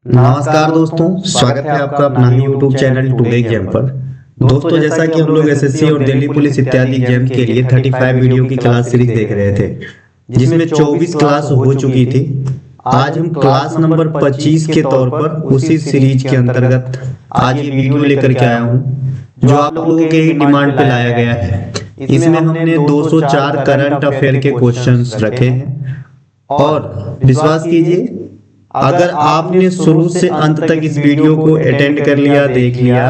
नमस्कार दोस्तों, स्वागत है आपका अपना ही यूट्यूब चैनल टुडे एग्जाम पर। दोस्तों, जैसा कि हम लोग एसएससी और दिल्ली पुलिस इत्यादि एग्जाम के लिए 35 वीडियो की क्लास सीरीज देख रहे थे, जिसमें 24 क्लास हो चुकी थी। आज हम क्लास नंबर 25 के तौर पर उसी सीरीज के अंतर्गत आज ये वीडियो लेकर के आया हूँ, जो आप लोगों के ही डिमांड पे लाया गया है। इसमें हमने 204 करंट अफेयर के क्वेश्चंस रखे हैं और विश्वास कीजिए, अगर आपने शुरू से अंत तक इस वीडियो को अटेंड कर लिया, देख लिया,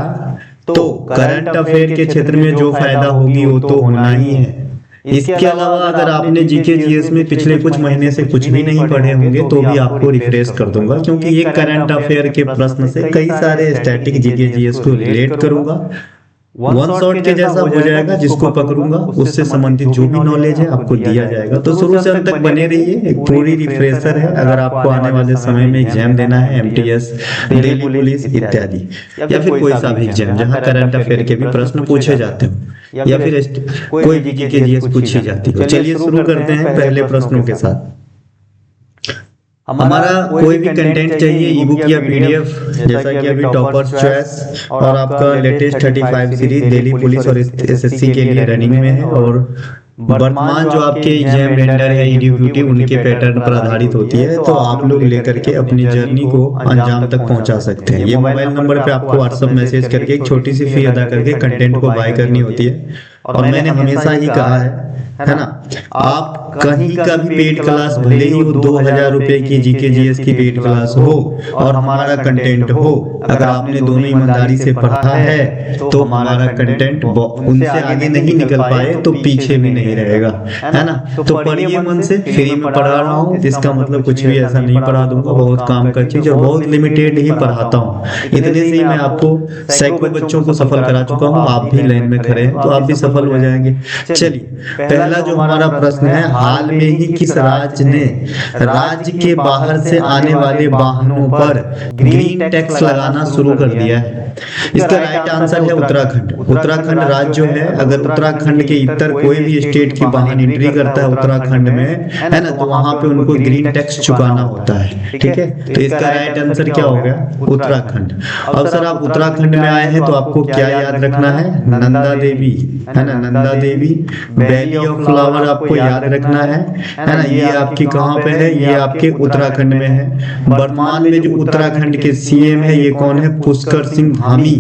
तो करंट अफेयर के क्षेत्र में जो फायदा होगी वो तो होना ही है। इसके अलावा अगर आपने जीके जीएस में पिछले कुछ महीने से कुछ भी नहीं पढ़े होंगे तो भी आपको रिफ्रेश कर दूंगा, क्योंकि ये करंट अफेयर के प्रश्न से कई सारे स्टैटिक जीके जीएस को रिलेट करूंगा। वन शॉट के जैसा हो जाएगा, जिसको पकड़ूंगा उससे संबंधित जो भी नॉलेज है आपको दिया जाएगा। तो शुरू से अंत तक बने रहिए, एक पूरी रिफ्रेशर है अगर आपको आने वाले समय में एग्जाम देना है, एमटीएस, दिल्ली पुलिस इत्यादि, या फिर कोई सा भी एग्जाम जहां करंट अफेयर के भी प्रश्न पूछे जाते हो, या फिर कोई भी जीके जीएस पूछी जाती हो। चलिए शुरू करते हैं पहले प्रश्नों के साथ। हमारा कोई भी कंटेंट चाहिए, ईबुक या पीडीएफ, जैसा कि अभी टॉपर्स चॉइस और आपका लेटेस्ट 35 सीरीज दिल्ली पुलिस और एसएससी के लिए रनिंग में है, और वर्तमान जो आपके एग्जाम रेंडर है ईडब्ल्यूटी उनके पैटर्न पर आधारित होती है, तो आप लोग लेकर के अपनी जर्नी को अंजाम तक पहुंचा सकते हैं। ये मोबाइल नंबर पे आपको व्हाट्सएप मैसेज करके एक छोटी सी फी अदा करके कंटेंट को बाय करनी होती है। और मैंने हमेशा ही कहा है ना, आप कहीं का भी पेड क्लास, भले ही वो 2000 रुपए की जीके जीएस की पेड क्लास हो और हमारा कंटेंट हो, अगर आपने दोनों ईमानदारी से पढ़ा है तो हमारा कंटेंट उनसे आगे नहीं निकल पाए तो पीछे भी नहीं रहेगा, है ना। तो पढ़िए मन से, फ्री में पढ़ा रहा हूँ, इसका मतलब कुछ भी ऐसा नहीं पढ़ा दूंगा, बहुत काम का चीज और बहुत लिमिटेड ही पढ़ाता हूँ। इतने से ही मैं आपको सैकड़ों बच्चों को सफल करा चुका हूँ। आप भी लाइन में खड़े हैं तो आप भी सफल हो जाएंगे। चलिए, पहला जो हमारा प्रश्न है, हाल में ही किस राज्य ने राज्य के बाहर से आने वाले वाहनों पर ग्रीन टैक्स लगाना शुरू कर दिया है? इसका राइट आंसर है उत्तराखंड। उत्तराखंड राज्य जो है, अगर उत्तराखंड के इतर कोई भी स्टेट की वाहन एंट्री करता है उत्तराखंड में, है ना, तो वहां पे उनको ग्रीन टैक्स चुकाना होता है। ठीक है, तो इसका राइट आंसर क्या हो गया? उत्तराखंड। अब सर आप उत्तराखंड में आए हैं तो आपको क्या याद रखना है? नंदा देवी, है ना, Nanda Devi, valley of flower आपको याद रखना है ना। ये आपकी कहाँ पे है? ये आपके उत्तराखंड में है। वर्तमान में जो उत्तराखंड के सीएम है ये कौन है? पुष्कर सिंह धामी।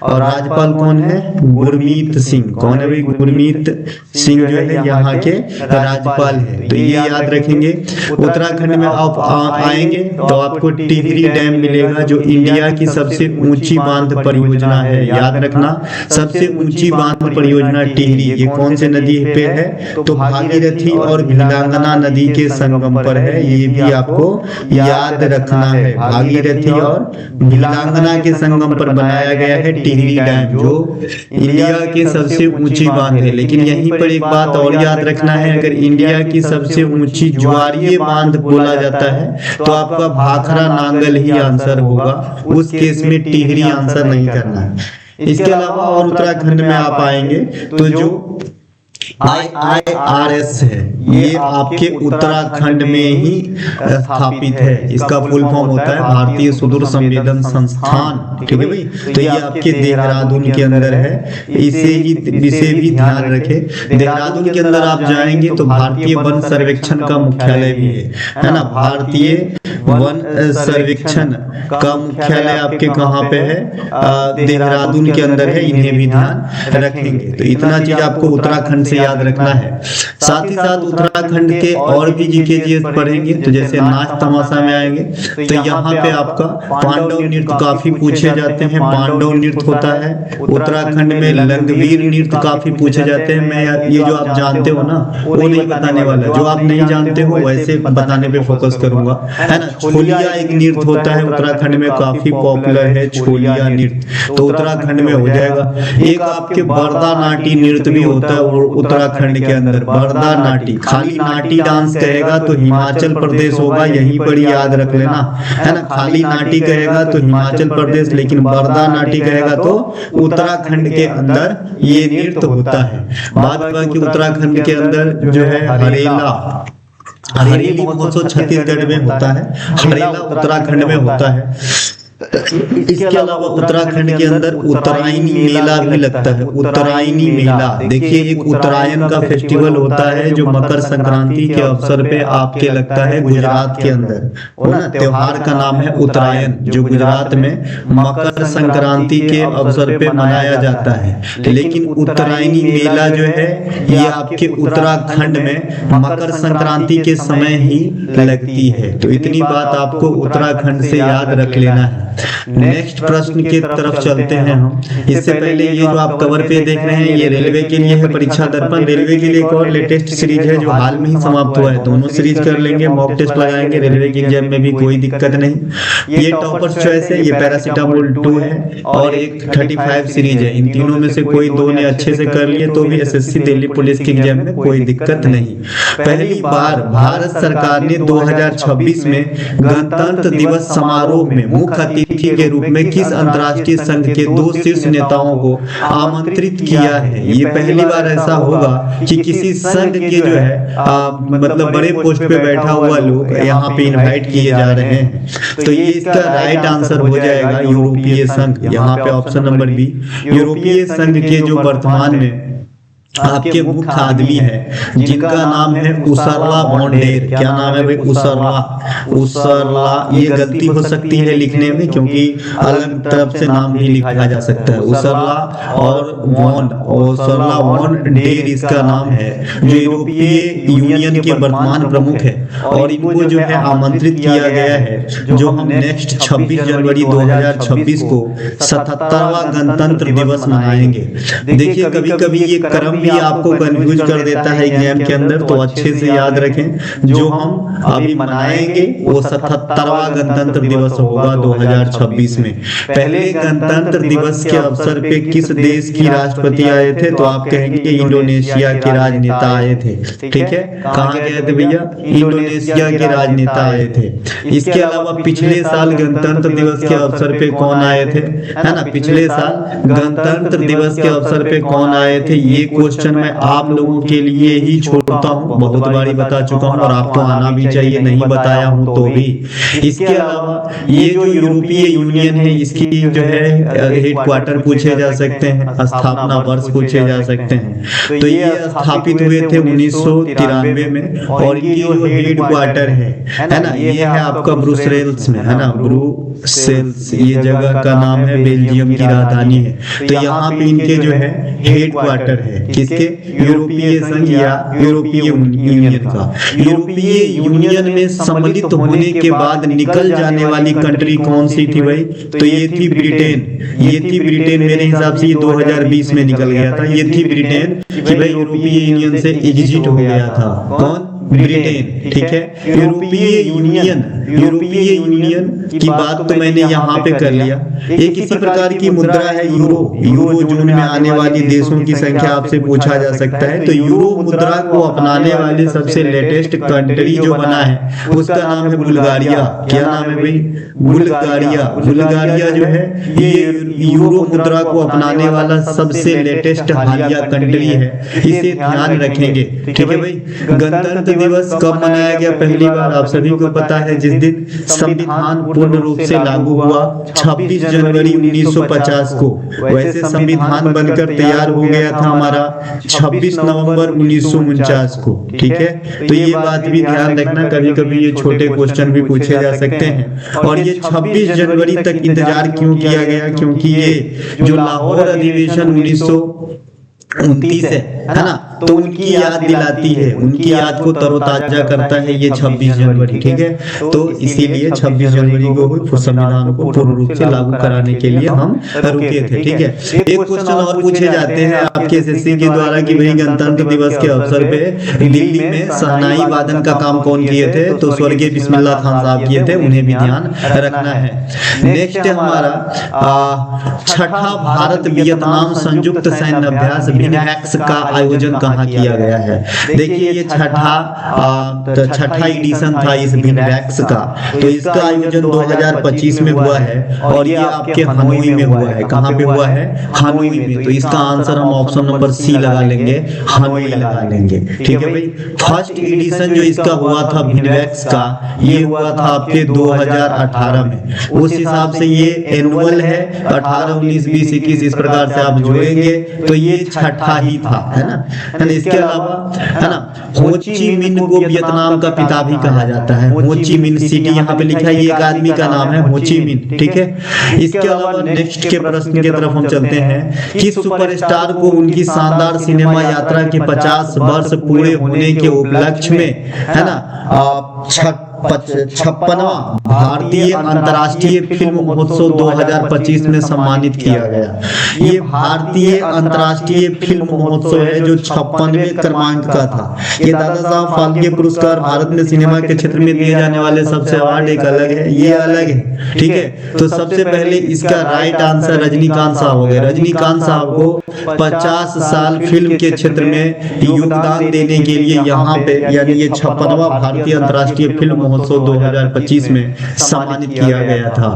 और राज्यपाल कौन है? गुरमीत सिंह। कौन है भाई? गुरमीत सिंह जो है यहाँ के राज्यपाल है। तो ये याद रखेंगे। उत्तराखंड में आप आएंगे तो आपको टिहरी डैम मिलेगा, जो इंडिया की सबसे ऊंची बांध परियोजना है। याद रखना, सबसे ऊंची बांध परियोजना टिहरी। ये कौन से नदी पे है? तो भागीरथी और भिलांगना नदी के संगम पर है। ये भी आपको याद रखना है। भागीरथी और भिलांगना के संगम पर बनाया गया है टिहरी डैम, जो इंडिया की सबसे ऊंची बांध है। लेकिन यहीं पर एक बात और याद रखना है, अगर इंडिया की सबसे ऊंची ज्वारीय बांध बोला जाता है तो आपका भाखड़ा नांगल ही आंसर होगा। उस केस में टिहरी आंसर नहीं करना है। इसके अलावा और उत्तराखंड में आप आएंगे तो जो IIRS है, ये आपके उत्तराखंड में ही स्थापित है। इसका फुल फॉर्म होता है भारतीय सुदूर संवेदन संस्थान। ठीक है भाई, तो ये आपके देहरादून के अंदर है। इसे भी ध्यान रखें। देहरादून के अंदर आप जाएंगे तो भारतीय वन सर्वेक्षण का मुख्यालय भी है ना। भारतीय वन सर्वेक्षण का मुख्यालय आपके कहाँ पे है? देहरादून के अंदर है। इन्हें भी ध्यान रखेंगे। तो इतना चीज आपको उत्तराखंड से याद रखना है। साथ ही साथ उत्तराखंड के और भी जीके जीएस पढ़ेंगे, तो जैसे नाच तमाशा में आएंगे तो यहाँ पे आपका पांडव नृत्य काफी पूछे जाते हैं। पांडव नृत्य होता है उत्तराखंड में। लंगवीर नृत्य काफी पूछे जाते हैं। मैं ये जो आप जानते हो ना वो नहीं बताने वाला, जो आप नहीं जानते हो वैसे बताने पे फोकस करूंगा, है ना। छोलिया एक नृत्य होता है उत्तराखंड में, काफी पॉपुलर है छोलिया नृत्य, तो उत्तराखंड में हो जाएगा। एक आपके बरदा नाटी नृत्य भी होता है उत्तराखंड के अंदर। बरदा नाटी, खाली नाटी डांस कहेगा तो हिमाचल प्रदेश होगा, यहीं पर याद रख लेना, है ना। खाली नाटी कहेगा तो हिमाचल प्रदेश, लेकिन बरदा नाटी कहेगा तो उत्तराखंड के अंदर ये नृत्य होता है। बाद बाकी उत्तराखंड के अंदर जो है हरेला, हरेली महोत्सव छत्तीसगढ़ में होता है, हरेला उत्तराखंड में होता है। इसके अलावा उत्तराखंड के अंदर उत्तरायणी मेला भी लगता है। उत्तरायणी मेला, देखिए एक उत्तरायण का फेस्टिवल होता है जो मकर संक्रांति के अवसर पे आपके लगता है गुजरात के अंदर, वो ना त्योहार का नाम है उत्तरायण, जो गुजरात में मकर संक्रांति के अवसर पे मनाया जाता है। लेकिन उत्तरायणी मेला जो है ये आपके उत्तराखंड में मकर संक्रांति के समय ही लगती है। तो इतनी बात आपको उत्तराखंड से याद रख लेना है। नेक्स्ट प्रश्न की तरफ चलते हैं हम। इससे पहले ये जो आप कवर पे देख रहे हैं ये रेलवे के लिए है, परीक्षा दर्पण। रेलवे के लिए एक और लेटेस्ट सीरीज है जो हाल में ही समाप्त हुआ है, दोनों सीरीज कर लेंगे, मॉक टेस्ट लगाएंगे, रेलवे के एग्जाम में भी कोई दिक्कत नहीं। ये टॉपर्स चॉइस है, ये पैरासीटामोल 2 है और एक 35 सीरीज है। इन तीनों में से कोई दो ने अच्छे से कर लिए तो भी एसएससी दिल्ली पुलिस के एग्जाम में कोई दिक्कत नहीं। पहली बार भारत सरकार ने 2026 में गणतंत्र दिवस समारोह में मुख्य अतिथि के रूप में किस अंतर्राष्ट्रीय संघ के 2 शीर्ष नेताओं को आमंत्रित किया है? ये पहली बार ऐसा होगा कि किसी संघ के जो है मतलब बड़े पोस्ट पे बैठा हुआ लोग यहाँ पे इनवाइट किए जा रहे हैं। तो ये इसका राइट आंसर हो जाएगा यूरोपीय संघ। यहाँ पे ऑप्शन नंबर बी, यूरोपीय संघ के जो वर्तमान में आपके मुख्य आदमी है जिनका नाम है उसरला वॉन डेर। क्या नाम है भाई? उसरला। ये गलती हो सकती है लिखने में क्योंकि अलग तरफ से नाम भी लिखा जा सकता है। उसरला वॉन डेर इसका नाम है, जो यूरोपीय यूनियन के वर्तमान प्रमुख है और इनको जो है आमंत्रित किया गया है जो हम नेक्स्ट 26 जनवरी 2026 को 77वां गणतंत्र दिवस मनाएंगे। देखिए कभी कभी ये क्रम भी आपको कंफ्यूज कर देता है एग्जाम के अंदर, तो अच्छे से याद रखें जो हम अभी मनाएंगे वो 77वां गणतंत्र दिवस होगा 2026 में। पहले गणतंत्र दिवस के अवसर पे किस देश की राष्ट्रपति आए थे? तो आप कहेंगे इंडोनेशिया के राजनेता आए थे। ठीक है, कहाँ गए थे भैया? इंडोनेशिया के राजनेता आए थे। इसके अलावा पिछले साल गणतंत्र दिवस के अवसर पे कौन आए थे? है ना, पिछले साल गणतंत्र दिवस के अवसर पे कौन आए थे? ये क्वेश्चन मैं आप लोगों के लिए ही छोड़ता हूँ, बहुत बारी बता चुका हूँ और आपको आना भी चाहिए, नहीं बताया हूँ तो भी। इसके अलावा ये जो यूरोपीय यूनियन है इसकी जो है हेड क्वार्टर पूछे जा सकते हैं, स्थापना वर्ष पूछे जा सकते हैं। तो ये स्थापित हुए थे 1993 में और ये जो हेड क्वार्टर है ना, ये है आपका ब्रुसेल्स में, है ना, ब्रुसेल्स ये जगह का नाम है, बेल्जियम की राजधानी है। तो यहाँ पे इनके जो है हेड क्वार्टर है, किसके? यूरोपीय संघ या यूरोपीय यूनियन का। यूरोपीय यूनियन में सम्मिलित होने के बाद निकल जाने वाली कंट्री कौन सी थी भाई? तो ये थी ब्रिटेन। ये थी ब्रिटेन, मेरे हिसाब से ये 2020 में निकल गया था। ये थी ब्रिटेन कि भाई यूरोपीय यूनियन से एग्जिट हो गया था। कौन? ब्रिटेन। ठीक है, यूरोपीय यूनियन की बात तो मैंने यहाँ पे कर लिया। ये किसी प्रकार की मुद्रा है यूरो जोन में आने वाली देशों की संख्या आपसे पूछा जा सकता है। तो यूरो मुद्रा को अपनाने वाली सबसे लेटेस्ट कंट्री जो बना है उसका नाम है बुल्गारिया। क्या नाम है भाई? बुल्गारिया जो है ये यूरो मुद्रा को अपनाने वाला सबसे लेटेस्ट हालिया कंट्री है, इसे ध्यान रखेंगे। ठीक है भाई, गणतंत्र दिवस कब मनाया गया? पहली बार आप सभी को पता है, जिस दिन संविधान पूर्ण रूप से लागू हुआ 26 जनवरी 1950 को। वैसे संविधान बनकर तैयार हो गया था हमारा 26 नवंबर 1949 को। ठीक है, तो ये बात भी ध्यान रखना, कभी कभी ये छोटे क्वेश्चन भी पूछे जा सकते हैं। और ये 26 जनवरी तक इंतजार क्यों किया गया? क्योंकि ये जो लाहौर अधिवेशन 1929 है ना, तो उनकी याद दिलाती है, उनकी याद को तरोताजा करता है ये 26 जनवरी। ठीक है, तो इसीलिए 26 जनवरी को संविधान को पूर्ण रूप से लागू कराने के लिए हम रुके थे। ठीक है, एक क्वेश्चन और पूछे जाते हैं आपके एसएससी के द्वारा कि भाई गणतंत्र दिवस के अवसर पे दिल्ली में शहनाई वादन का काम कौन किए थे? तो स्वर्गीय बिस्मिल्लाह खान साहब किए थे, उन्हें भी ध्यान रखना है। नेक्स्ट है हमारा छठा भारत वियतनाम संयुक्त सैन्य अभ्यास भिनवैक्स का आयोजन कहाँ किया गया है? देखिए ये छठा एडिशन था इस भिनवैक्स का, तो इसका आयोजन 2025 में हुआ है और ये आपके हनोई में हुआ है। कहाँ पे हुआ है? हनोई में। तो इसका आंसर हम ऑप्शन नंबर सी लगा लेंगे, हनोई लगा लेंगे। ठीक है भाई। फर्स्ट एडिशन जो इसका हुआ था भिनवैक्स का, ये हुआ था आपके 2018 में। उस हिसाब से ये एनुअल है, 18, 19, 20, 21 इस प्रकार से आप जोड़ेंगे तो ये छठा ही था, है ना। इसके अलावा है ना, हो ची मिन को वियतनाम का पिता भी कहा जाता है। हो ची मिन सिटी यहाँ पे लिखा है, ये एक आदमी का नाम है, हो ची मिन। ठीक है। इसके अलावा नेक्स्ट के प्रश्न की तरफ हम चलते हैं। किस सुपरस्टार को उनकी शानदार सिनेमा यात्रा के 50 वर्ष पूरे होने के उपलक्ष्य में, है ना, 56वां भारतीय अंतर्राष्ट्रीय फिल्म महोत्सव 2025 में सम्मानित किया गया? ये भारतीय अंतर्राष्ट्रीय फिल्म महोत्सव है जो 56वें क्रमांक का था। ये दादा साहब फाल्के पुरस्कार भारत में सिनेमा के क्षेत्र में दिए जाने वाले सबसे अवार्ड एक अलग है, ये अलग है। ठीक है। तो सबसे पहले इसका राइट आंसर रजनीकांत साहब हो गए। रजनीकांत साहब को 50 साल फिल्म के क्षेत्र में योगदान देने के लिए यहाँ पे यानी ये 56वां भारतीय अंतर्राष्ट्रीय फिल्म महोत्सव 2025 में सम्मानित किया गया था।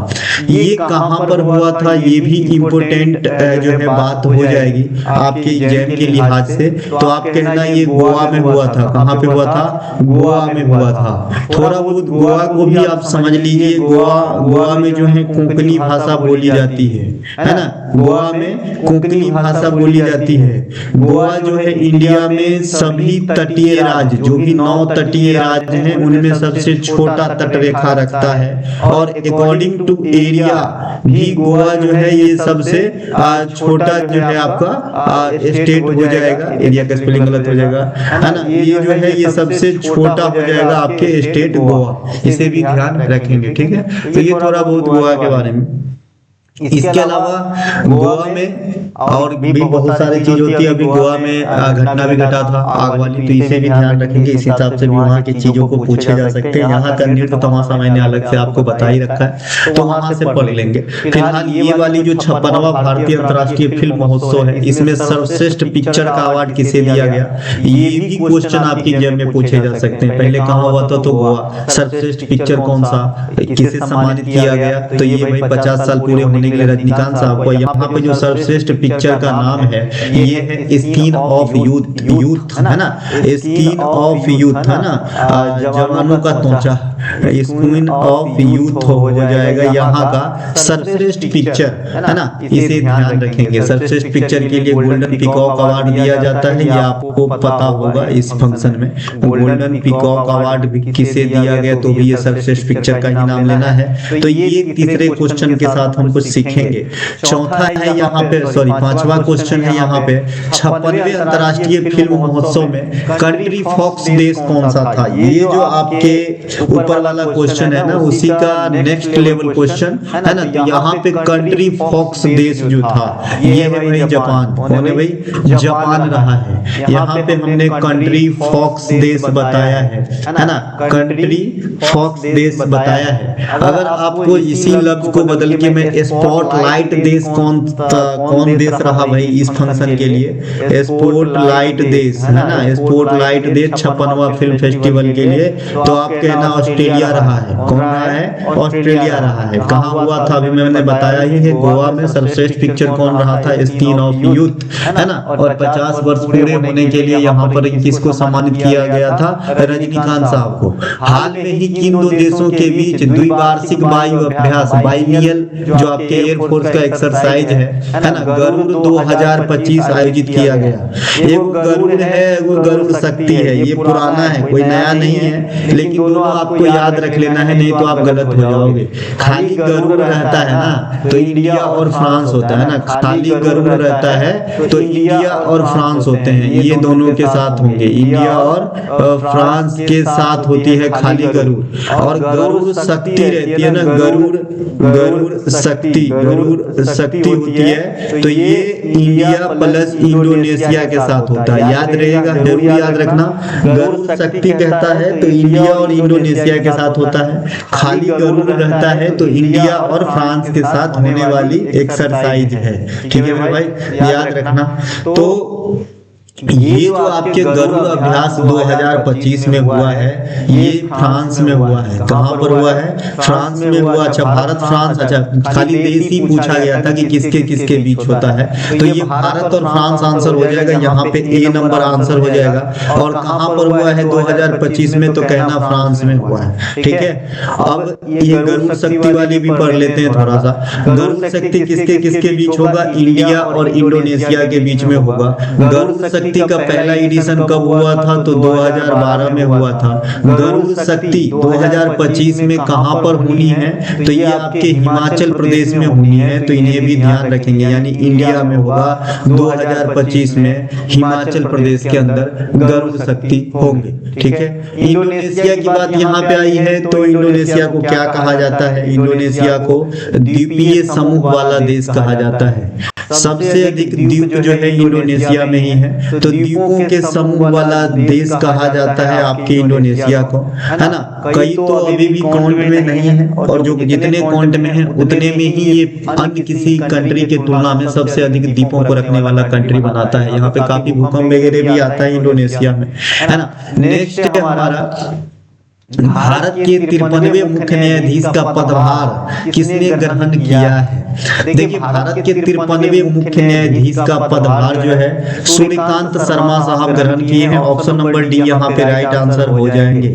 ये कहां पर हुआ था, ये भी इम्पोर्टेंट जो है बात हो जाएगी आपके एग्जाम के लिहाज से। तो आप कहना ये गोवा में हुआ था। कहां पे हुआ था? गोवा में हुआ था। थोड़ा बहुत गोवा को भी आप समझ लीजिए। गोवा में जो है कोंकणी भाषा बोली जाती है ना। गोवा में कोंकणी भाषा बोली जाती है। गोवा जो है इंडिया में सभी तटीय राज्य, जो भी 9 तटीय राज्य हैं, उनमें सबसे छोटा तटरेखा रखता है और अकॉर्डिंग टू एरिया भी गोवा जो है ये सबसे छोटा जो है आपका स्टेट हो जाएगा। एरिया का स्पेलिंग गलत हो जाएगा, है ना। ये जो है ये सबसे छोटा हो जाएगा आपके स्टेट गोवा। इसे भी ध्यान रखेंगे। ठीक है। तो ये थोड़ा बहुत गोवा के बारे में। इसके अलावा गोवा में और भी बहुत सारी चीज होती है। अभी गोवा में घटना भी घटा था आग वाली, तो इसे भी ध्यान रखेंगे। इस हिसाब से भी वहाँ की चीजों को पूछे जा सकते हैं। यहाँ का नृत्य तमाशा मैंने अलग से आपको बता ही रखा है, तो वहां से पढ़ लेंगे। फिलहाल ये वाली जो 56वां भारतीय अंतर्राष्ट्रीय फिल्म महोत्सव है, इसमें सर्वश्रेष्ठ पिक्चर का अवार्ड किसे दिया गया? ये भी क्वेश्चन आपकी एग्जाम में पूछे जा सकते हैं। पहले कहाँ हुआ था? तो गोवा। सर्वश्रेष्ठ पिक्चर कौन सा, किसे सम्मानित किया गया? तो ये भाई 50 साल पूरे होने के लिए रजनीकांत साहब को। यहाँ पे जो सर्वश्रेष्ठ पिक्चर का नाम है ये है स्किन ऑफ यूथ, है ना। स्किन ऑफ यूथ, है ना, जवानों का त्वचा, स्किन ऑफ यूथ हो जाएगा यहाँ का सर्वश्रेष्ठ पिक्चर, है ना। इसे ध्यान रखेंगे। सर्वश्रेष्ठ पिक्चर के लिए गोल्डन पीकॉक अवार्ड दिया जाता है, ये आपको पता होगा इस फंक्शन में। गोल्डन पीकॉक अवार्ड भी किसे दिया गया, तो भी ये सर्वश्रेष्ठ पिक्चर का ही नाम लेना है। तो ये तीसरे क्वेश्चन के साथ हम कुछ सीखेंगे। चौथा है यहाँ पे, सॉरी 5वां क्वेश्चन है यहाँ पे, 56वें अंतर्राष्ट्रीय फिल्म महोत्सव में कंट्री फॉक्स देश कौन सा था? ये जो आपके ऊपर वाला क्वेश्चन है ना, उसी का नेक्स्ट लेवल क्वेश्चन है ना। तो यहाँ पे कंट्री फॉक्स देश जो था ये है भाई जापान। कौन है भाई? जापान रहा है। यहाँ पे हमने कंट्री फॉक्स देश बताया है ना। कंट्री फॉक्स देश बताया है। अगर आपको इसी लफ्ज को बदल के मैं स्पॉटलाइट देश कौन देश रहा भाई इस फंक्शन के लिए? स्पॉटलाइट देश, है ना। स्पॉटलाइट देश 56वां फिल्म फेस्टिवल के लिए, तो आप कहना ऑस्ट्रेलिया रहा है। कौन रहा है? ऑस्ट्रेलिया रहा है। कहाँ हुआ था अभी मैंने बताया ही है, गोवा में। सर्वश्रेष्ठ पिक्चर कौन रहा था? स्किन ऑफ यूथ, है ना। और 50 वर्ष पूरे होने के लिए यहाँ पर किसको सम्मानित किया गया था? रजनीकांत साहब को। हाल में ही किन दो देशों के बीच द्विवार्षिक वायु अभ्यास, बाइनियल जो आपके एयरफोर्स का एक्सरसाइज है ना, गरुड़ 2025 आयोजित किया गया? एक गरुड़ है, वो गरुड़ शक्ति है। ये पुराना है, कोई नया नहीं है, लेकिन दोनों आपको याद रख लेना है, नहीं तो आप गलत हो जाओगे। खाली गरुड़ रहता है ना तो इंडिया और फ्रांस होता है ना। खाली गरुड़ रहता है तो इंडिया और फ्रांस होते हैं, ये दोनों के साथ होंगे। इंडिया और फ्रांस के साथ होती है खाली गरुड़। और गरुड़ शक्ति रहती है ना, गरुड़ शक्ति गरुड़ शक्ति होती है तो ये इंडिया प्लस इंडोनेशिया के साथ होता है, याद रहेगा, जरूर याद रखना। गरुड़ शक्ति कहता है तो इंडिया और इंडोनेशिया के साथ होता है, खाली गरुड़ रहता है तो इंडिया और फ्रांस के साथ होने वाली एक्सरसाइज है। ठीक है मेरे भाई, याद रखना। तो ये जो आपके गरुड़ अभ्यास 2025 में हुआ है, ये फ्रांस में हुआ है। कहाँ पर हुआ है? फ्रांस में हुआ। अच्छा, भारत फ्रांस, अच्छा खाली देश ही पूछा गया था कि किसके किसके बीच होता है, तो ये भारत और फ्रांस आंसर हो जाएगा, यहाँ पे ए नंबर आंसर हो जाएगा। और कहाँ पर हुआ है 2025 में, तो कहना फ्रांस में हुआ है। ठीक है, अब ये गरुड़ शक्ति वाली भी पढ़ लेते हैं थोड़ा सा। गरुड़ शक्ति किसके किसके बीच होगा? इंडिया और इंडोनेशिया के बीच में होगा। गरुड़ शक्ति का पहला एडिशन कब हुआ था? तो 2012 में हुआ था। गरुड़ शक्ति 2025 में कहां पर होनी है? तो ये आपके हिमाचल प्रदेश में होनी है, तो इन्हें भी ध्यान रखेंगे, यानी इंडिया में होगा 2025 में, हिमाचल प्रदेश के अंदर गरुड़ शक्ति होंगे। ठीक है, इंडोनेशिया की बात यहाँ पे आई है, तो इंडोनेशिया को क्या कहा जाता है? इंडोनेशिया को द्वीपीय समूह वाला देश कहा जाता है। सबसे अधिक द्वीप जो है इंडोनेशिया में ही है, तो द्वीपों के समूह वाला देश कहा जाता है आपके इंडोनेशिया को, है ना। कई तो अभी भी काउंट में नहीं है, और जो जितने काउंट में है उतने में ही ये अन्य किसी कंट्री के तुलना में सबसे अधिक द्वीपों को रखने वाला कंट्री बनाता है। यहाँ पे काफी भूकंप वगैरह भी आता है इंडोनेशिया में, है ना। नेक्स्ट है हमारा, भारत के 53वें मुख्य न्यायाधीश का पदभार किसने ग्रहण किया है? देखिए, भारत के 53वें मुख्य न्यायाधीश का पदभार जो है सूर्यकांत शर्मा साहब ग्रहण किए हैं। ऑप्शन नंबर डी यहाँ पे राइट आंसर हो जाएंगे।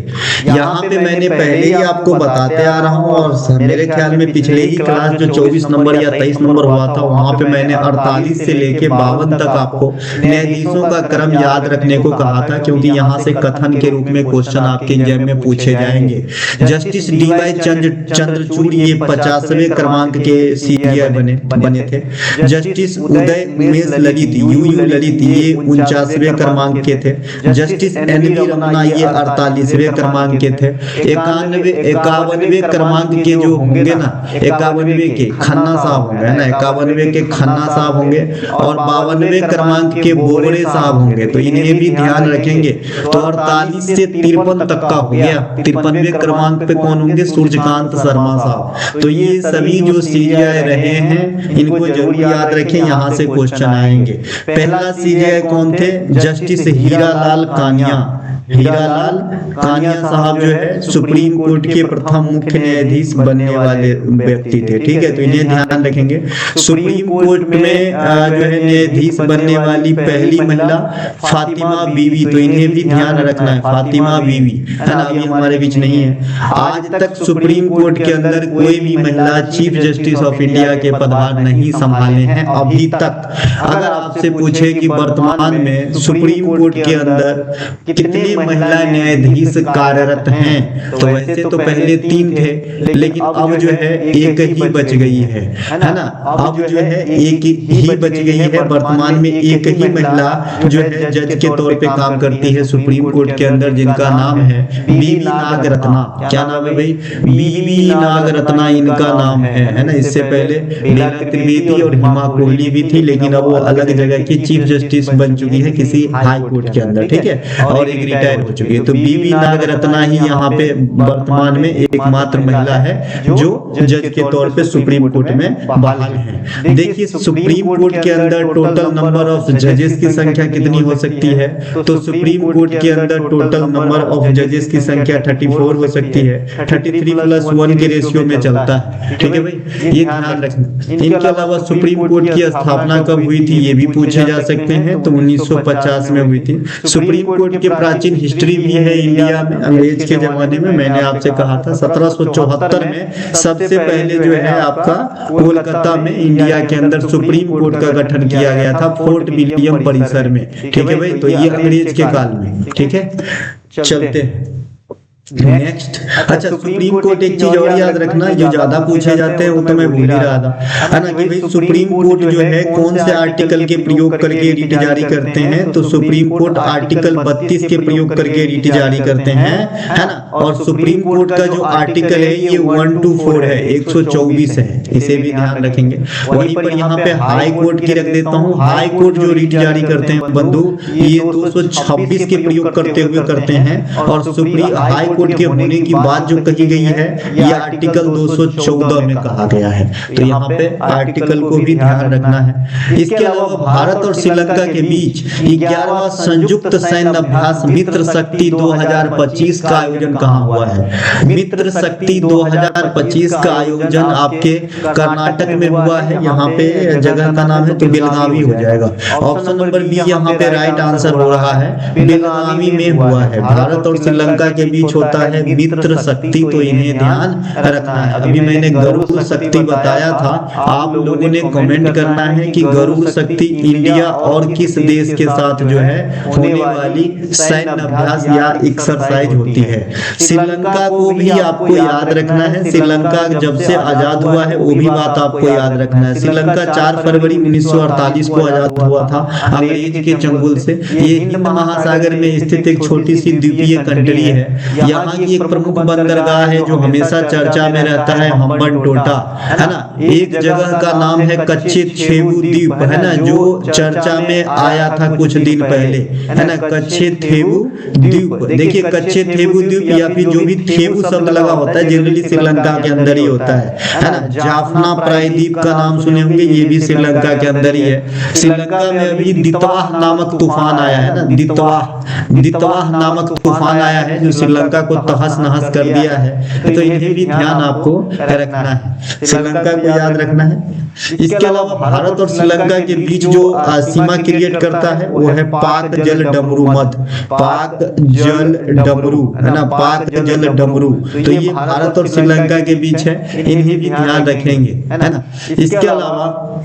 यहाँ पे मैंने पहले ही आपको बताते आ रहा हूँ, और मेरे ख्याल में पिछले ही क्लास जो 24 नंबर या 23 नंबर हुआ था, वहां पे मैंने 48 से लेके 52 तक आपको न्यायाधीशों का क्रम याद रखने को कहा था, क्योंकि यहाँ से कथन के रूप में क्वेश्चन आपके एग्जाम में पूछे जाएंगे। Justice D.Y.. चंद्रचूड़ ये 50वें क्रमांक के सीजीआई बने थे। जस्टिस उदय उमेश ललित यू ललित ये 49वें क्रमांक के थे। Justice NV. रमन्ना ये 48वें क्रमांक के थे। 51वें क्रमांक के जो होंगे ना, 51वें के खन्ना साहब होंगे, है ना, 51वें के खन्ना साहब होंगे, और 52वें क्रमांक के बोबड़े साहब होंगे, तो इन्हें भी ध्यान रखेंगे। तो 48 से 53 तक का हो गया। 53वें क्रमांक पे कौन होंगे? सूर्यकांत शर्मा साहब। तो ये सभी जो सीजीआई रहे हैं इनको जरूर याद रखें, यहाँ से क्वेश्चन आएंगे। पहला सीजीआई कौन थे? जस्टिस हीरालाल कानिया। हीरालाल कानिया साहब जो है सुप्रीम कोर्ट के प्रथम मुख्य न्यायाधीश बनने वाले व्यक्ति थे। ठीक है, तो इन्हें ध्यान रखेंगे। सुप्रीम कोर्ट में जो है न्यायाधीश बनने वाली पहली महिला फातिमा बीवी, तो इन्हें भी ध्यान रखना है, फातिमा बीवी, है ना, अभी हमारे बीच नहीं है। आज तक सुप्रीम कोर्ट के अंदर कोई भी महिला चीफ जस्टिस ऑफ इंडिया के पदभार नहीं संभाले हैं अभी तक। अगर आपसे पूछे कि वर्तमान में सुप्रीम कोर्ट के अंदर कितने महिला न्यायाधीश कार्यरत हैं, तो वैसे तो पहले 3 थे, लेकिन अब जो है एक ही बच गई है ना। अब जो है एक ही बच गई है। वर्तमान में एक ही महिला जो है जज के तौर पे काम करती है सुप्रीम कोर्ट के अंदर, जिनका नाम है बीवी नागरत्ना। क्या नाम है भाई? बीवी नागरत्ना इनका नाम है ना। इससे पहले लीला त्रिवेदी और हिमा कोहली भी थी, लेकिन अब वो अलग जगह की चीफ जस्टिस बन चुकी है किसी हाई कोर्ट के अंदर। ठीक है, और एक रिटायर हो चुकी है। तो बीवी नागरत्ना ही यहाँ पे वर्तमान में एकमात्र महिला है जो जज के तौर पे सुप्रीम कोर्ट में बहाल है। देखिए, सुप्रीम कोर्ट के अंदर टोटल नंबर ऑफ जजेस की संख्या कितनी हो सकती है? तो सुप्रीम कोर्ट के अंदर टोटल नंबर ऑफ जजेस की संख्या 34 हो सकती है। 33+1 के रेशियो में चलता है। ठीक है भाई, ये ध्यान रखना। इनके अलावा सुप्रीम कोर्ट की स्थापना कब हुई थी ये भी पूछे जा सकते हैं, तो 1950 में हुई थी। सुप्रीम कोर्ट के प्राचीन हिस्ट्री भी है इंडिया में। अंग्रेज के जमाने में मैंने आपसे कहा था 1774 में सबसे पहले जो है आपका कोलकाता में इंडिया के अंदर सुप्रीम कोर्ट का गठन किया गया था, फोर्ट विलियम परिसर में। ठीक है भाई, तो ये अंग्रेज के काल में। ठीक है, चलते हैं। नेक्स्ट, अच्छा सुप्रीम कोर्ट एक चीज और याद रखना, जो ज्यादा पूछे जाते हैं वो तो मैं भूल ही रहा था, है ना, कि भाई सुप्रीम कोर्ट जो है कौन से आर्टिकल के प्रयोग करके रिट जारी करते हैं, तो सुप्रीम कोर्ट आर्टिकल 32 के प्रयोग करके रिट जारी करते हैं, है ना। और सुप्रीम कोर्ट का जो आर्टिकल है ये 124 है, 124 है, इसे भी ध्यान रखेंगे। वहीं पर यहाँ पे हाई कोर्ट की रख देता हूँ, हाई कोर्ट जो रिट जारी करते हैं बंधु, ये 226 के प्रयोग करते हुए करते हैं, और सुप्रीम हाई कोर्ट के होने की बात जो कही गई है ये आर्टिकल 214 में कहा गया है, तो यहाँ पे आर्टिकल को भी ध्यान रखना है। इसके अलावा भारत और श्रीलंका के बीच 11वां संयुक्त सैन्य अभ्यास मित्र शक्ति 2025 का आयोजन कहाँ हुआ है? मित्र शक्ति 2025 का आयोजन आपके कर्नाटक में हुआ है, यहाँ पे जगह का नाम है तो बेलगावी हो जाएगा। ऑप्शन नंबर बी यहाँ पे राइट आंसर हो रहा है, बेलगावी में हुआ है। भारत और श्रीलंका के बीच होता है मित्र शक्ति, तो इन्हें ध्यान रखना है। अभी मैंने गरुड़ शक्ति बताया था, आप लोगों ने कमेंट करना है कि गरुड़ शक्ति इंडिया और किस देश के साथ जो है होने वाली सैन्य अभ्यास या एक्सरसाइज होती है। श्रीलंका को भी आपको याद रखना है, श्रीलंका जब से आजाद हुआ है वो भी बात आपको याद रखना है। श्रीलंका 4 फरवरी 1948 को आजाद हुआ था अंग्रेज के चंगुल से। ये हिंद महासागर में स्थित एक छोटी सी द्वीपीय कंट्री है। यहाँ की एक प्रमुख बंदरगाह है जो हमेशा चर्चा में रहता है, हम्बनटोटा, है ना। एक जगह का नाम है कच्चे थेबू द्वीप, है ना, जो चर्चा में आया था कुछ दिन पहले, है ना, कच्चे थेबू द्वीप। देखिए कच्चे थेबू द्वीप या फिर जो भी थेबू शब्द लगा होता है जनरली श्रीलंका के अंदर ही होता है ना। जाफना प्रायद्वीप का नाम सुने होंगे, ये भी श्रीलंका के अंदर ही है। श्रीलंका में अभी दितवाह नामक तूफान आया है ना, दितवाह नामक तूफान आया है जो श्रीलंका को तहस नहस कर दिया है, तो इन्हें भी ध्यान आपको रखना है, श्रीलंका को याद रखना है। इसके अलावा भारत और श्रीलंका के बीच जो सीमा क्रिएट करता है वो है पाक जल डमरू मध, पाक जल डमरू, है ना, पाक जल डमरू, तो ये भारत और श्रीलंका के बीच है, इन्हें भी ध्यान रखेंगे, है ना। इसके अलावा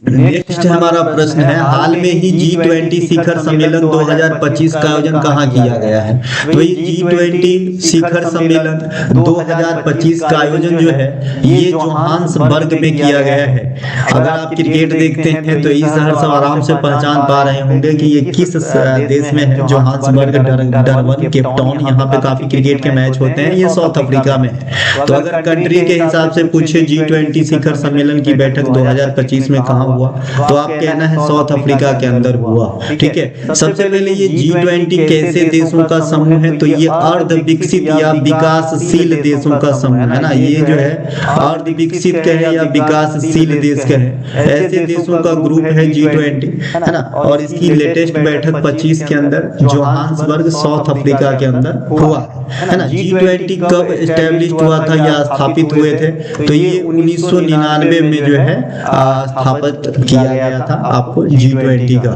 नेक्स्ट हमारा प्रश्न है, हाल में ही G20 शिखर सम्मेलन 2025 का आयोजन कहाँ किया गया है? तो ये G20 शिखर सम्मेलन 2025 का आयोजन जो है ये जोहान्सबर्ग में किया गया है। अगर आप क्रिकेट देखते हैं तो इस शहर से आराम से पहचान पा रहे होंगे कि ये किस देश में है। जोहान्सबर्ग, डरबन, केप टाउन, यहाँ पे काफी क्रिकेट के मैच होते हैं, ये साउथ अफ्रीका में है। तो अगर कंट्री के हिसाब से पूछे G20 शिखर सम्मेलन की बैठक 2025 में कहाँ हुआ, तो आप कहना है साउथ अफ्रीका के अंदर हुआ, ठीक है। सबसे पहले ये G20 कैसे देशों का समूह है? तो ये अर्ध विकसित या विकासशील देशों का समूह है ना। ये जो है अर्ध विकसित कहे या विकासशील देश कहे, ऐसे देशों का ग्रुप है G20, है ना। और इसकी लेटेस्ट बैठक 25 के अंदर जोहान्सबर्ग साउथ अफ्रीका के अंदर हुआ, है ना। G20 कब एस्टेब्लिश हुआ था या स्थापित हुए थे? तो ये 1999 में जो है स्थापित किया गया था आपको G20 का।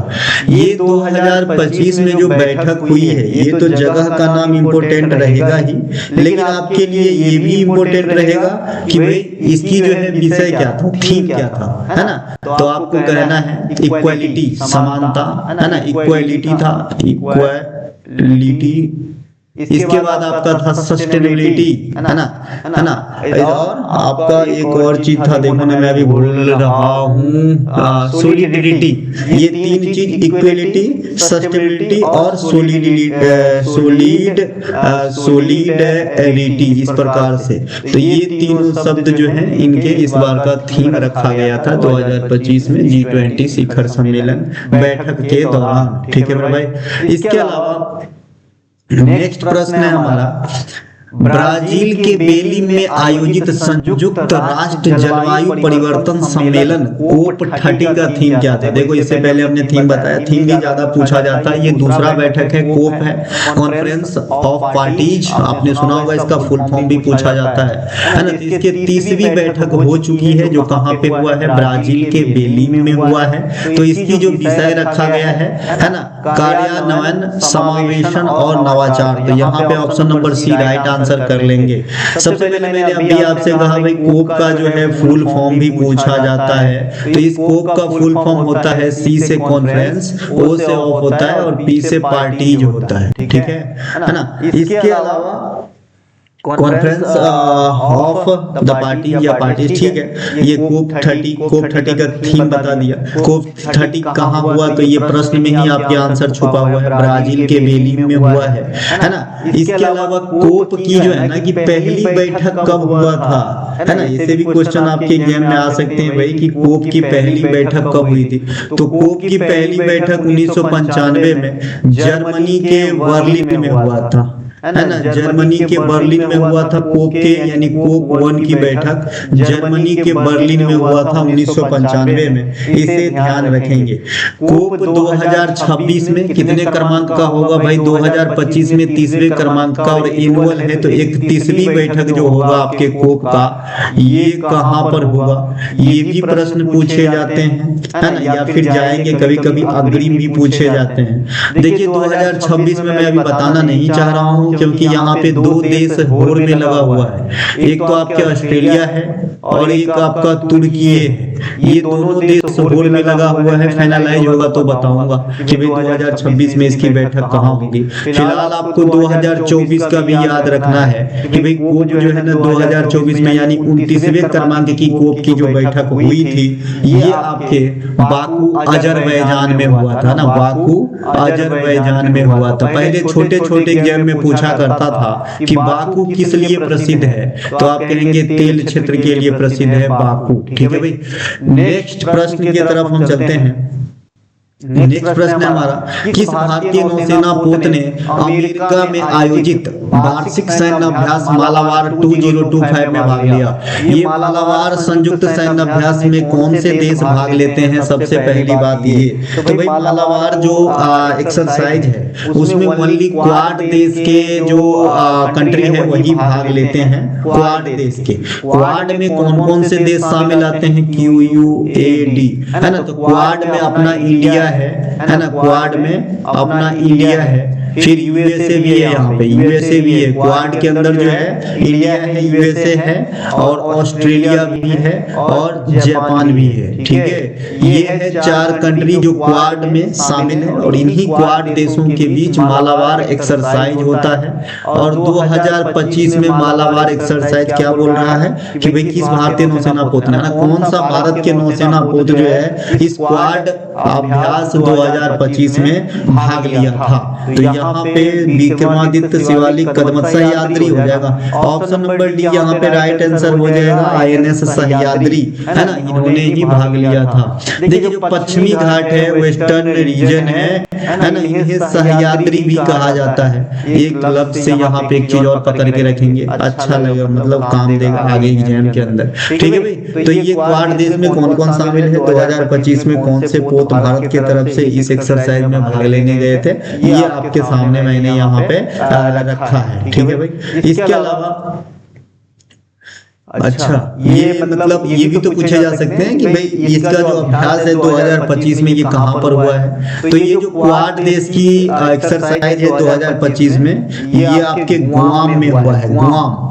ये 2025 में जो बैठक हुई है ये तो जगह का नाम इम्पोर्टेंट रहेगा ही, लेकिन आपके लिए ये भी इम्पोर्टेंट रहेगा कि भाई इसकी जो है विषय क्या था, थीम क्या था, है ना। तो आपको कहना है इक्वालिटी, समानता, है ना, इक्वालिटी था, इक्वालिटी। इसके बाद आपका था सस्टेनेबिलिटी, है ना। और आपका एक और चीज था, देखो ना मैं अभी भूल रहा हूँ, सोलिडिटी। ये 3 चीज, इक्वालिटी, सस्टेनेबिलिटी और सोलिडिटी, इस प्रकार से। तो ये तीनों शब्द जो हैं इनके इस बार का थीम रखा गया था 2025 में G20 शिखर सम्मेलन बैठक के दौरान, ठीक है मेरे भाई। इसके अलावा नेक्स्ट प्रश्न है हमारा, ब्राजील के बेली में आयोजित संयुक्त राष्ट्र जलवायु परिवर्तन सम्मेलन COP30 का थीम क्या था? देखो इससे पहले हमने थीम बताया, थीम भी ज्यादा पूछा जाता है। ये दूसरा बैठक है, COP है, कॉन्फ्रेंस ऑफ पार्टीज, आपने सुना होगा, इसका फुल फॉर्म भी पूछा जाता है ना। तो इसके 30वीं बैठक हो चुकी है, जो कहाँ पे हुआ है? ब्राजील के बेली में हुआ है। तो इसकी जो विषय रखा गया है ना, कार्यान्वयन, समावेशन और नवाचार। तो यहाँ पे option number C right answer answer कर लेंगे। सबसे पहले मैंने अभी आपसे कहा भाई कोप का जो है फुल फॉर्म भी पूछा जाता है, तो इस कोप का फुल फॉर्म होता है सी से कॉन्फ्रेंस, ओ से ऑफ होता है और पी से पार्टी जो होता है, ठीक है ना। इसके अलावा कॉन्फ्रेंस ऑफ द पार्टी या पार्टी, ठीक है। ये कोप 30 का थीम बता दिया। कोप 30 कहाँ हुआ, तो ये प्रश्न में ही आपके आंसर छुपा हुआ है, ब्राजील के बेली में हुआ है ना। इसके अलावा कोप की जो है ना कि पहली बैठक कब हुआ था, है ना, इससे भी क्वेश्चन आपके एग्जाम में आ सकते हैं भाई कि कोप की पहली बैठक कब हुई थी। तो कोप की पहली बैठक 1995 में जर्मनी के बर्लिन में हुआ था, है ना। जर्मनी के बर्लिन में हुआ था कोप के यानी कोप 1 की बैठक जर्मनी के बर्लिन में हुआ था 1995 में, इसे ध्यान रखेंगे। कोप 2026 में कितने क्रमांक का होगा भाई, 2025 में 30वें क्रमांक का, और एनुअल है तो 31वीं बैठक जो होगा आपके कोप का ये कहां पर होगा, ये भी प्रश्न पूछे जाते हैं, है ना, या फिर जाएंगे कभी कभी अग्रिम भी पूछे जाते हैं। देखिए 2026 में मैं अभी बताना नहीं चाह रहा हूं क्योंकि यहाँ पे दो देश होड़ में लगा हुआ है, एक तो आपके ऑस्ट्रेलिया है और एक आपका तुर्की है। ये दोनों देश होड़ में लगा हुआ है, फाइनलाइज होगा तो बताऊंगा कि भाई 2026 में इसकी बैठक कहाँ होगी। फिलहाल आपको 2024 का भी याद रखना है कि भाई कोप जो है ना 2024 में यानी 29वें क्रमांक की कोप की जो बैठक हुई थी ये आपके बाकू अजरबैजान में हुआ था ना, बाकू अजरबैजान में हुआ था। पहले छोटे छोटे एग्जाम में पूछा करता था कि बाकू किस लिए प्रसिद्ध है, तो आप कहेंगे तेल क्षेत्र के लिए प्रसिद्ध है बाकू, ठीक है भाई। नेक्स्ट प्रश्न की तरफ हम चलते हैं। नेक्स्ट प्रश्न है हमारा, किस भारतीय नौसेना पोत ने अमेरिका में आयोजित वार्षिक सैन्य अभ्यास मालाबार 2025 में भाग लिया। ये मालाबार संयुक्त सैन्य अभ्यास में कौन से देश भाग लेते हैं, सबसे पहली बात ये तो भाई मालाबार जो एक्सरसाइज है उसमें ओनली क्वाड देश के जो कंट्री है वही भाग लेते हैं, क्वाड देश के। क्वाड में कौन कौन से देश शामिल आते हैं, QUAD, है ना, तो क्वाड में अपना इंडिया है ना, क्वाड में अपना इंडिया है, फिर यूएसए भी है, यहाँ पे यूएसए भी है, क्वाड के अंदर जो है इंडिया है, यूएसए है और ऑस्ट्रेलिया भी है और जापान भी है, ठीक है। ये है 4 कंट्री जो क्वाड में शामिल है और इन्हीं क्वाड देशों के बीच मालाबार एक्सरसाइज होता है। और 2025 में मालाबार एक्सरसाइज क्या बोल रहा है कि भाई किस भारतीय नौसेना पोत ने, कौन सा भारत के नौसेना पोत जो है इस क्वाड अभ्यास 2025 में भाग लिया था। तो यहाँ पे विक्रमादित्य शिवालिक कदमत सह्याद्री हो जाएगा, ऑप्शन नंबर डी यहाँ पे राइट आंसर हो जाएगा, INS सह्याद्री, है ना, इन्होंने ही भाग लिया था। देखिए जो पश्चिमी घाट है वेस्टर्न रीजन है ना, इन्हें सह्याद्री भी कहा जाता है। एक लफ्ज से यहाँ पे एक चीज और पकड़ के रखेंगे, अच्छा लगेगा, मतलब काम देगा आगे एग्जाम के अंदर, ठीक है भाई। तो ये क्वाड देश में कौन कौन शामिल है, 2025 में कौन से पोत भारत की तरफ से इस एक्सरसाइज में भाग लेने गए थे, ये आपके सामने मैंने यहाँ पे रखा है, ठीक है भाई। इसके अलावा अच्छा ये मतलब ये भी तो पूछे जा सकते हैं कि भाई इसका जो अभ्यास है 2025 में ये कहाँ पर हुआ है, तो ये जो क्वाड देश की एक्सरसाइज है 2025 में ये आपके गुआम में हुआ है, गुआम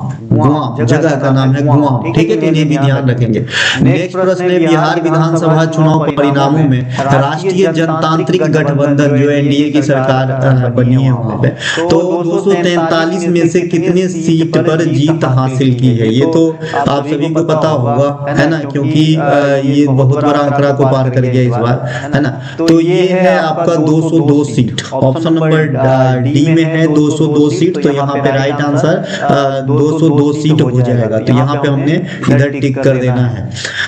जगह का नाम है गुआम, ठीक है, इन्हें भी ध्यान रखेंगे। नेक्स्ट प्रश्न है, बिहार विधानसभा चुनाव परिणामों में राष्ट्रीय जनतांत्रिक गठबंधन जो NDA की सरकार बनी है वहां पे, तो 243 में से कितने सीट पर जीत हासिल की है, ये तो आप सभी को पता होगा, है ना, क्योंकि ये बहुत बड़ा आंकड़ा को पार कर गया इस बार, है ना। तो ये है आपका 202 सीट, ऑप्शन नंबर डी में है 202 सीट, तो यहाँ पे राइट आंसर 202 सीट हो जाएगा। तो यहाँ पे हमने इधर टिक कर देना है।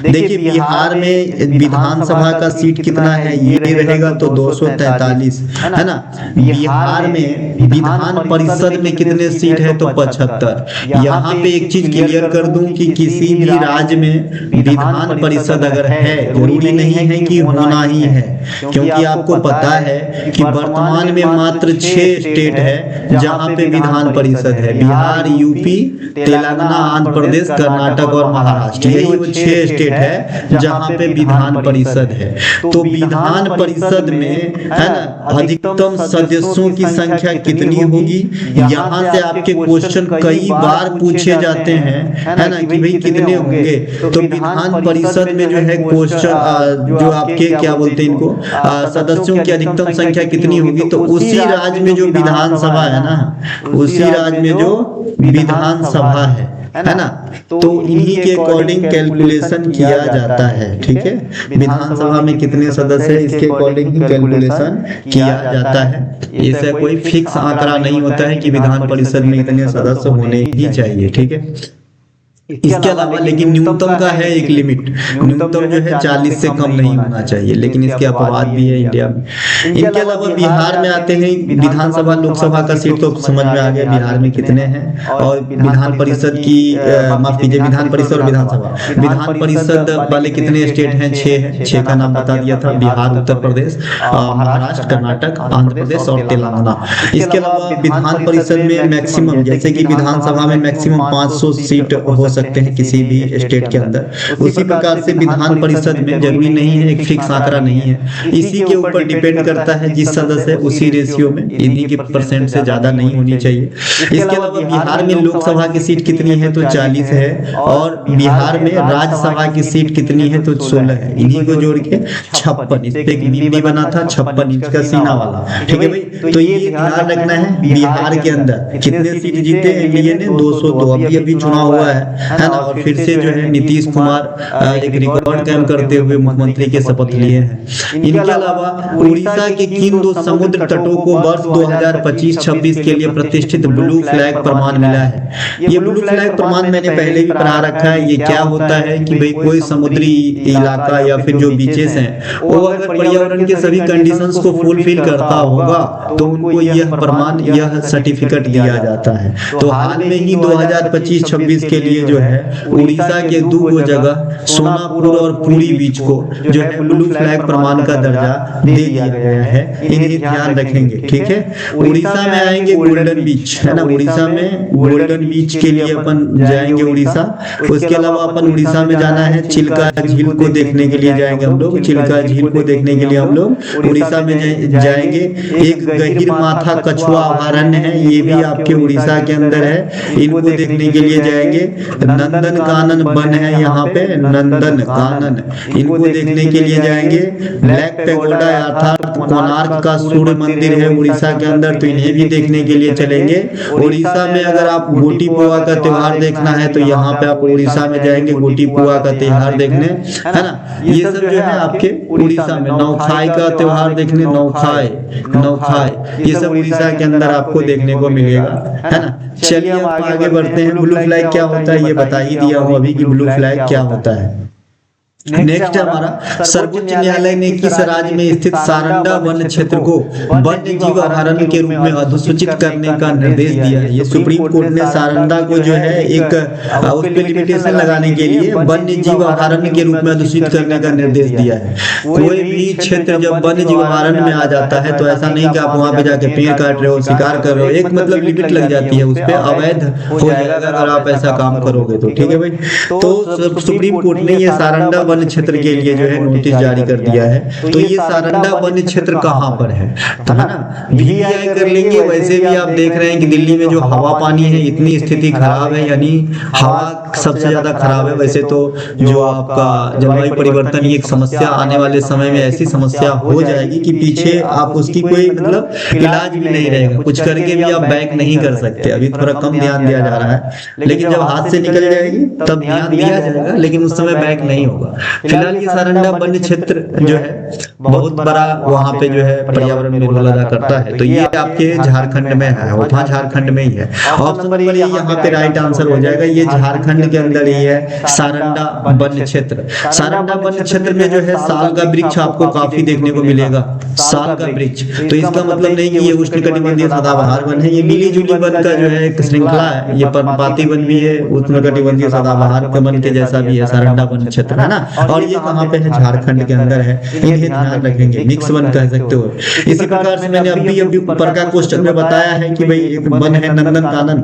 देखिए बिहार में विधानसभा का सीट कितना है, ये रहेगा तो 243, है ना। बिहार में विधान परिषद में कितने सीट है, तो 75। यहाँ पे एक चीज क्लियर कर दूं कि किसी भी राज्य में विधान परिषद अगर है जरूरी नहीं है कि होना ही है, क्योंकि आपको पता है कि वर्तमान में मात्र 6 स्टेट है जहां पे विधान परिषद है, बिहार, यूपी, तेलंगाना, आंध्र प्रदेश, कर्नाटक और महाराष्ट्र, यही वो 6 स्टेट है जहाँ पे विधान परिषद है। तो विधान परिषद में है ना अधिकतम सदस्यों की संख्या कितनी होगी, यहाँ से आपके क्वेश्चन कई बार पूछे जाते हैं, है ना, कि भाई कितने होंगे। तो विधान परिषद में जो है क्वेश्चन जो आपके क्या बोलते हैं इनको सदस्यों की अधिकतम संख्या कितनी होगी, तो उसी राज्य में जो विधानसभा है ना, उसी राज्य में जो विधानसभा है ना, तो इन्हीं के अकॉर्डिंग कैलकुलेशन किया जाता है। ठीक है, विधानसभा में कितने सदस्य है इसके अकॉर्डिंग ही कैलकुलेशन किया जाता है। इससे कोई फिक्स आंकड़ा नहीं होता है कि विधान परिषद में इतने सदस्य होने ही चाहिए। ठीक है, इसके अलावा लेकिन न्यूनतम का है एक लिमिट, न्यूनतम जो है 40 से कम नहीं होना चाहिए, लेकिन इसके अपवाद भी है इंडिया में। इनके अलावा बिहार में आते हैं, विधानसभा लोकसभा का सीट तो समझ में आ गया बिहार में कितने हैं, और विधान परिषद की माफ कीजिए विधान परिषद और विधानसभा, विधान परिषद वाले कितने स्टेट हैं, 6 हैं। 6 का नाम बता दिया था, बिहार, उत्तर प्रदेश, महाराष्ट्र, कर्नाटक, आंध्र प्रदेश और तेलंगाना। इसके अलावा विधान परिषद में मैक्सिमम, जैसे कि विधानसभा में मैक्सिमम 500 सीट हो सकते हैं किसी भी स्टेट के अंदर, उसी प्रकार से विधान परिषद में जरूरी नहीं है, एक फिक्स आंकड़ा नहीं है, इसी के ऊपर डिपेंड करता है जिस सदस्य है उसी रेशियो में, इन्हीं के परसेंट से ज्यादा नहीं होनी चाहिए। इसके अलावा बिहार में लोकसभा की सीट कितनी है, तो 40 है, और बिहार में राज्यसभा की सीट कितनी है, तो 16 है। इन्हीं को जोड़ के 56, इस पे एक मीम भी बना था 56 इंच का सीना वाला। ठीक है भाई, तो ये ध्यान रखना है बिहार के अंदर कितने सीट जीते एनडीए ने, 202। अभी चुनाव हुआ है ना, और फिर से जो है नीतीश कुमार एक रिकॉर्ड कायम करते हुए मुख्यमंत्री के शपथ लिए हैं। इनके अलावा उड़ीसा के किन 2 समुद्र तटों को वर्ष 2025-26 के लिए प्रतिष्ठित ब्लू फ्लैग प्रमाण मिला है। ये ब्लू फ्लैग प्रमाण मैंने पहले भी पढ़ा रखा है। ये क्या होता है कि भाई कोई समुद्री इलाका या फिर जो बीचेस हैं वो अगर पर्यावरण के सभी कंडीशंस को फुलफिल करता होगा तो उनको यह प्रमाण, यह सर्टिफिकेट दिया जाता है। तो हाल में ही 2025-26 के लिए जो है उड़ीसा के 2 जगह सोनापुर और पुरी बीच को जो है ब्लू फ्लैग प्रमाण का दर्जा दे दिया गया है। इन्हें ध्यान रखेंगे। ठीक है, उड़ीसा में आएंगे गोल्डन बीच, है ना, उड़ीसा में गोल्डन बीच के लिए अपन जाएंगे उड़ीसा। उसके अलावा अपन उड़ीसा में जाना है चिल्का झील को देखने के लिए जाएंगे हम लोग, चिल्का झील को देखने के लिए हम लोग उड़ीसा में जाएंगे। एक गहीर माथा कछुआ अभयारण्य है, ये भी आपके उड़ीसा के अंदर है, इनको देखने के लिए जाएंगे। नंदन कानन वन है यहाँ पे, नंदन कानन, इनको देखने के लिए जाएंगे। ब्लैक पैगोडा अर्थात कोणार्क का सूर्य मंदिर है उड़ीसा के अंदर, तो इन्हें भी देखने के लिए चलेंगे। उड़ीसा में अगर आप गोटी पुआ का त्योहार देखना है तो यहाँ पे आप उड़ीसा में जाएंगे गोटी पुआ का त्योहार देखने, है ना। ये सब जो है आपके उड़ीसा में, नौखाई का त्योहार देखने, नौखाई, ये सब उड़ीसा के अंदर आपको देखने को मिलेगा, है ना। चलिए हम आगे बढ़ते हैं। ब्लू फ्लैग क्या होता है ये बता ही दिया हूँ अभी कि ब्लू फ्लैग क्या होता है। नेक्स्ट हमारा सर्वोच्च न्यायालय ने किस राज्य में स्थित सारंडा वन क्षेत्र को वन्य जीव अभयारण्य के रूप में अधिसूचित करने का निर्देश दिया है। ये सुप्रीम कोर्ट ने सारंडा को जो है एक उस पे लिमिटेशन लगाने के लिए वन्य जीव अभयारण्य के रूप में अधिसूचित करने का निर्देश दिया है। कोई भी क्षेत्र जब वन्य जीव अभयारण्य में आ जाता है तो ऐसा नहीं कि आप वहां पे जाके पेड़ काट रहे हो, शिकार कर रहे हो, एक मतलब लिमिट लग जाती है, उस पे अवैध हो जाएगा अगर आप ऐसा काम करोगे तो। ठीक है भाई, तो सुप्रीम कोर्ट ने ये सारंडा वन क्षेत्र के लिए जो है नोटिस जारी कर दिया है। तो ये सारंडा वन क्षेत्र कहाँ पर है, तो है ना, वीवीआई कर लेंगे। वैसे भी आप देख रहे हैं कि दिल्ली में जो हवा पानी है इतनी स्थिति खराब है, यानी हवा सबसे ज्यादा खराब है। वैसे तो जो आपका जलवायु परिवर्तन ये एक समस्या आने वाले समय में ऐसी समस्या हो जाएगी कि पीछे आप उसकी कोई मतलब इलाज भी नहीं रहेगा, कुछ करके भी आप बैक नहीं कर सकते। अभी थोड़ा कम ध्यान दिया जा रहा है, लेकिन जब हाथ से निकल जाएगी तब ध्यान दिया जाएगा, लेकिन उस समय बैक नहीं होगा। फिलहाल ये सारंडा वन्य क्षेत्र जो है बहुत बड़ा वहाँ पे जो है पर्यावरण में रोल अदा करता है। तो ये आपके झारखंड में है, वहाँ झारखंड में ही है। ऑप्शन नंबर यहाँ पे राइट आंसर हो जाएगा, ये झारखंड के अंदर ही है सारंडा वन्य क्षेत्र। सारंडा वन्य क्षेत्र में जो है साल का वृक्ष आपको काफी देखने को मिलेगा, साल का वृक्ष। तो इसका मतलब नहीं कि ये उष्णकटिबंधीय सदाबहार वन है, ये मिली जुली वन का जो है एक श्रृंखला है। ये पर्णपाती वन भी है, उष्णकटिबंधीय सदाबहार वन के जैसा भी है सारंडा वन्य क्षेत्र, है ना। और ये कहाँ पे है, झारखंड के अंदर है। इन्हें ध्यान रखेंगे, मिक्स वन कह सकते हो। इसी प्रकार से मैंने अभी ऊपर का क्वेश्चन में बताया है कि भाई एक वन है नंदन कानन,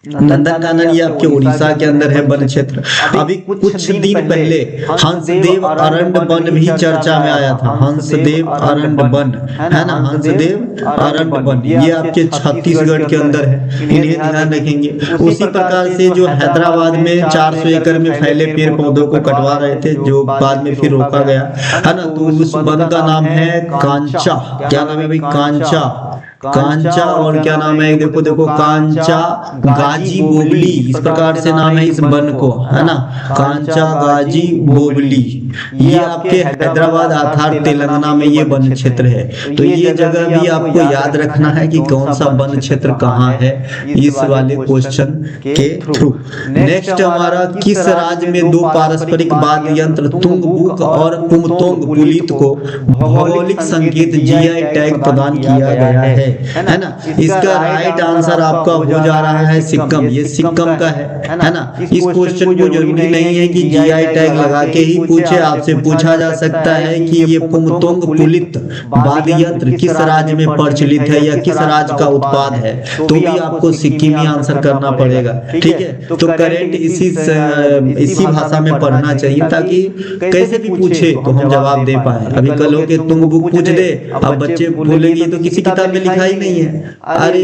नंदनकानन ये आपके उड़ीसा के अंदर है वन क्षेत्र। अभी कुछ दिन पहले हंसदेव अरण्य वन भी चर्चा में आया था। हंसदेव अरण्य वन है ना, हंसदेव अरण्य वन ये आपके छत्तीसगढ़ के अंदर है, इन्हें ध्यान रखेंगे। उसी प्रकार से जो हैदराबाद में 400 एकड़ में फैले पेड़ पौधों को कटवा रहे थे, जो बाद में फिर रोका गया है ना, तो उस वन का नाम है कांचा। क्या नाम है भाई? कांचा। कांचा और क्या नाम है? देखो देखो, कांचा गाजी बोबली, इस प्रकार से नाम है इस वन को, है ना, कांचा गाजी बोबली। ये आपके हैदराबाद आधार तेलंगाना में ये वन क्षेत्र है। तो ये जगह भी आपको याद रखना है कि कौन सा वन क्षेत्र कहाँ है, इस वाले क्वेश्चन के थ्रू। नेक्स्ट हमारा, किस राज्य में दो पारस्परिक वाद्य यंत्र तुंगबुक और पुमतोंग पुलित को भौगोलिक संकेत जीआई टैग प्रदान किया गया है ना? इसका राइट आंसर आपका हो जा रहा है सिक्किम। ये सिक्किम का है ना। इस क्वेश्चन को जरूरी नहीं है कि जीआई टैग लगा के ही पूछे, आपसे पूछा जा सकता है कि ये पुमतोंग पुलित वाद्य यंत्र किस राज्य में प्रचलित है या किस राज्य का उत्पाद है, तो भी आपको सिक्किमी आंसर करना पड़ेगा। ठीक है, तो करेंट इसी भाषा में पढ़ना चाहिए ताकि कैसे भी पूछे तो हम जवाब दे पाए। अभी कल हो के तुंगबुक पूछ दे, अब बच्चे बोलेंगे तो किसी किताब में लिखा ही नहीं है। अरे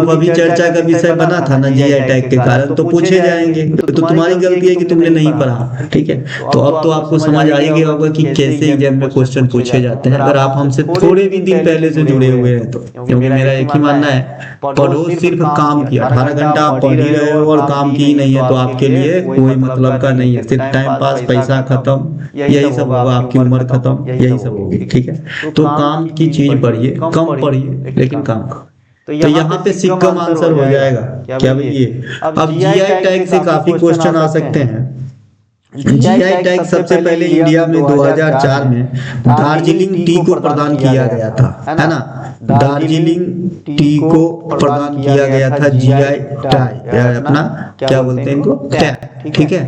अभी चर्चा का विषय बना था ना जीआई टैग के कारण, तो पूछे जाएंगे। तो तुम्हारी गलती है कि तुमने नहीं पढ़ा। ठीक है, तो अब तो आपको समझ आ गया होगा कि कैसे एग्जाम में क्वेश्चन पूछे जाते हैं, अगर आप हमसे थोड़े भी दिन पहले से जुड़े हुए हैं तो। क्योंकि मेरा एक ही मानना है, पढ़ो सिर्फ काम की। 18 घंटा आप पढ़ ही रहे हो और काम की ही नहीं है तो आपके लिए कोई मतलब का नहीं है। सिर्फ टाइम पास, पैसा खत्म, यही सब होगा, आपकी उम्र खत्म, यही सब होगी। ठीक है, तो काम की चीज पढ़िए, कम पढ़िए लेकिन काम का। तो यहाँ पे सिक्किम आंसर हो जाएगा। क्या भाई? अब जीआई टैग से काफी क्वेश्चन आ सकते हैं। जीआई टैग सबसे पहले इंडिया में 2004 में दार्जिलिंग टी को प्रदान किया गया था, है ना। दार्जिलिंग टी को प्रदान किया गया था जीआई टैग, अपना क्या बोलते हैं इनको, टैग। ठीक है,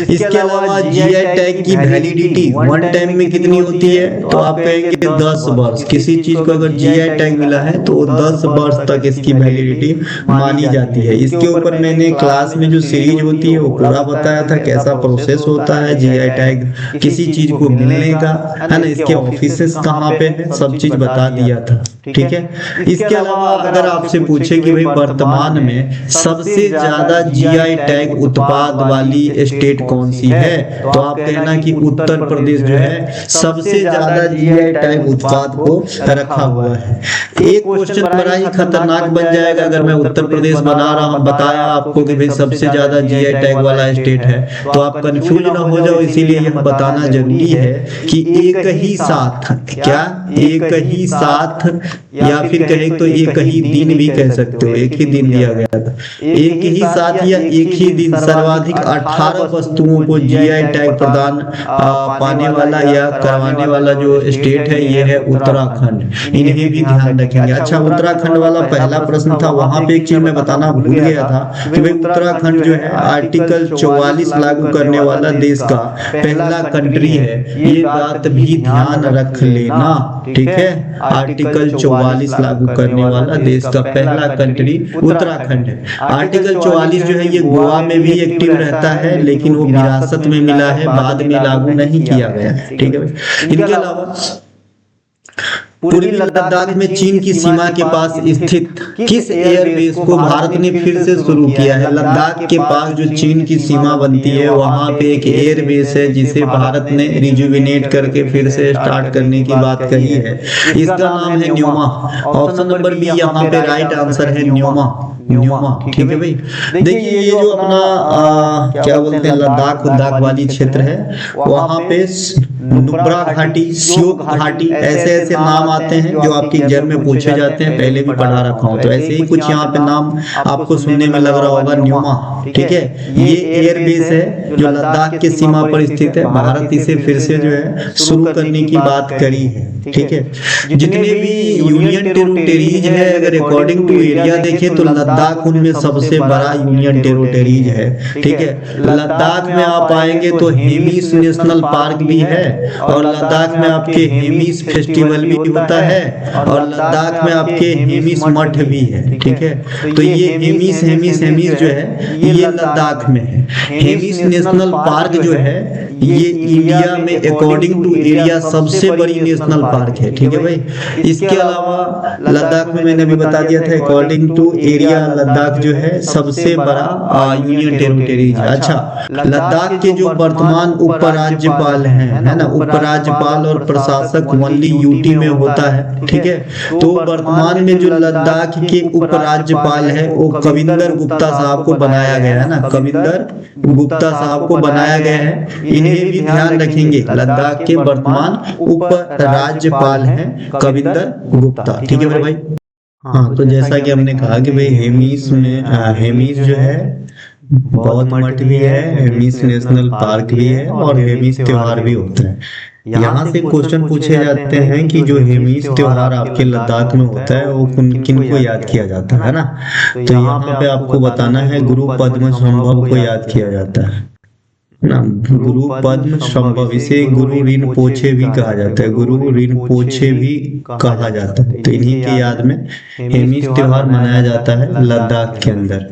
इसके अलावा जीआई टैग की वैलिडिटी वन टाइम में कितनी होती है? तो आप कहेंगे 10 वर्ष। किसी चीज को अगर जीआई टैग मिला है तो 10 वर्ष तक इसकी वैलिडिटी मानी जाती है। इसके ऊपर मैंने क्लास में जो सीरीज होती है वो पूरा बताया था, कैसा प्रोसेस होता है जीआई टैग किसी चीज को मिलने का, है ना, इसके ऑफिसेस कहाँ पे है, सब चीज बता दिया था। ठीक है, इसके अलावा अगर आपसे पूछे कि भाई वर्तमान में सबसे ज्यादा जीआई टैग उत्पाद वाली स्टेट कौन सी है, तो आप कहना कि उत्तर प्रदेश जो है सबसे ज्यादा जीआई टैग उत्पाद को रखा हुआ है। एक क्वेश्चन बड़ा ही खतरनाक बन जाएगा अगर मैं उत्तर प्रदेश बताया आपको कि भाई सबसे ज्यादा जीआई टैग वाला स्टेट है, तो आप कंफ्यूज ना हो जाओ। इसीलिए यह बताना जरूरी है कि एक ही साथ, क्या एक ही साथ, या फिर कहे तो एक ही दिन भी कह सकते हो, एक ही दिन दिया गया था। एक ही साथ या एक ही दिन सर्वाधिक 18 वस्तुओं को जीआई टैग प्रदान पाने वाला या करवाने वाला जो स्टेट है ये है उत्तराखंड। इन्हें भी ध्यान रखेंगे। अच्छा, उत्तराखंड वाला पहला प्रश्न था, वहां पे एक चीज मैं बताना भूल गया था कि भाई उत्तराखंड जो है आर्टिकल 44 लागू करने वाला देश का पहला कंट्री है, ये बात भी ध्यान रख लेना। ठीक है, आर्टिकल 44 लागू करने वाला देश का पहला कंट्री उत्तराखंड है। आर्टिकल 44 जो है ये गोवा में भी एक्टिव रहता है, लेकिन वो विरासत में मिला है, बाद में लागू नहीं किया गया। ठीक है, इनके अलावा पूर्वी लद्दाख में चीन की सीमा के पास स्थित किस एयरबेस को भारत ने फिर से शुरू किया है? लद्दाख के पास जो चीन की सीमा बनती है वहां पे एक एयरबेस है जिसे भारत ने रिजुविनेट करके फिर से स्टार्ट करने की बात कही है। इसका नाम है न्योमा। ऑप्शन नंबर बी यहाँ पे राइट आंसर है न्योमा। ठीक है भाई, देखिए ये जो अपना क्या बोलते हैं लद्दाख वाली क्षेत्र है, वहां पे नुब्रा घाटी, सियोक घाटी, ऐसे ऐसे नाम आते हैं जो आपके एग्जाम में पूछे जाते हैं, पहले भी पढ़ा रखा हूं। तो ऐसे ही कुछ यहाँ पे नाम आपको सुनने में लग रहा होगा, न्योमा। ठीक है, ये एयरबेस है जो लद्दाख के सीमा पर स्थित है। भारत इसे फिर से जो है शुरू करने की बात करी है। ठीक है, जितने भी यूनियन टेरिटरीज है, अगर अकॉर्डिंग टू एरिया देखें तो लद्दाख उनमें सबसे बड़ा यूनियन टेरिटरीज है। ठीक है, लद्दाख में आप आएंगे तो हेमिस नेशनल पार्क भी है, और लद्दाख में आपके हेमिस फेस्टिवल भी होता है, और लद्दाख में आपके हेमिस मठ भी है, ठीक है। तो ये हेमिस हेमिस हेमिस जो है ये लद्दाख में है। हेमिस नेशनल पार्क जो है ये इंडिया में अकॉर्डिंग टू एरिया सबसे बड़ी नेशनल पार्क है, ठीक है भाई। इसके अलावा लद्दाख में मैंने अभी बता दिया था अकॉर्डिंग टू एरिया लद्दाख जो है सबसे बड़ा यूनियन टेरिटरी है। अच्छा, लद्दाख के जो वर्तमान उपराज्यपाल हैं, है ना, उपराज्यपाल और प्रशासक ओनली यूटी में होता है, ठीक है। तो वर्तमान में जो लद्दाख के उपराज्यपाल है वो कविंदर गुप्ता साहब को बनाया गया है ना, कविंदर गुप्ता साहब को बनाया गया है। इन्हें भी ध्यान रखेंगे, लद्दाख के वर्तमान उपराज्यपाल हैं कविंदर गुप्ता, ठीक है भाई। हाँ, तो जैसा कि हमने कहा कि भाई हेमिस में हेमिस जो है बौद्ध मठ भी है, हेमिस नेशनल पार्क भी है और हेमिस त्योहार भी होता है। यहाँ से क्वेश्चन पूछे जाते हैं कि जो हेमिस त्योहार आपके लद्दाख में होता है वो किन को याद किया जाता है ना। तो यहाँ पे आपको बताना है गुरु पद्मसंभव को याद किया जाता है ना, गुरु पद्मसंभव। इसे गुरु रिनपोछे भी कहा जाता है, गुरु रिनपोछे भी कहा जाता है। तो इन्हीं के याद में हेमिस त्योहार मनाया जाता है लद्दाख के अंदर।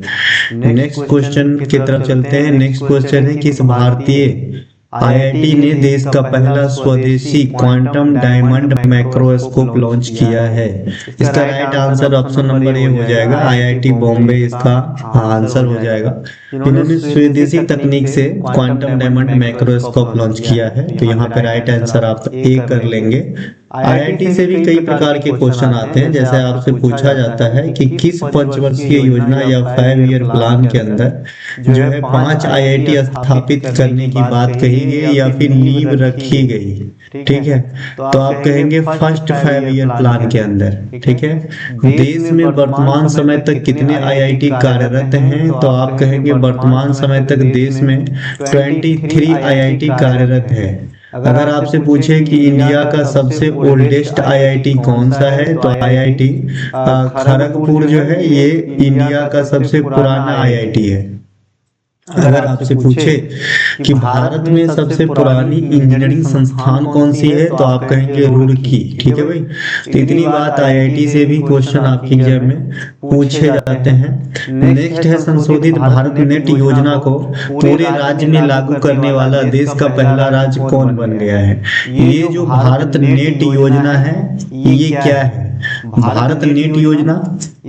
नेक्स्ट क्वेश्चन की तरफ चलते हैं। नेक्स्ट क्वेश्चन है किस भारतीय आईआईटी ने देश का पहला स्वदेशी क्वांटम डायमंड माइक्रोस्कोप लॉन्च किया है? इसका right answer option number A हो जाएगा, आईआईटी बॉम्बे इसका आंसर हो जाएगा। इन्होंने स्वदेशी तकनीक से क्वांटम डायमंड माइक्रोस्कोप लॉन्च किया है, तो यहाँ पे राइट आंसर आप ए कर लेंगे। आईआईटी से भी कई प्रकार के क्वेश्चन आते हैं, जैसे आपसे पूछा जाता है कि किस पंचवर्षीय योजना या 5 ईयर प्लान के अंदर जो है 5 आईआईटी स्थापित करने की बात कही गई या फिर नींव रखी गई, ठीक है। तो आप कहेंगे फर्स्ट 5 ईयर प्लान के अंदर, ठीक है। देश में वर्तमान समय तक कितने आईआईटी कार्यरत हैं? तो आप कहेंगे वर्तमान समय तक देश में 23 आईआईटी कार्यरत है। अगर आपसे पूछे कि इंडिया का सबसे ओल्डेस्ट आईआईटी कौन सा है, तो आईआईटी खड़गपुर जो है ये इंडिया का सबसे पुराना आईआईटी है। अगर आपसे पूछे कि भारत में सबसे पुरानी इंजीनियरिंग संस्थान कौन सी है, तो आप कहेंगे रुड़की, ठीक है भाई। तो इतनी बात आईआईटी से भी क्वेश्चन आपके एग्जाम में पूछे जाते हैं। नेक्स्ट है संशोधित भारत नेट योजना को पूरे राज्य में लागू करने वाला देश का पहला राज्य कौन बन गया है? ये जो भारत नेट योजना है ये क्या है? भारत नेट योजना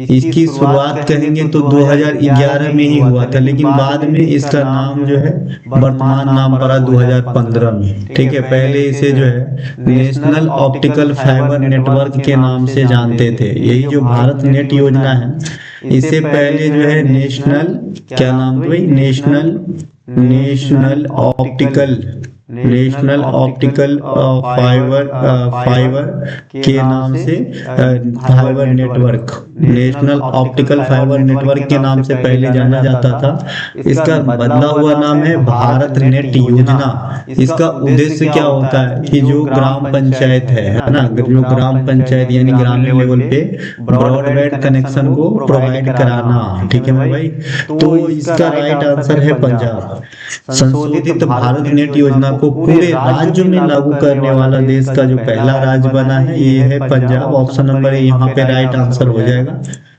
इसकी शुरुआत कहेंगे तो 2011 में ही हुआ था, लेकिन बाद में इसका नाम जो है वर्तमान नाम पड़ा 2015 में, ठीक है। पहले इसे जो है नेशनल ऑप्टिकल फाइबर नेटवर्क के नाम से जानते थे। यही जो भारत नेट योजना है इससे पहले जो है नेशनल क्या नाम था भाई, नेशनल ऑप्टिकल फाइबर के नाम से fibre network, national optical fibre network के नाम से पहले जाना जाता था। इसका बदला हुआ नाम है भारत नेट योजना। इसका उद्देश्य क्या होता है कि जो ग्राम पंचायत है ना, जो ग्राम पंचायत यानी ग्रामीण लेवल पे ब्रॉडबैंड कनेक्शन को प्रोवाइड कराना, ठीक है भाई। तो इसका राइट आंसर है पंजाब। संशोधित भारत नेट योजना को पूरे राज्य में लागू करने वाला देश का जो पहला राज्य बना है ये है पंजाब। ऑप्शन नंबर ए यहाँ पे राइट आंसर हो जाएगा।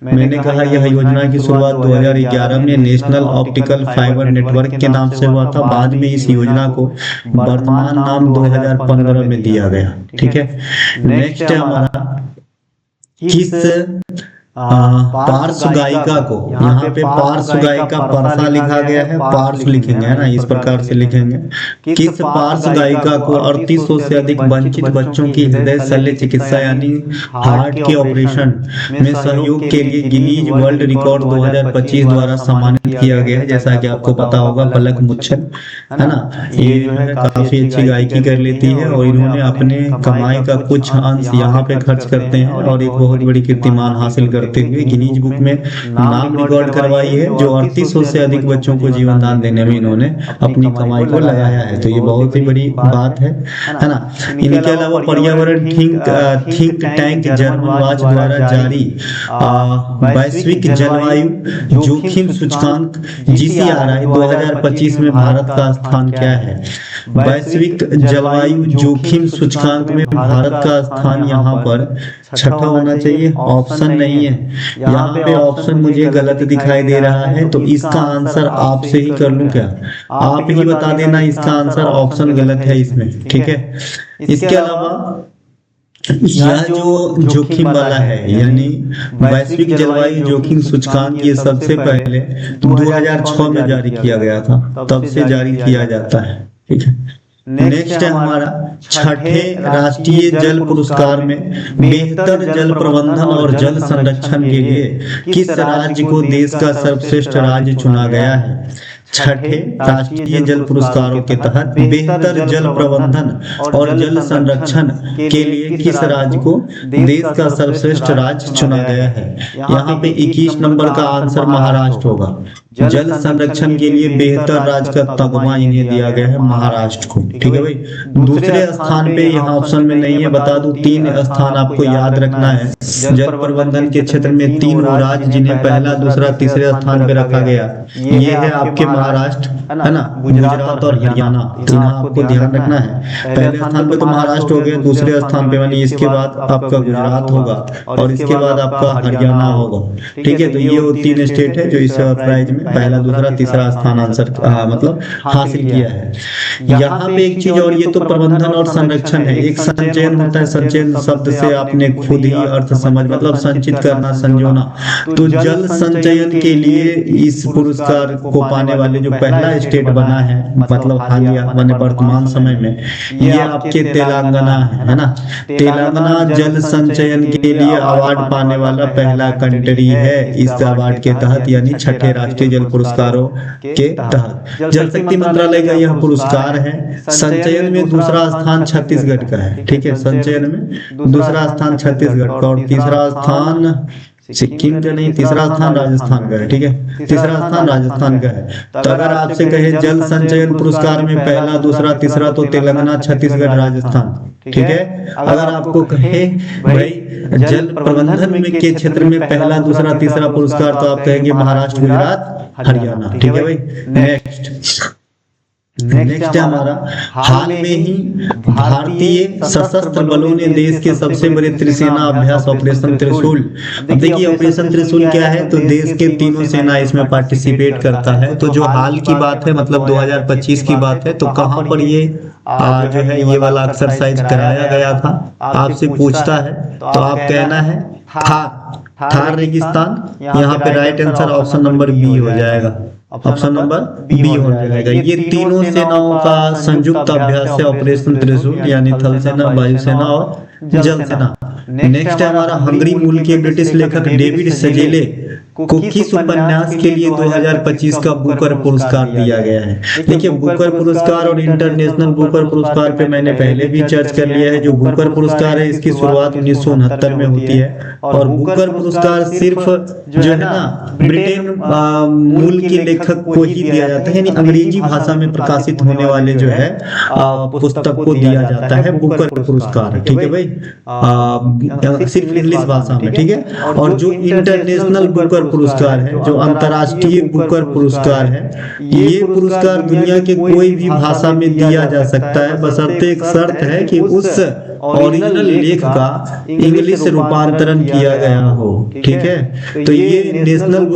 मैंने कहा यह योजना की शुरुआत 2011 में नेशनल ऑप्टिकल फाइबर नेटवर्क के नाम से हुआ था। बाद में इस योजना को वर्तमान नाम 2015 में दिया गया, ठीक है। नेक्स्ट है हमारा किस पार्श्व गायिका को, यहाँ पे पार्श्व गायिका परसा लिखा गया है, पार्श्व लिखेंगे है ना, इस प्रकार से लिखेंगे। किस पार्श्व गायिका को 3800 से अधिक वंचित बच्चों की हृदय शल्य चिकित्सा यानी हार्ट के ऑपरेशन में सहयोग के लिए गिनीज वर्ल्ड रिकॉर्ड 2025 द्वारा सम्मानित किया गया है? जैसा कि आपको पता होगा पलक मुच्छल है ना, ये जो है काफी अच्छी गायकी कर लेती है और इन्होंने अपने कमाई का कुछ अंश यहाँ पे खर्च करते हैं और एक बहुत बड़ी कीर्तिमान हासिल करते हुए गिनीज बुक में नाम रिकॉर्ड करवाई है, जो 3800 से अधिक बच्चों को जीवन दान देने में इन्होंने अपनी कमाई को लगाया है। तो ये बहुत ही बड़ी बात है ना। इनके अलावा पर्यावरण थिंक टैंक जर्मन वॉच द्वारा जारी वैश्विक जलवायु जोखिम सूचकांक GCRI 2025 में भारत का स्थान क्या है? वैश्विक जलवायु जोखिम सूचकांक में भारत का स्थान यहाँ पर छठा होना चाहिए, ऑप्शन नहीं है। यहाँ पे ऑप्शन मुझे गलत दिखाई दे रहा है, तो इसका आंसर आपसे ही कर लूं क्या? आप ही बता देना इसका आंसर, ऑप्शन गलत है इसमें, ठीक है। इसके अलावा यह जो जोखिम वाला है, यानी वैश्विक जलवायु जोखिम सूचकांक, ये सबसे पहले 2006 में जारी किया गया था, तब से जारी किया जाता है, ठीक है। नेक्स्ट है हमारा छठे राष्ट्रीय जल पुरस्कार में बेहतर जल प्रबंधन और जल संरक्षण के लिए किस राज्य को देश का सर्वश्रेष्ठ राज्य चुना गया है? छठे राष्ट्रीय जल पुरस्कारों के तहत बेहतर जल प्रबंधन और जल संरक्षण के लिए किस राज्य को देश का सर्वश्रेष्ठ राज्य चुना गया है? यहाँ पे 21 नंबर का आंसर महाराष्ट्र होगा। जल संरक्षण के लिए बेहतर राज्य का तगमा इन्हें दिया गया है, महाराष्ट्र को, ठीक है भाई। दूसरे स्थान पे यहाँ ऑप्शन में नहीं है, बता दूं 3 स्थान आपको याद रखना है। जल प्रबंधन के क्षेत्र में 3 राज्य जिन्हें पहला, दूसरा, तीसरे स्थान पे रखा गया, ये है आपके महाराष्ट्र, है ना, गुजरात और हरियाणा। तो यहाँ आपको ध्यान रखना है, पहले स्थान पे तो महाराष्ट्र हो गया, दूसरे स्थान पे यानी इसके बाद आपका गुजरात होगा और इसके बाद आपका हरियाणा होगा, ठीक है। तो ये वो 3 स्टेट है जो इस प्राइज में पहला, दूसरा, तीसरा स्थान आंसर मतलब हासिल किया है। यहाँ पे एक चीज और, ये तो प्रबंधन और संरक्षण है, एक संचयन होता है। संचयन शब्द से आपने खुद ही अर्थ समझ, मतलब संचित करना, संजोना। तो जल संचयन के लिए इस पुरस्कार को पाने वाले जो पहला स्टेट बना है, मतलब हालिया माने वर्तमान समय में, ये आपके तेलंगाना है ना। तेलंगाना जल संचयन के लिए अवार्ड पाने वाला पहला कंट्री है इस अवार्ड के तहत, यानी छठे राष्ट्रीय जल पुरस्कारों के तहत। जल शक्ति मंत्रालय का यह पुरस्कार है। संचयन में दूसरा स्थान छत्तीसगढ़ का है, ठीक है। संचयन में दूसरा स्थान छत्तीसगढ़ का और तीसरा स्थान सिक्किम का नहीं, तीसरा स्थान राजस्थान का है, ठीक है। तीसरा स्थान राजस्थान का है। तो अगर आपसे कहे जल संचयन पुरस्कार में पहला, दूसरा, तीसरा, तो तेलंगाना, छत्तीसगढ़, राजस्थान, ठीक है। अगर आपको कहे भाई जल प्रबंधन में के क्षेत्र में पहला, दूसरा, तीसरा पुरस्कार, तो आप कहेंगे महाराष्ट्र, गुजरात, हरियाणा, ठीक है भाई। नेक्स्ट है हमारा, हाल में ही भारतीय सशस्त्र बलों ने देश के सबसे बड़े त्रिसेना अभ्यास ऑपरेशन त्रिशूल। अब देखिए ऑपरेशन त्रिशूल क्या है, तो देश के तीनों सेना इसमें पार्टिसिपेट करता है। तो जो हाल की बात है, मतलब 2025 की बात है, तो कहाँ पर ये जो है ये वाला एक्सरसाइज कराया गया था, आपसे पूछता है तो आप कहना है थार रेगिस्तान। यहाँ पे right answer option number B हो जाएगा, ऑप्शन नंबर बी हो जाएगा। ये तीनों सेनाओं का संयुक्त अभ्यास है ऑपरेशन त्रिशूल, यानी थल सेना, वायुसेना और जल सेना। नेक्स्ट है हमारा, हंगरी मूल के ब्रिटिश लेखक डेविड सजेले को किस उपन्यास के लिए 2025 का बुकर पुरस्कार दिया गया है? देखिए बुकर पुरस्कार और इंटरनेशनल बुकर पुरस्कार पे मैंने पहले भी चर्चा कर लिया है। जो बुकर पुरस्कार है इसकी शुरुआत 1969 में होती है और बुकर पुरस्कार सिर्फ जो है ना ब्रिटेन मूल के लेखक को ही दिया जाता है, यानी अंग्रेजी भाषा में प्रकाशित होने वाले जो है पुस्तक को दिया जाता है बुकर पुरस्कार, ठीक है भाई, सिर्फ इंग्लिश भाषा में, ठीक है। और जो इंटरनेशनल बुकर पुरस्कार है, जो अंतर्राष्ट्रीय बुकर पुरस्कार है, ये पुरस्कार दुनिया के कोई भी भाषा में दिया जा सकता है, बशर्ते एक शर्त है कि उस ओरिजिनल लेख का इंग्लिश रूपांतरण किया गया हो, ठीक है। तो ये नेशनल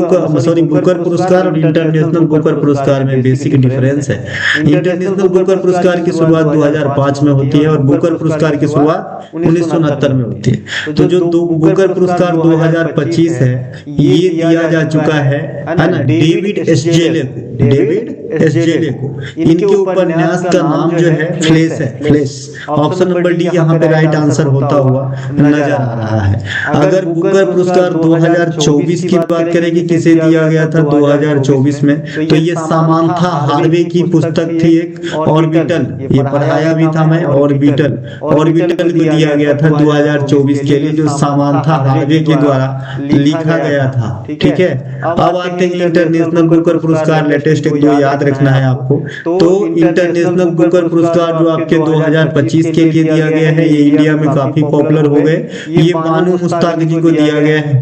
बुकर पुरस्कार और इंटरनेशनल बुकर पुरस्कार में बेसिक डिफरेंस है। इंटरनेशनल बुकर पुरस्कार की शुरुआत 2005 में होती है और बुकर पुरस्कार की शुरुआत 1969 में होती है। तो जो बुकर पुरस्कार 2025 है ये दिया जा चुका है है ना, डेविड एसजेले को। इनके उपन्यास का नाम जो है फ्लेश है, फ्लेश। ऑप्शन नंबर डी यहाँ पे राइट आंसर होता हुआ नजर आ रहा है। अगर बुकर पुरस्कार 2024 की बात करें कि किसे दिया गया था 2024 में, तो ये सामांथा हार्वे की पुस्तक थी एक, ऑर्बिटल। ये पढ़ाया भी था मैं, ऑर्बिटल को दिया गया था 2024 के लिए, जो सामांथा हार्वे के द्वारा लिखा गया था। ठीक है, अब आते हैं इंटरनेशनल बुकर पुरस्कार। लेटेस्ट एक दो याद रखना है आपको। तो इंटरनेशनल बुकर पुरस्कार जो आपके 2025 के लिए दिया गया है, ये इंडिया में काफी पॉपुलर हो गए। ये बानू मुश्ताक जी को दिया गया है।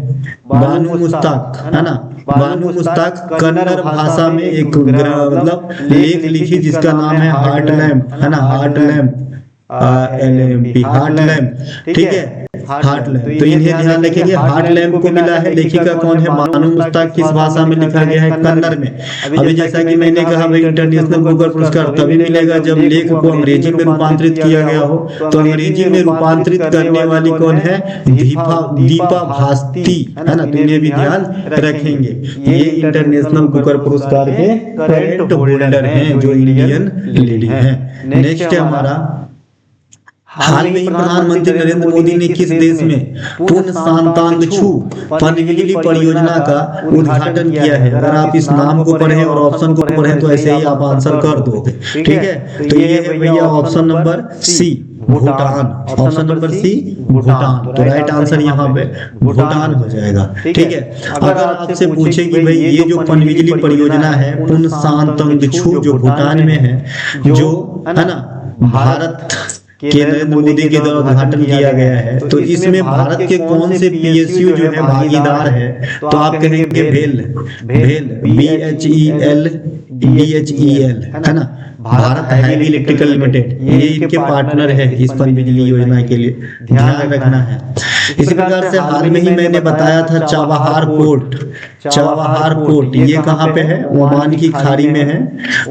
बानू मुश्ताक, है ना, बानू मुश्ताक कन्नड़ भाषा में एक मतलब लेख लिखी जिसका नाम है हार्ट लैम्प, है ना, हार्ट लैम्प, हार्ट लैम्प। ठीक है, हार्ट लैम्प। तो इन्हें ध्यान रखेंगे, हार्ट लैम्प को मिला है। लेखिका कौन है? बानू मुश्ताक। किस भाषा में लिखा गया है? कन्नड़ में। अभी जैसा कि मैंने कहा भाई, इंटरनेशनल बुकर पुरस्कार तभी मिलेगा जब लेख को अंग्रेजी में रूपांतरित किया गया हो। तो अंग्रेजी में रूपांतरित करने वाली कौन है? दीपा भारती, है ना। तो इन्हें भी ध्यान रखेंगे। ये इंटरनेशनल बुकर पुरस्कार के करंट होल्डर हैं, जो इंडियन लेडी हैं। नेक्स्ट है हमारा, हाल में ही प्रधानमंत्री नरेंद्र मोदी ने किस देश में पुन सांतांगछू पनबिजली परियोजना का उद्घाटन किया है? अगर आप इस नाम को पढ़ें और ऑप्शन को पढ़ें तो ऐसे ही आप आंसर कर दोगे। ठीक है, तो ये है भैया option number C, Bhutan. Option number C, Bhutan. तो राइट आंसर यहाँ पे भूटान हो जाएगा। ठीक है, अगर आपसे पूछे कि भाई ये जो पनबिजली परियोजना है पुन सांतांगछू जो भूटान में है, जो है ना भारत के नरेंद्र मोदी के द्वारा उद्घाटन किया गया है, तो इसमें भारत के कौन से पीएसयू जो है भागीदार है? तो आप कहेंगे भेल, BHEL, है ना, भारत हैवी इलेक्ट्रिकल लिमिटेड। ये इनके पार्टनर है इस पनबिजली योजना के लिए, ध्यान रखना है। इसी प्रकार से हाल में ही मैंने बताया था चाबहार पोर्ट, ये कहाँ पे है? ओमान की खाड़ी में है,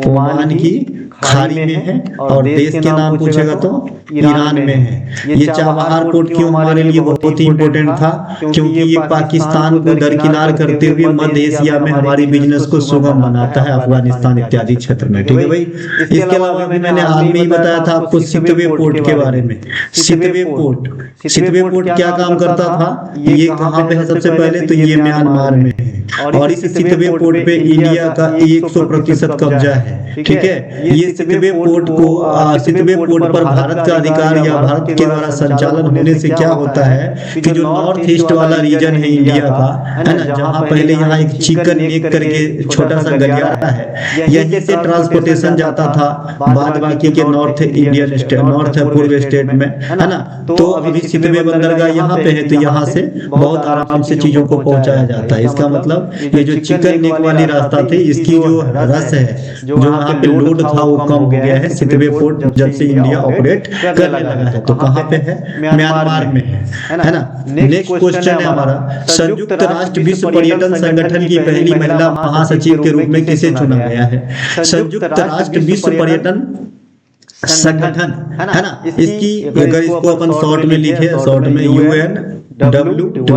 ओमान की खाड़ी में है। और देश के नाम पूछेगा तो ईरान में है। ये चाबहार पोर्ट क्यों हमारे लिए बहुत ही इंपॉर्टेंट था? क्योंकि ये पाकिस्तान को दरकिनार करते हुए मध्य एशिया में हमारी बिजनेस को सुगम बनाता है, अफगानिस्तान इत्यादि क्षेत्र में। ठीक है भाई। इसके अलावा भी मैंने हाल में ही बताया था आपको सितवे पोर्ट के बारे में। सितवे पोर्ट क्या काम करता था? ये कहाँ पे है? सबसे पहले तो ये म्यांमार में है, और इस सितवे पोर्ट पे इंडिया का 100% कब्जा है। ठीक है, ये सितवे पोर्ट पर भारत का अधिकार या भारत के द्वारा संचालन होने से क्या होता है कि जो नॉर्थ ईस्ट वाला रीजन है इंडिया का, है ना, जहाँ पहले यहाँ एक चिकन नेक करके छोटा सा गलियारा है, यहीं से ट्रांसपोर्टेशन जाता था बाद बाकी के नॉर्थ इंडियन स्टेट, नॉर्थ पूर्व स्टेट में, है ना। तो अभी सितवे बंदरगाह यहाँ पे है, तो यहाँ से बहुत आराम से चीजों को पहुंचाया जाता है। इसका मतलब ये जो चिकन नेक वाली रास्ता थी, इसकी जो रस है, जो वहाँ पे लोड था, वो कम हो गया है सितवे पोर्ट जब से इंडिया ऑपरेट करने लगा है। तो कहाँ पे है? म्यांमार में है ना। नेक्स्ट क्वेश्चन है हमारा, संयुक्त राष्ट्र विश्व पर्यटन संगठन की पहली महिला महासचिव के रूप में किसे चुना गया है? संयुक्त राष्ट्र विश्व पर्यटन संगठन, है ना, इसकी अगर इसको अपन शॉर्ट में लिखे, शॉर्ट में UNWTO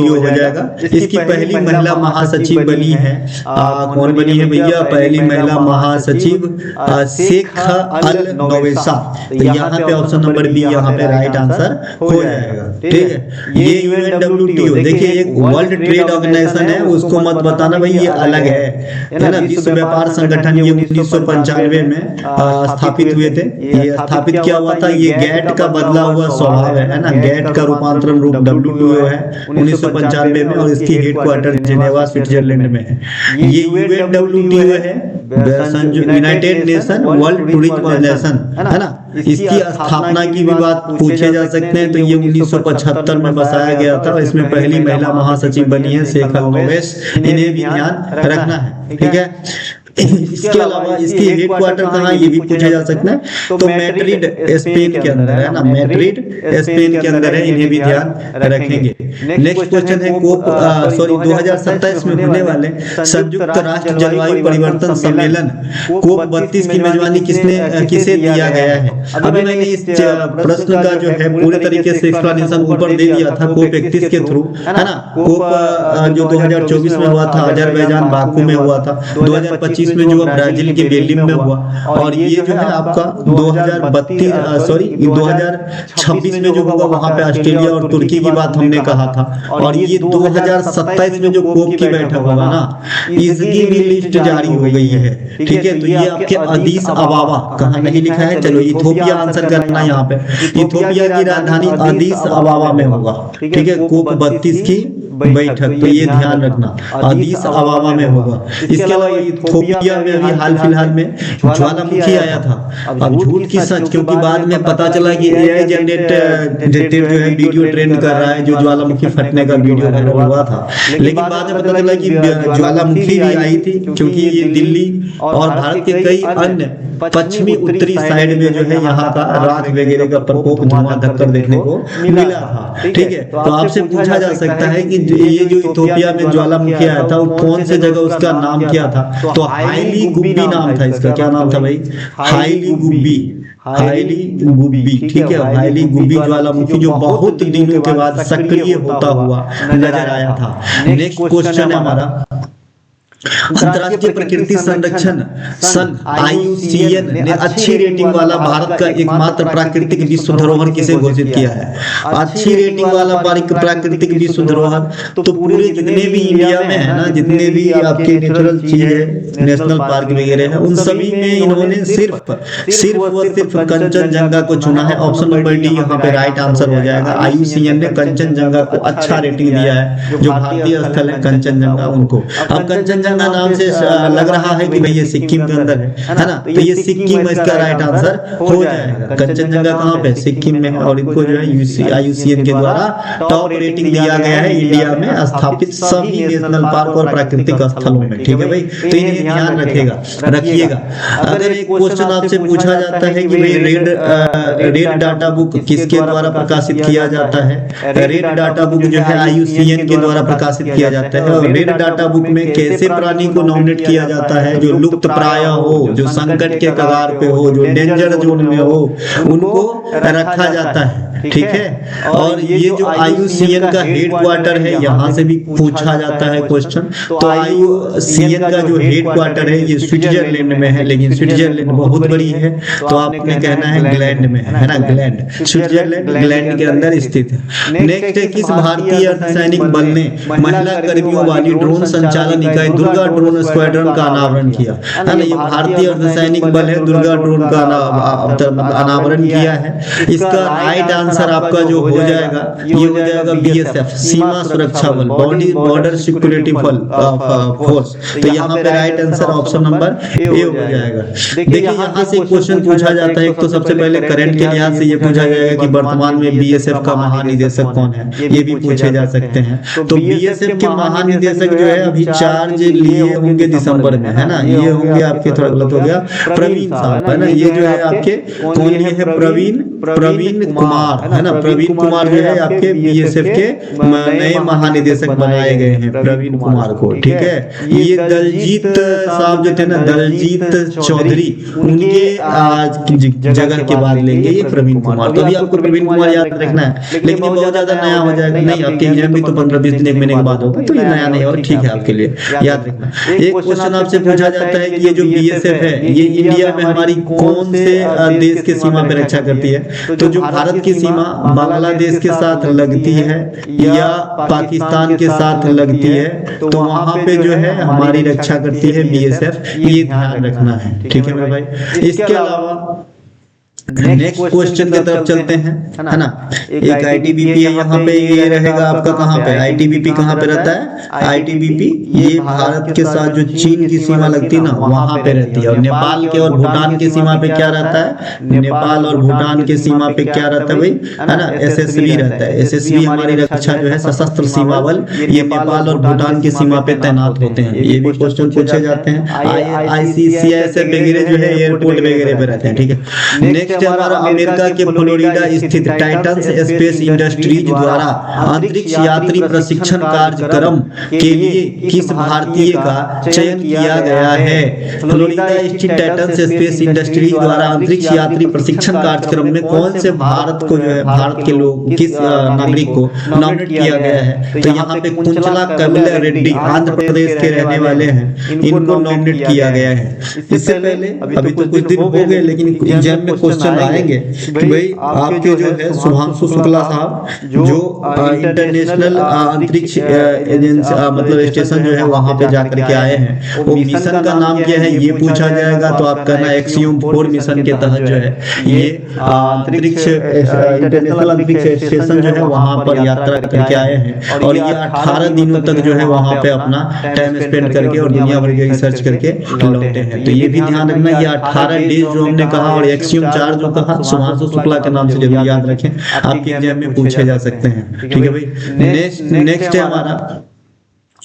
हो जाएगा। इसकी पहली महिला महासचिव बनी है, कौन बनी है भैया? पहली महिला महासचिव शेख अल नवेसा। तो यहाँ पे ऑप्शन नंबर बी यहाँ पे राइट आंसर हो जाएगा। ठीक है, ये UNWTO देखिए एक वर्ल्ड ट्रेड ऑर्गेनाइजेशन है, उसको मत बताना भाई ये अलग है ना। विश्व व्यापार संगठन ये 1995 में स्थापित हुए थे। ये स्थापित क्या हुआ था? ये गैट का बदला हुआ स्वभाव है ना, गैट का रूपांतरण रूप WTO है 1995 में, और इसकी हेडक्वार्टर जेनेवा स्विट्जरलैंड में है। ये UNWTO है, united nation world tourism organization, है ना। इसकी स्थापना की भी बात पूछे जा सकते हैं, तो ये 1975 में बसाया गया था। इसमें पहली महिला महासचिव बनी है शेख अल नवेस। इन्हें भी ध्यान रखना है। ठीक है, इसके अलावा इसकी हेडक्वार्टर कहाँ है ये भी पूछा जा सकता है। तो मैड्रिड स्पेन के अंदर है ना, मैड्रिड स्पेन के अंदर है, इन्हें भी ध्यान रखेंगे। नेक्स्ट क्वेश्चन है कोप 2027 में होने वाले संयुक्त राष्ट्र जलवायु परिवर्तन सम्मेलन कोप 32 की मेजबानी किसे दिया गया है। अभी मैंने इस प्रश्न का जो है पूरे तरीके से एक्सप्लेनेशन ऊपर दे दिया था कोप 31 के थ्रू, है ना। कोप जो 2024 में हुआ था अजरबैजान बाकू में हुआ था, 2025 में जो ब्राजील के बेल्जियम में हुआ, और ये जो है आपका 2026 में जो होगा वहां पे ऑस्ट्रेलिया और तुर्की की बात हमने कहा था। और ये 2027 में जो कोप की बैठक होगा ना, इसकी भी लिस्ट जारी हो गई है, ठीक है। तो ये आपके अदीस अबाबा, कहाँ नहीं लिखा है, चलो इथोपिया आंसर करना यहाँ पे। इथोपिया की राजधानी अदीस अबाबा में होगा, ठीक है, कोप 32 की बैठक, तो ये ध्यान रखना अदीस अबाबा में होगा। इसके अलावा इथोपिया में अभी हाल फिलहाल में ज्वालामुखी आया था, अब झूठ की सच, क्योंकि बाद में पता चला कि एआई जनरेटेड जो है वीडियो ट्रेंड कर रहा है, जो ज्वालामुखी फटने का वीडियो वायरल हुआ था, लेकिन बाद में पता चला कि ज्वालामुखी भी आई थी, क्योंकि ये दिल्ली और भारत के कई अन्य पश्चिमी उत्तरी साइड में जो है यहाँ का राख वगैरह का प्रकोप धुआं धक्कर देखने को मिला था, ठीक है। तो आपसे पूछा जा सकता है कि ये जो इथोपिया में ज्वालामुखी आया था वो कौन से जगह उसका नाम क्या था, तो हाइली गुब्बी नाम था इसका। क्या नाम था भाई? हाइली गुब्बी, हाइली गुब्बी, ठीक है। हाइली गुब्बी ज्वालामुखी जो बहुत दिनों के बाद सक्रिय होता हुआ नजर आया था। नेक्स्ट क्वेश्चन है हमारा, अंतरराष्ट्रीय प्रकृति संरक्षण संघ IUCN ने अच्छी रेटिंग वाला भारत का एकमात्र प्राकृतिक विश्व धरोहर किसे घोषित किया है? अच्छी रेटिंग वाला प्राकृतिक विश्व धरोहर तो पूरे जितने भी इंडिया में है ना, जितने भी आपके नेचुरल चीज है, नेशनल पार्क वगैरह है, उन सभी में इन्होंने सिर्फ व सिर्फ कंचनजंगा को चुना है। ऑप्शन नंबर डी यहाँ पे राइट आंसर हो जाएगा। IUCN ने कंचनजंगा को अच्छा रेटिंग दिया है, जो भारतीय स्थल है कंचनजंगा उनको। अब कंचनजंगा नाम से लग रहा है कि भाई ये सिक्किम के अंदर है ना, तो ये सिक्किम इसका राइट आंसर हो जाएगा। कंचनजंगा कहाँ पे? सिक्किम में है, और इनको जो है IUCN के द्वारा टॉप रेटिंग दिया गया है इंडिया में स्थापित सभी नेशनल पार्क और प्राकृतिक स्थलों में, ठीक है भाई। तो इन्हें ध्यान रखिएगा। अगर एक क्वेश्चन आपसे पूछा जाता है कि भाई रेड डाटा बुक किसके द्वारा प्रकाशित किया जाता है? रेड डाटा बुक जो है IUCN के द्वारा प्रकाशित किया जाता है। और रेड डाटा बुक में कैसे प्राणी को नॉमिनेट किया जाता है? जो लुप्त प्राय हो, जो संकट के कगार पे हो, जो डेंजर जोन में हो, उनको रखा जाता है, ठीक है। और ये जो IUCN का हेडक्वार्टर है, यहाँ से भी पूछा जाता है क्वेश्चन। तो IUCN का जो हेडक्वार्टर है ये स्विट्जरलैंड में है, लेकिन स्विट्जरलैंड बहुत बड़ी है, तो आपने कहना है ग्लैंड में, है ना, ग्लैंड। स्विट्जरलैंड ग्लैंड के अंदर स्थित है। नेक्स्ट है, किस भारतीय अर्धसैनिक बल ने महिला कर्मियों वाली ड्रोन संचालन इकाई दुर्गा ड्रोन स्क्वाड्रन का अनावरण किया? है ना, ये भारतीय अर्धसैनिक बल है, दुर्गा ड्रोन का अनावरण किया है। इसका राइट आंसर आपका जो हो जाएगा ये हो जाएगा BSF, सीमा सुरक्षा बल, बॉर्डर सिक्योरिटी फोर्स। तो यहाँ पे right answer option number A हो जाएगा। देखिए यहाँ से क्वेश्चन पूछा जाता है, एक तो सबसे पहले करंट के लिहाज से ये पूछा जाएगा कि वर्तमान में BSF का महानिदेशक कौन है, ये भी पूछे जा सकते हैं। तो BSF के महानिदेशक जो है अभी चार्ज लिए होंगे दिसंबर में, है ना, ये होंगे आपके, थोड़ा गलत हो गया, प्रवीण साहब, है ना। ये जो है आपके कौन ये है? प्रवीण कुमार, है ना। प्रवीण कुमार जो है आपके BSF के नए महानिदेशक बनाए गए हैं, प्रवीण कुमार को, ठीक है। ये दलजीत साहब जो थे ना, दलजीत चौधरी, उनके जगह के बाद लेंगे ये प्रवीण कुमार। तो अभी आपको प्रवीण कुमार याद रखना है, लेकिन ये बहुत ज्यादा नया हो जाएगा। नहीं, आपके एग्जाम भी तो 15-20 दिन, 1 महीने के बाद होगा, तो ये नया नहीं और ठीक है आपके लिए, याद रखना। एक क्वेश्चन आपसे पूछा जाता है कि ये जो BSF है ये इंडिया में हमारी कौन से देश के सीमा पे रक्षा करती है? तो जो भारत की सीमा बांग्लादेश के साथ लगती है या पाकिस्तान के साथ लगती है, तो वहां पे जो है हमारी रक्षा करती है BSF, ये ध्यान रखना है, ठीक है मेरे भाई। इसके अलावा नेक्स्ट क्वेश्चन की तरफ चलते हैं, है ना। एक आईटीबीपी है, यहाँ पे ये रहेगा आपका कहाँ पे, आईटीबीपी कहाँ पे रहता है, आईटीबीपी ये भारत के साथ जो चीन की सीमा लगती है ना वहां पे रहती है। और नेपाल के और भूटान की सीमा पे क्या रहता है, नेपाल और भूटान की सीमा पे क्या रहता है भाई, है ना, एसएसबी रहता है। एसएसबी हमारी रक्षा जो है सशस्त्र सीमा बल, ये नेपाल और भूटान की सीमा पे तैनात होते हैं। ये भी क्वेश्चन पूछे जाते हैं। आईसीसीआईएसएफ वगैरह जो है एयरपोर्ट वगैरह पे रहते हैं, ठीक है। नेक्स्ट हमारा अमेरिका के फ्लोरिडा स्थित टाइटन्स स्पेस इंडस्ट्रीज द्वारा अंतरिक्ष यात्री प्रशिक्षण कार्यक्रम के लिए किस भारतीय का चयन किया गया है। फ्लोरिडा स्थित टाइटन्स स्पेस इंडस्ट्रीज द्वारा अंतरिक्ष यात्री प्रशिक्षण कार्यक्रम में कौन से भारत को जो है, भारत के लोग किस नागरिक को नॉमिनेट किया गया है, तो यहाँ पे कुंचला कविला रेड्डी आंध्र प्रदेश के रहने वाले हैं, इनको नॉमिनेट किया गया है। इससे पहले अभी तो कुछ दिन हो गए, लेकिन एग्जाम में क्वेश्चन आएंगे कि भाई आपके जो है शुभांशु शुक्ला साहब जो इंटरनेशनल अंतरिक्ष एजेंसी मतलब स्टेशन जो है वहां पे जाकर के आए हैं, वो मिशन का नाम क्या है ये पूछा जाएगा, तो आप कहना एक्सियम 4 मिशन के तहत जो है ये अंतरिक्ष इंटरनेशनल अंतरिक्ष स्टेशन जो है वहां पर यात्रा करके आए हैं, और ये 18 दिनों तक जो है वहां पे अपना टाइम स्पेंड करके और दुनिया भर के रिसर्च करके लौटे हैं। तो ये भी ध्यान रखना, ये 18 डेज जो हमने कहा और एक्सियम 4 जो कहा शुभांशु शुक्ला के नाम से जरूर याद रखें, आपके एग्जाम में पूछे जा सकते हैं, ठीक है भाई। नेक्स्ट है हमारा,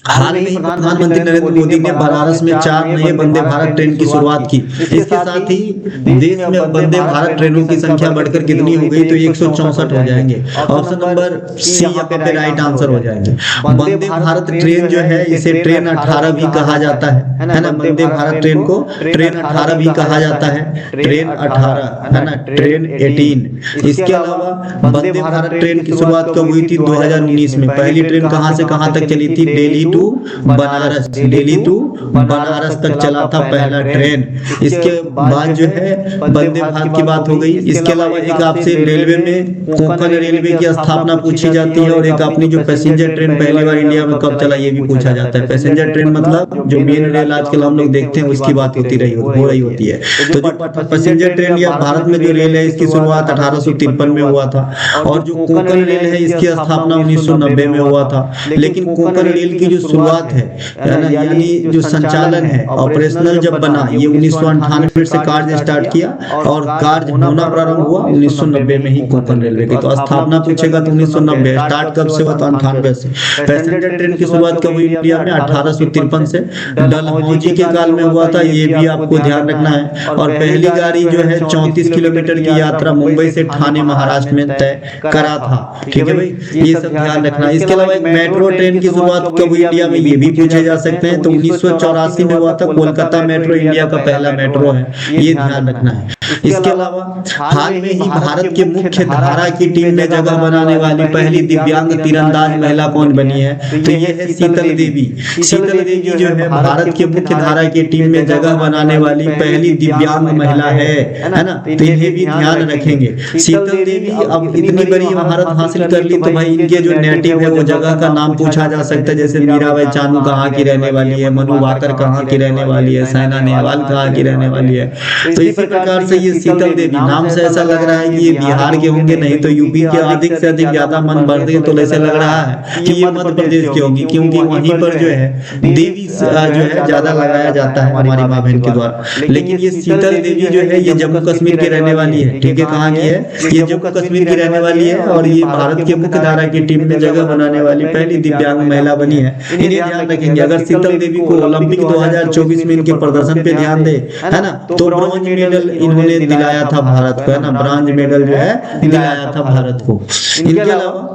हाल में ही प्रधानमंत्री नरेंद्र मोदी ने बनारस में 4 नए वंदे भारत ट्रेन की शुरुआत की। इसके साथ ही देश में वंदे भारत ट्रेनों की संख्या बढ़कर कितनी हो गई, तो 164 हो जाएंगे। ऑप्शन नंबर सी यहाँ पे राइट आंसर हो जाएंगे। वंदे भारत ट्रेन जो है इसे ट्रेन 18 भी कहा जाता है ना। वंदे भारत ट्रेन को ट्रेन 18 भी कहा जाता है, ट्रेन 18 है ना, ट्रेन 18। इसके अलावा वंदे भारत ट्रेन की शुरुआत कब हुई थी, 2019 में। पहली ट्रेन कहां से कहां तक चली थी, दिल्ली टू बनारस, दिल्ली टू बनारस तक चला था पहला ट्रेन। इसके बाद जो है वंदे भारत की बात हो गई। इसके अलावा एक आपसे रेलवे में कोंकण रेलवे की स्थापना पूछी जाती है, और एक अपनी जो पैसेंजर ट्रेन पहली बार इंडिया में कब चला ये भी पूछा जाता है। पैसेंजर ट्रेन मतलब जो मेन रेल आजकल हम लोग देखते हैं उसकी बात हो रही होती है। तो जो पैसेंजर ट्रेन या भारत में जो रेल है इसकी शुरुआत 1853 में हुआ था, और जो कोंकण रेल है इसकी स्थापना 1990 में हुआ था। लेकिन कोंकण रेल की जो शुरुआत है ना, यानी जो संचालन है ऑपरेशनल जब बना, ये 1998 से कार्य स्टार्ट किया और कार्य होना प्रारंभ हुआ 1990 में ही कोंकण रेलवे की। तो स्थापना पूछेगा तो 1990, स्टार्ट कब से हुआ तो 98 से। पैसेंजर ट्रेन की शुरुआत कब हुई इंडिया में, 1853 से डलहौजी के काल में हुआ था, ये भी आपको ध्यान रखना है। और पहली गाड़ी जो है 34 किलोमीटर की यात्रा मुंबई से ठाणे महाराष्ट्र में तय करा था, ठीक है भाई, ये सब ध्यान रखना। इसके अलावा एक मेट्रो ट्रेन की शुरुआत कब हुई इंडिया में, ये भी पूछे जा सकते हैं, तो 1984 में हुआ था। कोलकाता मेट्रो इंडिया का पहला मेट्रो है, ये ध्यान रखना है। इसके अलावा हाल में ही भारत के मुख्य धारा की टीम में जगह बनाने वाली पहली दिव्यांग तीरंदाज महिला कौन बनी है, तो ये है शीतल देवी। शीतल देवी जो है भारत के मुख्य धारा की टीम में जगह बनाने वाली पहली दिव्यांग महिला है ना, तो ये भी ध्यान रखेंगे। शीतल देवी अब इतनी बड़ी महारत हासिल कर ली, तो भाई इनके जो नेटिव है वो जगह का नाम पूछा जा सकता है, जैसे मीराबाई चानू कहाँ की रहने वाली है, मनु वाकर कहाँ की रहने वाली है, साइना नेहवाल कहाँ की रहने वाली है। तो इसी प्रकार से ये शीतल देवी नाम से ऐसा लग रहा है कि ये बिहार के होंगे, नहीं तो यूपी के अधिक से अधिक ज्यादा मन बढ़ते हैं, तो ऐसे लग रहा है कि ये मध्य प्रदेश के होंगी, क्योंकि वहीं पर जो है देवी जो है ज्यादा लगाया जाता है हमारी माँ बहन के द्वारा। लेकिन ये शीतल देवी जो है ये जम्मू कश्मीर की रहने वाली है, ठीक है, कहाँ की है, ये जम्मू कश्मीर की रहने वाली है, और ये भारत के मुख्य धारा की टीम में जगह बनाने वाली पहली दिव्यांग महिला बनी है। इन्हें ध्यान रखेंगे। अगर शीतल देवी को ओलंपिक 2024 में इनके प्रदर्शन पे ध्यान दे, है ना, तो ब्रॉन्ज मेडल इन्होंने दिलाया था भारत को, है ना, ब्रॉन्ज मेडल जो है दिलाया था भारत को। इनके अलावा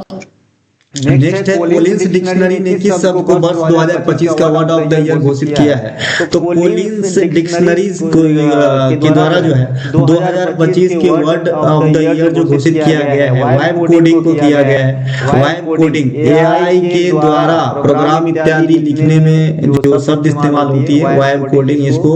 नेक्स्ट है, कोलिंस डिक्शनरी ने किस शब्द को वर्ष 2025 का वर्ड ऑफ द ईयर घोषित किया है, तो कोलिंस डिक्शनरीज के द्वारा जो है 2025 के वर्ड ऑफ द ईयर जो घोषित किया गया है वाइब कोडिंग को किया गया है। वाइब कोडिंग एआई के द्वारा प्रोग्राम इत्यादि लिखने में जो शब्द इस्तेमाल होती है वाइब कोडिंग, इसको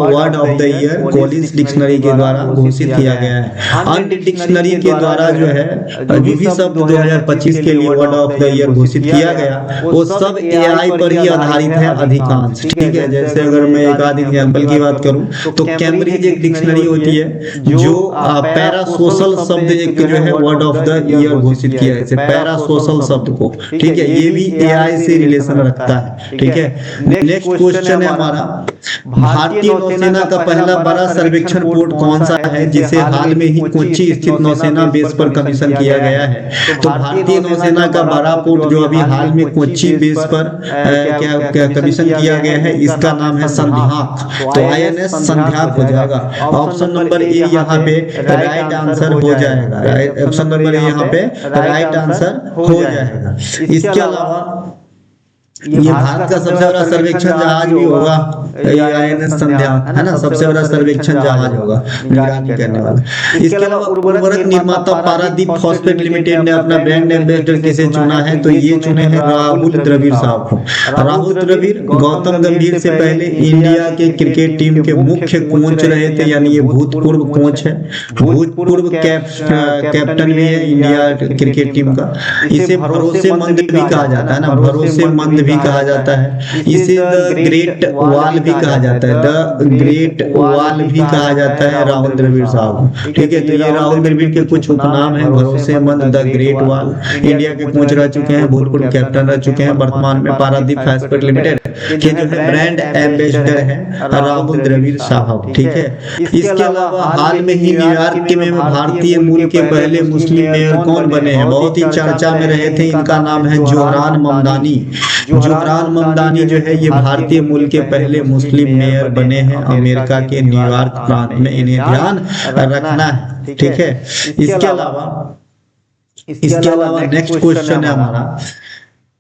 word of the year Collins dictionary के द्वारा घोषित किया गया है। अंत डिक्शनरी के द्वारा जो है विधि शब्द 2025 के लिए वर्ड ऑफ द ईयर घोषित किया गया वो सब एआई पर ही आधारित है अधिकांश, ठीक है। जैसे अगर मैं एक आध एग्जाम्पल की बात करूं तो कैम्ब्रिज एक डिक्शनरी होती है जो पैरासोशल शब्द एक जो है वर्ड ऑफ द ईयर घोषित किया है, पैरासोशल शब्द को, ठीक है। ये भी एआई से रिलेशन रखता है, ठीक है। नेक्स्ट क्वेश्चन है हमारा, भारतीय नौसेना का पहला बड़ा सर्वेक्षण पोर्ट कौन सा है जिसे हाल में ही कोच्चि स्थित नौसेना बेस पर कमीशन किया गया है? तो भारतीय नौसेना का बड़ा पोर्ट जो अभी हाल में कोच्चि बेस पर क्या कमीशन किया गया है, इसका नाम है संध्याक। तो आईएनएस संध्याक हो जाएगा। ऑप्शन नंबर ए यहाँ पे राइट आंसर हो जाएगा, ऑप्शन नंबर ए यहाँ पे राइट आंसर हो जाएगा। इसके अलावा ये भारत का सबसे बड़ा सर्वेक्षण जहाज भी होगा, आईएनएस संध्याक है ना, सबसे बड़ा सर्वेक्षण जहाज होगा निगरानी करने वाला। इसके अलावा उर्वरक निर्माता पारादीप फॉस्फेट लिमिटेड ने अपना ब्रांड एम्बेसडर किसे चुना है? तो ये चुने हैं राहुल द्रविड़ साहब को। राहुल द्रविड़ गौतम गंभीर से पहले इंडिया के क्रिकेट टीम के मुख्य कोच रहे थे, यानी ये भूतपूर्व कोच है, भूतपूर्व कैप्टन भी है इंडिया क्रिकेट टीम का। इसे भरोसेमंद भी कहा जाता है ना, भरोसेमंद भी कहा जाता है। इसे द ग्रेट वॉल भी कहा जाता है, द ग्रेट वॉल भी कहा जाता है राहुल द्रविड़ साहब, ठीक है। तो ये राहुल द्रविड़ के कुछ उपनाम है, भरोसेमंद, द ग्रेट वॉल। इंडिया के कोच रह चुके हैं, भूतपूर्व कैप्टन रह चुके हैं, वर्तमान में पारादीप फॉस्फेट लिमिटेड के जो है ब्रांड एम्बेसडर है राहुल द्रविड़ साहब, ठीक है। इसके अलावा हाल में ही न्यूयॉर्क में भारतीय मूल के पहले मुस्लिम मेयर कौन बने हैं? बहुत ही चर्चा में रहे थे, इनका नाम है जोहरान ममदानी। जोहरान ममदानी जो है ये भारतीय मूल के पहले मुस्लिम मेयर बने हैं अमेरिका के न्यूयॉर्क प्रांत में, इन्हें ध्यान रखना है, ठीक है। इसके अलावा नेक्स्ट क्वेश्चन है हमारा,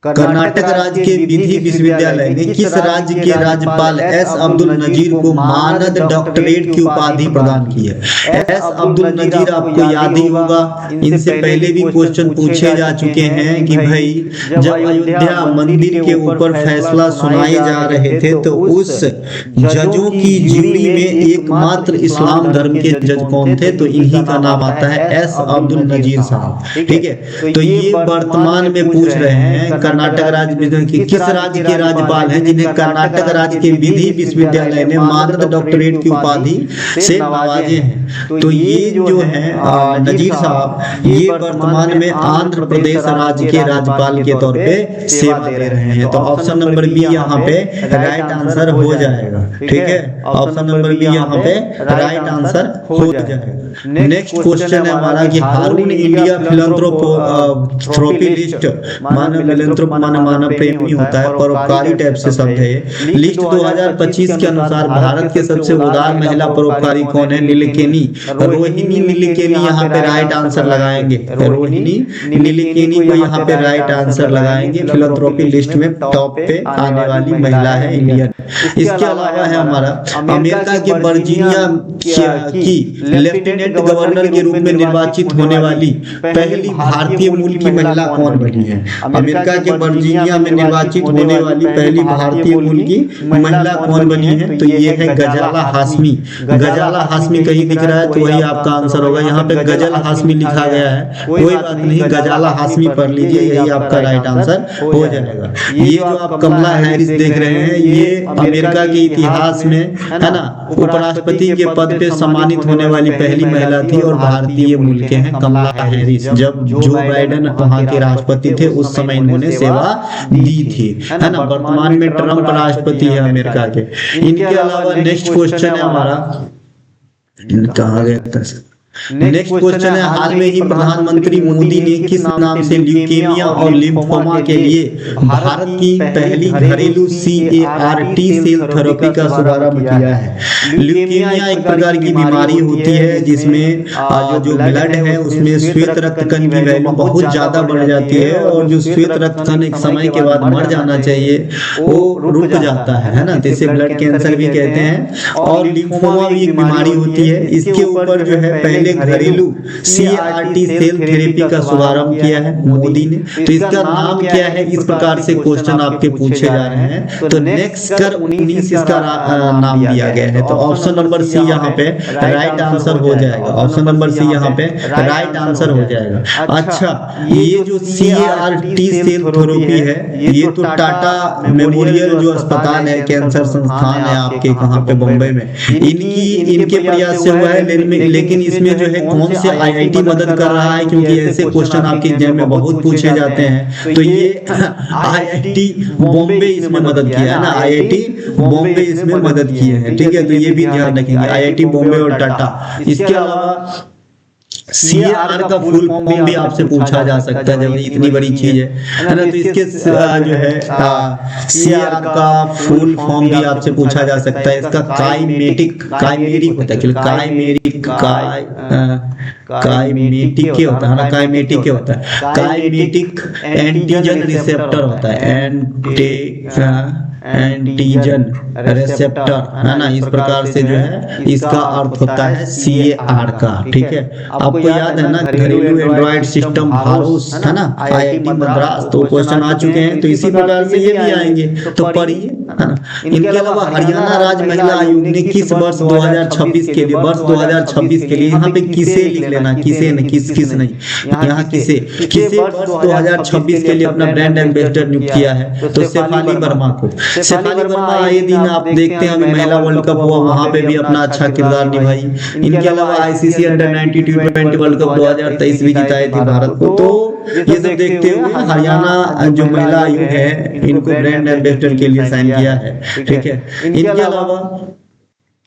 कर्नाटक राज्य के विधि विश्वविद्यालय ने किस राज्य के राज्यपाल एस अब्दुल नजीर को मानद डॉक्टरेट की उपाधि प्रदान की है? एस अब्दुल नजीर आपको याद ही होगा, इनसे पहले भी क्वेश्चन पूछे जा चुके हैं कि भाई जब अयोध्या मंदिर के ऊपर फैसला सुनाए जा रहे थे तो उस जजों की जूरी में एकमात्र इस्लाम धर्म के जज कौन थे? तो इन्हीं का नाम आता है एस अब्दुल नजीर साहब, ठीक है। तो ये वर्तमान में पूछ रहे हैं कर्नाटक राज्य की किस राज्य के राज्यपाल हैं जिन्हें कर्नाटक राज्य के विधि विश्वविद्यालय ने मानद डॉक्टरेट की उपाधि से नवाजे हैं? तो ये जो है नजीर साहब ये वर्तमान में आंध्र प्रदेश राज्य के राज्यपाल के तौर पे सेवा दे रहे हैं। तो ऑप्शन नंबर बी यहाँ पे राइट आंसर हो जाएगा, ठीक है। ऑप्शन नंबर बी यहाँ पे राइट आंसर हो जाएगा। नेक्स्ट क्वेश्चन है हमारा कि हारून इंडिया फिलैंथ्रोपी लिस्ट, मानव प्रेमी होता है, परोपकारी टाइप से शब्द है। लिस्ट 2025 के अनुसार भारत के सबसे उदार महिला परोपकारी कौन है? नीलकेनी, रोहिणी नीलकेनी यहाँ पे राइट आंसर लगाएंगे, रोहिणी नीलकेनी को यहाँ पे राइट आंसर लगाएंगे। फिलैंथ्रोपी लिस्ट में टॉप पे आने वाली महिला है इंडियन। इसके अलावा है हमारा अमेरिका के वर्जीनिया की लेफ्टिनेंट गवर्नर के रूप में निर्वाचित होने वाली पहली भारतीय मूल की महिला कौन बनी है? अमेरिका के वर्जीनिया में निर्वाचित होने वाली पहली भारतीय मूल की महिला कौन बनी है? तो ये है गजाला हाशमी। गजाला हाशमी कहीं दिख रहा है तो वही आपका आंसर होगा। यहाँ पे गजल हाशमी लिखा गया है, कोई बात नहीं, गजाला हाशमी पढ़ लीजिए, यही आपका राइट आंसर हो जाएगा। ये जो आप कमला हैरिस देख रहे हैं ये अमेरिका के इतिहास में है ना उपराष्ट्रपति के पद पे सम्मानित होने वाली पहली महिला थी और भारतीय मूल के हैं कमला हैरिस। जब जो बाइडेन वहां के राष्ट्रपति थे उस समय इन्होंने सेवा दी थी, है ना। वर्तमान में ट्रंप राष्ट्रपति है अमेरिका के। इनके अलावा नेक्स्ट क्वेश्चन है हमारा, कहाँ गया? नेक्स्ट क्वेश्चन है हाल में ही प्रधानमंत्री मोदी ने किस नाम से ल्यूकेमिया और लिम्फोमा के लिए भारत की पहली घरेलू CAR-T सेल थेरेपी का शुभारंभ किया है? ल्यूकेमिया एक प्रकार की बीमारी होती है जिसमें जो ब्लड है उसमें श्वेत रक्त कण की वैल्यू बहुत ज्यादा बढ़ जाती है और जो श्वेत रक्त कण एक समय के बाद मर जाना चाहिए वो रुक जाता है ना, तो इसे ब्लड कैंसर भी कहते हैं। और लिम्फोमा भी एक बीमारी होती है, इसके ऊपर जो है पहले पहले घरेलू CAR-T सेल थेरेपी का शुभारंभ किया है मोदी ने। तो इसका नाम क्या है, इस प्रकार से क्वेश्चन आपके पूछे जा रहे हैं। तो नेक्स्ट कर 19 इसका नाम दिया गया है। तो ऑप्शन नंबर सी यहाँ पे राइट आंसर हो जाएगा। ऑप्शन नंबर सी यहाँ पे राइट आंसर हो जाएगा। अच्छा, ये जो CAR-T सेल थेरेपी है, ये तो टाटा मेमोरियल जो अस्पताल है, कैंसर संस्थान है आपके कहाँ पे, बम्बई में, इनके प्रयास से हुआ है। लेकिन इसमें जो है कौन से IIT मदद कर रहा है, क्योंकि ऐसे क्वेश्चन आपके एग्जाम में बहुत पूछे जाते हैं। तो ये IIT बॉम्बे इसमें मदद किया है ना, IIT बॉम्बे इसमें मदद किए हैं। ठीक है, तो ये भी ध्यान रखेंगे, IIT बॉम्बे और टाटा। इसके अलावा CAR का फुल फॉर्म भी आपसे पूछा जा सकता है, जब इतनी बड़ी चीज है ना। तो इसके जो है CAR का फुल फॉर्म भी आपसे पूछा जा सकता है। इसका काइमेटिक होता है, काइमेटिक क्या होता है ना, काइमेटिक क्या होता है, काइमेटिक एंटीजन रिसेप्टर होता है, एंटीजन रिसेप्टर है ना। इस प्रकार से जो है इसका अर्थ होता है CAR का। ठीक है, आपको याद है ना, घरेलू एंड्रॉइड सिस्टम हाउस है ना, IIT मद्रास, तो क्वेश्चन आ चुके हैं। तो इसी प्रकार से ये भी आएंगे, तो पढ़िए है ना। इनके अलावा हरियाणा राज्य महिला आयोग ने किस वर्ष 2026 के लिए, वर्ष 2026 के लिए यहाँ पे किसे लिख लेना, किसे नहीं, किस नहीं, यहाँ किसे वर्ष 2026 के लिए अपना ब्रांड एम्बेसडर नियुक्त किया है। तो शेफाली वर्मा को। शेफाली वर्मा ये दिन आप देखते हैं अभी महिला वर्ल्ड कप हुआ, वहां पे भी अपना अच्छा किरदार निभाई। इनके अलावा ICC under 90 T20 world cup 2023 भी जिताए थे भारत को। तो ये सब देखते हुए हरियाणा जो महिला आयोग है, इनको ब्रांड एम्बेसडर के लिए साइन किया है। ठीक है, इनके अलावा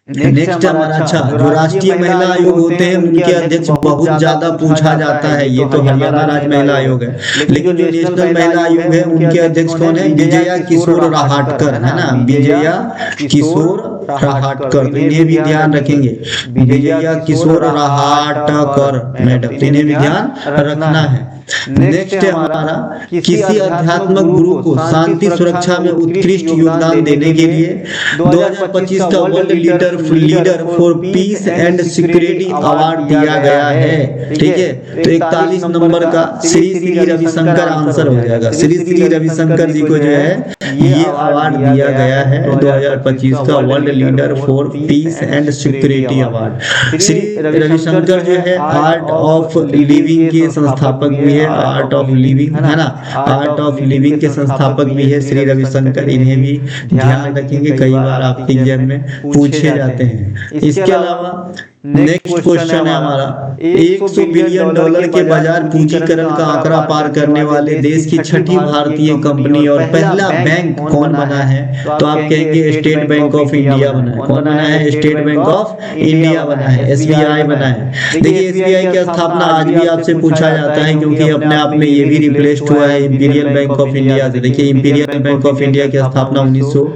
नेक्स्ट हमारा, अच्छा, जो राष्ट्रीय महिला आयोग होते हैं उनके अध्यक्ष बहुत ज्यादा पूछा जाता है। ये तो हरियाणा राज्य महिला आयोग है, लेकिन जो नेशनल महिला आयोग है उनके अध्यक्ष कौन है, विजया किशोर रहाटकर है ना, विजया किशोर रहाटकर। तो इन्हें भी ध्यान रखेंगे, विजया किशोर रहाटकर मैडम, तो इन्हें भी ध्यान रखना है। नेक्स्ट है हमारा, किसी अध्यात्मक गुरु को शांति सुरक्षा में उत्कृष्ट योगदान देने के लिए 2025 का world leader for piece and security award दिया गया है। ठीक है, तो 41 नंबर का श्री रविशंकर आंसर हो जाएगा। श्री रविशंकर जी को जो है ये अवार्ड दिया गया है 2025 का world leader for piece and security award. Shri Ravishankar जो है आर्ट ऑफ लिविंग के संस्थापक भी है, आर्ट ऑफ लिविंग है ना, आर्ट ऑफ लिविंग के संस्थापक भी है श्री रविशंकर। इन्हें भी ध्यान रखेंगे, कई बार आपके एग्जाम में पूछे जाते हैं। इसके अलावा नेक्स्ट क्वेश्चन है हमारा, $100 बिलियन के बाजार पूंजीकरण का आंकड़ा पार करने वाले देश की छठी भारतीय कंपनी और पहला बैंक कौन बना है? तो आप कहेंगे स्टेट बैंक ऑफ इंडिया बना है। कौन बना है? स्टेट बैंक ऑफ इंडिया बना है, SBI बना है। देखिए SBI की स्थापना आज भी आपसे पूछा जाता है, क्योंकि अपने आप में ये भी रिप्लेस्ड हुआ है इंपीरियल बैंक ऑफ इंडिया से। देखिए इंपीरियल बैंक ऑफ इंडिया की स्थापना 1900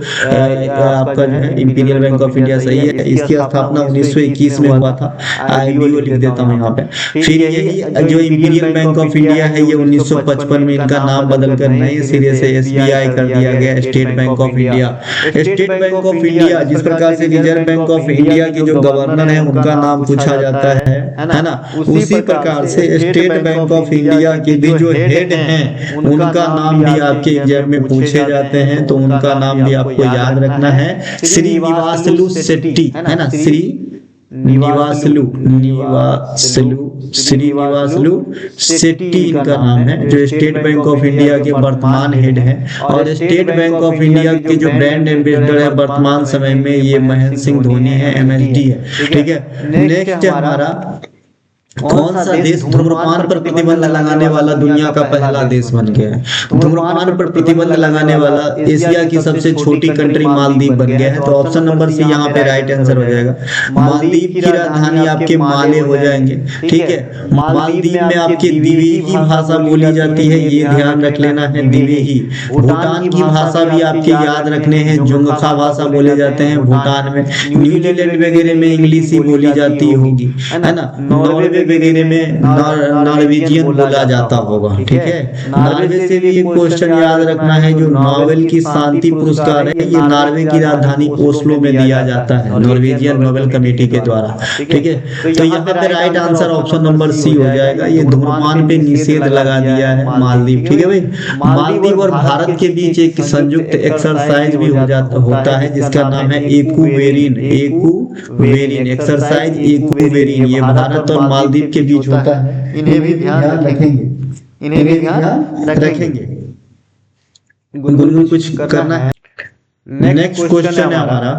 आपका जो है इंपीरियल बैंक ऑफ इंडिया सही है, इसकी स्थापना 1921 में हुआ था। IBO लिख देता हूँ यहाँ पे। फिर यही जो इंपीरियल बैंक ऑफ इंडिया है ये 1955 में इनका नाम बदल कर नए सिरे से SBI कर दिया गया, state bank of India. State bank of India, जिस प्रकार से रिजर्व बैंक ऑफ इंडिया के जो गवर्नर है उनका नाम पूछा जाता है ना, उसी प्रकार से स्टेट बैंक ऑफ इंडिया के भी जो हेड हैं उनका नाम भी आपके एग्जाम में पूछे जाते हैं, तो उनका नाम भी आपको याद रखना है। श्रीनिवासलू शेट्टी है ना, श्रीनिवासलू शेट्टी इनका नाम है, जो स्टेट बैंक ऑफ इंडिया के वर्तमान हेड हैं। और स्टेट बैंक ऑफ इंडिया के जो ब्रांड एम्बेसडर है वर्तमान समय में ये महेंद्र सिंह धोनी है, MSD है। ठीक है, नेक्स्ट हमारा, कौन सा देश धूम्रपान पर प्रतिबंध लगाने वाला दुनिया का पहला देश बन गया है? धूम्रपान पर प्रतिबंध लगाने वाला एशिया की सबसे छोटी कंट्री मालदीव बन गया है। तो ऑप्शन नंबर सी यहाँ पे राइट आंसर हो जाएगा। मालदीव की राजधानी आपके माले हो जाएंगे। ठीक है, मालदीव में आपकी दिवेही भाषा बोली जाती है, ये ध्यान रख लेना है, दिवेही। भूटान की भाषा भी आपके याद रखने हैं, जुंगखा भाषा बोले जाते हैं भूटान में। न्यूजीलैंड वगैरह में इंग्लिश ही बोली जाती होगी, है ना। नॉर्वे वगैरह में नॉर्वेजियन बोला जाता होगा। ठीक है, नॉर्वे से भी एक क्वेश्चन याद रखना है, जो नोबेल की शांति पुरस्कार है ये नॉर्वे की राजधानी ओस्लो में दिया जाता है नॉर्वेजियन नोबेल कमेटी के द्वारा। ठीक है, तो यहाँ पे right answer option number C हो जाएगा। ये धूम्रपान पे निषेध लगा दिया है मालदीव। ठीक है भाई, मालदीव और भारत के बीच एक संयुक्त एक्सरसाइज भी होता है जिसका नाम है एक्वेरिन एक्सरसाइज एक्वेरिन। ये भारत और मालदीव के बीच होता है। इन्हें भी ध्यान रखेंगे। गुनगुन कुछ करना है। नेक्स्ट क्वेश्चन है हमारा,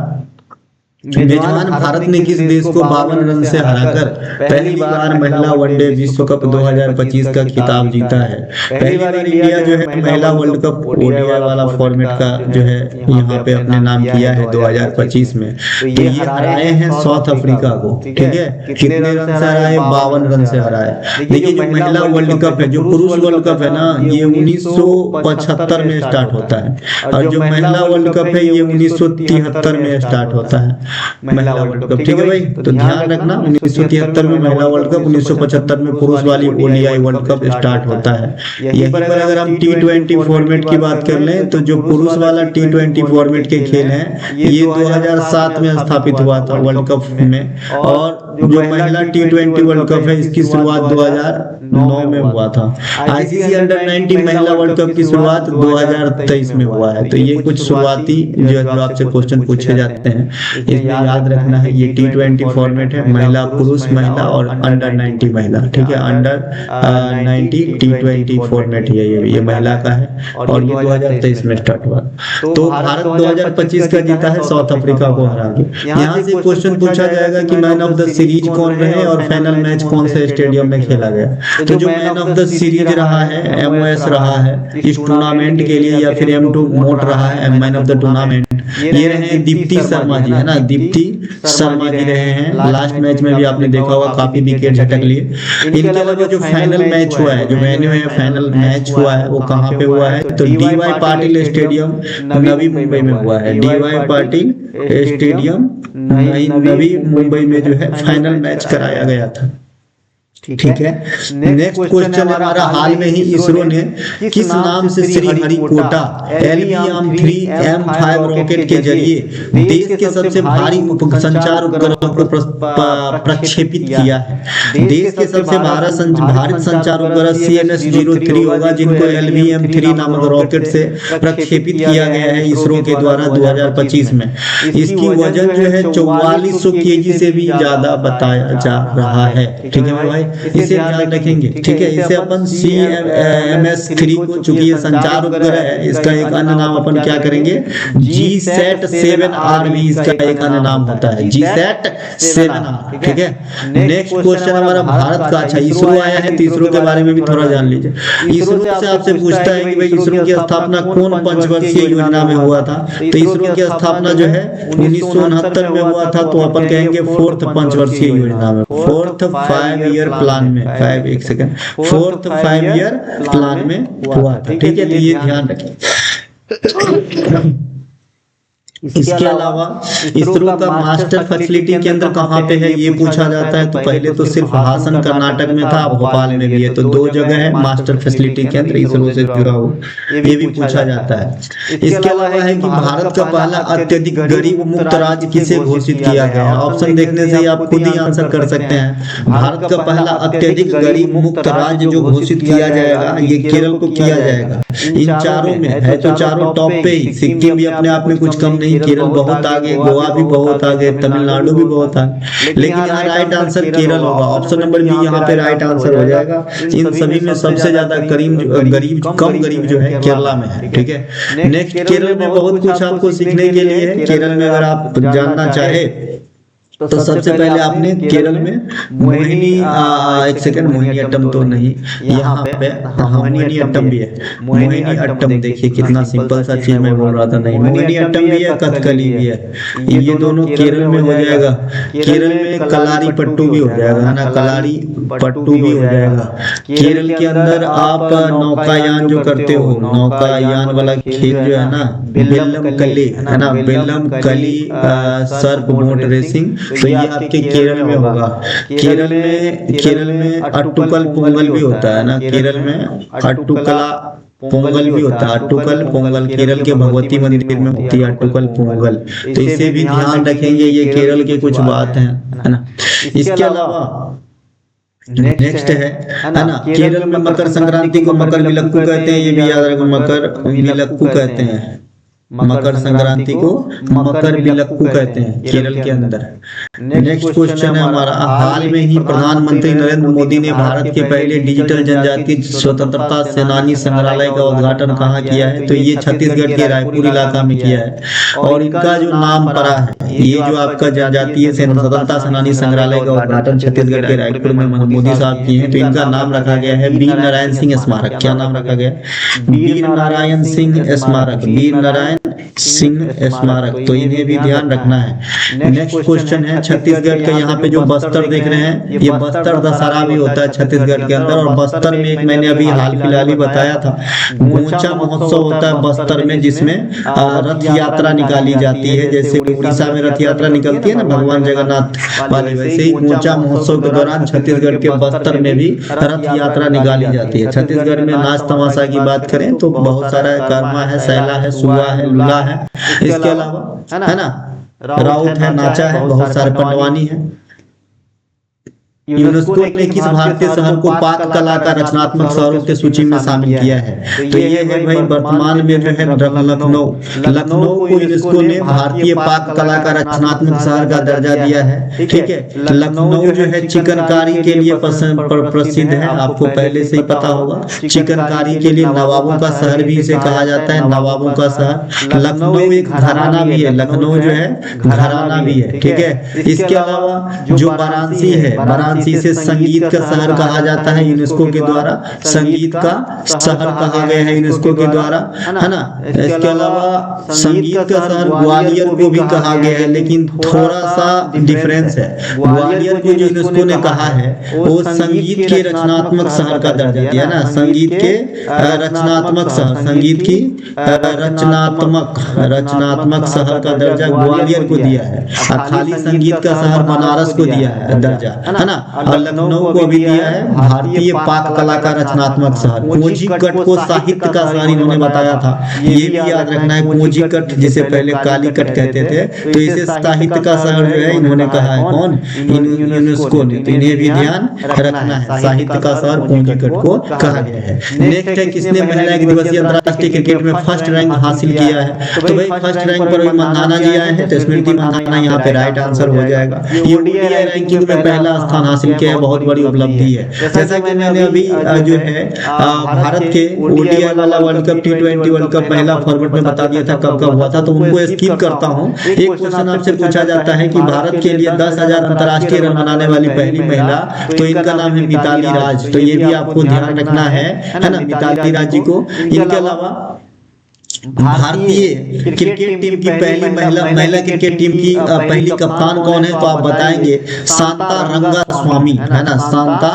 मेजबान भारत ने किस देश को 52 रन से हराकर पहली बार महिला वनडे विश्व कप 2025 का खिताब जीता है? पहली बार इंडिया जो है महिला वर्ल्ड कप ओडीआई वाला फॉर्मेट का जो है यहाँ पे अपने नाम किया है 2025 में। तो ये हराए हैं साउथ अफ्रीका को। ठीक है, कितने रन से हराए? 52 रन से हराए। देखिए जो महिला वर्ल्ड कप है, जो पुरुष वर्ल्ड कप है ना, ये 1975 में स्टार्ट होता है, और जो महिला वर्ल्ड कप है ये 1973 में स्टार्ट होता है महिला वर्ल्ड कप। ठीक है भाई, तो ध्यान रखना 1973 में महिला वर्ल्ड कप, 1975 में पुरुष वाली ओडीआई वर्ल्ड कप स्टार्ट होता है। यहीं पर अगर हम T20 फॉर्मेट की बात कर लें तो जो पुरुष वाला T20 फॉर्मेट के खेल हैं ये 2007 में स्थापित हुआ था वर्ल्ड कप में, और जो महिला T20 वर्ल्ड कप है इसकी शुरुआत 2009 में हुआ था। आईसीसी अंडर 19 महिला वर्ल्ड कप की शुरुआत 2023 में हुआ है। तो ये कुछ शुरुआती जो आपसे क्वेश्चन पूछे जाते हैं इसमें याद रखना है। ये T20 फॉर्मेट है, महिला पुरुष महिला और अंडर 90 महिला। ठीक है, अंडर 90 T20 फॉर्मेट है, ये महिला का है, और ये 2023 में स्टार्ट हुआ। तो भारत 2025 का जीता है साउथ अफ्रीका को हरा के। यहाँ से क्वेश्चन पूछा जाएगा कि मैन ऑफ द सीरीज कौन रहे और फाइनल मैच कौन से स्टेडियम में खेला गया। तो जो मैन ऑफ द सीरीज रहा है MOS रहा है इस टूर्नामेंट के लिए, या फिर M2 मोट रहा है मैन ऑफ द टूर्नामेंट, ये रहे दीप्ति शर्मा जी, है ना, दीप्ति शर्मा जी रहे हैं। लास्ट मैच में भी आपने देखा होगा काफी विकेट झटक लिए। इनके अलावा जो फाइनल मैच हुआ है, जो वेन्यू है फाइनल मैच हुआ है वो कहाँ पे हुआ है? तो DY पाटिल स्टेडियम नवी मुंबई में हुआ है। DY पाटिल स्टेडियम नवी मुंबई में जो है फाइनल मैच कराया गया था। ठीक है, नेक्स्ट क्वेश्चन हमारा, हाल में ही इसरो ने किस नाम से श्रीहरिकोटा LVM-3 M5 रॉकेट के जरिए देश के सबसे भारी संचार उपग्रह को प्रक्षेपित किया है? देश के सबसे भारी संचार उपग्रह CNS-03 होगा, जिनको LVM-3 नामक रॉकेट से प्रक्षेपित किया गया है इसरो के द्वारा 2025 में। इसकी वजन जो है 4400 kg से भी ज्यादा बताया जा रहा है। ठीक है भाई, इसे ध्यान रखेंगे। ठीक है, इसे अपन CMS-3 को, चूंकि ये संचार उपग्रह है, इसका एक अन्य नाम अपन क्या करेंगे? GSAT-7R भी इसका एक अन्य नाम होता है, GSAT-7R। ठीक है, नेक्स्ट क्वेश्चन हमारा भारत का। अच्छा, इसरो आया है तो इसरो के बारे में भी थोड़ा जान लीजिए। इसरो से आपसे पूछता है कि भाई इसरो की स्थापना कौन पंचवर्षीय योजना में हुआ था? तो इसरो की स्थापना जो है 1969 में हुआ था, तो अपन कहेंगे 4th पंचवर्षीय योजना में, 4th 5 ईयर प्लान में, 4th 5 ईयर प्लान में हुआ था। ठीक है, तो ये ध्यान रखें। इसके अलावा इसरो का मास्टर फैसिलिटी केंद्र कहाँ पे है ये पूछा जाता है। तो पहले तो सिर्फ हासन कर्नाटक में था, भोपाल में भी है, तो 2 जगह है मास्टर फैसिलिटी केंद्र इसरो से जुड़ा हुआ, ये भी पूछा जाता है। इसके अलावा है कि भारत का पहला अत्यधिक गरीब मुक्त राज्य किसे घोषित किया गया? ऑप्शन देखने से आप खुद ही आंसर कर सकते हैं। भारत का पहला अत्यधिक गरीब मुक्त राज्य जो घोषित किया जाएगा ये केरल को किया जाएगा। इन चारों में है तो चारों टॉप पे ही, सिक्किम भी अपने आप में कुछ कम नहीं, केरल बहुत आगे, गोवा भी बहुत आगे, तमिलनाडु भी बहुत आगे, लेकिन यहाँ राइट आंसर केरल होगा। ऑप्शन नंबर बी यहाँ पे राइट आंसर हो जाएगा। इन सभी में सबसे ज्यादा कम गरीब जो है केरला में है। ठीक है, नेक्स्ट केरल में बहुत कुछ आपको सीखने के लिए है। केरल में अगर आप जानना चाहे तो सबसे पहले आपने केरल में मोहिनी, एक सेकंड, मोहिनी अट्टम तो नहीं, यहाँ पे मोहिनी अट्टम भी है। मोहिनी अट्टम देखिए कितना सिंपल सा चीज मैं बोल रहा था, नहीं, मोहिनी अट्टम भी है, कथकली भी है। ये दोनों केरल में हो जाएगा। केरल में कलारी पट्टू भी हो जाएगा, है ना, कलारी पट्टू भी हो जाएगा। केरल के अंदर आप नौकायान जो करते हो, नौकायान वाला खेल जो है ना, बेल्लम कली, है ना, बेल्लम कली सर्फ बोट रेसिंग, तो ये आपके केरल में होगा। केरल में अट्टुकल पोंगल भी होता है ना, केरल में अट्टुकला पोंगल भी होता है। अट्टुकल पोंगल केरल के भगवती मंदिर में होती है अट्टुकल पोंगल, तो इसे भी ध्यान रखेंगे। ये केरल के कुछ बात है ना। इसके अलावा नेक्स्ट है ना, केरल में मकर संक्रांति को मकर विलक्कू कहते हैं, ये भी याद रखो, मकर विलक्कू कहते हैं। मकर संक्रांति को मकर विलक्कू कहते हैं केरल के अंदर। नेक्स्ट क्वेश्चन है हमारा, हाल में ही प्रधानमंत्री नरेंद्र मोदी ने भारत के पहले डिजिटल जनजातीय स्वतंत्रता सेनानी संग्रहालय का उद्घाटन कहाँ किया है? तो ये छत्तीसगढ़ के रायपुर इलाका में किया है। और इनका जो नाम पड़ा है, ये जो आपका जनजातीय स्वतंत्रता सेनानी संग्रहालय का उद्घाटन छत्तीसगढ़ के रायपुर में मोदी साहब किए हैं, तो इनका नाम रखा गया है वीर नारायण सिंह स्मारक। क्या नाम रखा गया? वीर नारायण सिंह स्मारक, वीर नारायण सिंह स्मारक। तो इन्हें भी ध्यान रखना है। नेक्स्ट क्वेश्चन है, छत्तीसगढ़ के यहाँ पे जो बस्तर देख रहे हैं, ये बस्तर दशहरा भी होता है छत्तीसगढ़ के अंदर। और बस्तर में एक मैंने अभी हाल फिलहाल ही बताया था, गोचा महोत्सव होता है बस्तर में, जिसमें रथ यात्रा निकाली जाती है। जैसे उड़ीसा में रथ यात्रा निकलती है ना भगवान जगन्नाथ वाली, वैसे ही गोचा महोत्सव के दौरान छत्तीसगढ़ के बस्तर में भी रथ यात्रा निकाली जाती है। छत्तीसगढ़ में नाच तमाशा की बात करें तो बहुत सारा है, कर्मा है, सैला है, सुआ है, लूला है। इसके अलावा है ना राउत है, नाचा है, बहुत सारे पंडवानी है। यूनेस्को ने किस भारतीय शहर को पाक कला का रचनात्मक शहरों की सूची में शामिल किया है? तो ये है भाई वर्तमान में जो है लखनऊ। लखनऊ को यूनेस्को ने भारतीय पाक कला का रचनात्मक शहर का दर्जा दिया है। ठीक है, लखनऊ जो है चिकनकारी के लिए प्रसिद्ध है, आपको पहले से ही पता होगा। चिकनकारी के लिए नवाबों का शहर भी इसे कहा जाता है, नवाबों का शहर। लखनऊ एक घराना भी है, लखनऊ जो है घराना भी है। ठीक है, इसके अलावा जो वाराणसी है, वाराणसी से संगीत का शहर कहा जाता है यूनेस्को के द्वारा, संगीत का शहर कहा गया है यूनेस्को के द्वारा, है ना। इसके अलावा संगीत का शहर ग्वालियर को भी कहा गया है, लेकिन थोड़ा सा डिफरेंस है। ग्वालियर को जो यूनेस्को ने कहा है वो संगीत के रचनात्मक शहर का दर्जा दिया ना, संगीत के रचनात्मक शहर, संगीत की रचनात्मक शहर का दर्जा ग्वालियर को दिया है। खाली संगीत का शहर बनारस को दिया है दर्जा, है ना। और लखनऊ को भी दिया है भारतीय पाक कला का रचनात्मक शहर। कोजीकट को साहित्य का शहर इन्होंने बताया था, ये भी याद रखना है। कोजीकट जिसे पहले कालीकट कहते थे, तो इसे साहित्य का शहर जो है इन्होंने कहा है, कौन? यूनेस्को ने। तो इन्हें भी ध्यान रखना है, साहित्य का शहर कोजीकट को कहा गया है। नेक्स्ट है, किसने महिला एक दिवसीय अंतरराष्ट्रीय क्रिकेट में फर्स्ट रैंक हासिल किया है? तो भाई फर्स्ट रैंक पर मंधाना जी आए हैं, तो स्मृति मंधाना यहाँ पे राइट आंसर हो जाएगा। ये ओडीआई रैंकिंग में पहला स्थान हासिल किया है, बहुत बड़ी उपलब्धि है। जैसा कि मैंने अभी जो है भारत के ओडीआई वाला world cup, T20 world cup महिला फॉर्मेट में बता दिया था कब कब हुआ था, तो उनको स्किप करता हूँ। एक क्वेश्चन आपसे पूछा जाता है कि भारत के लिए 10,000 अंतरराष्ट्रीय रन बनाने वाली पहली महिला, तो इनका नाम है मिताली राज। तो ये भी आपको ध्यान रखना है ना, मिताली राज जी को। इनके अलावा भारतीय क्रिकेट टीम की पहली महिला क्रिकेट टीम की पहली कप्तान कौन है? तो आप बताएंगे शांता रंगा स्वामी, है ना। शांता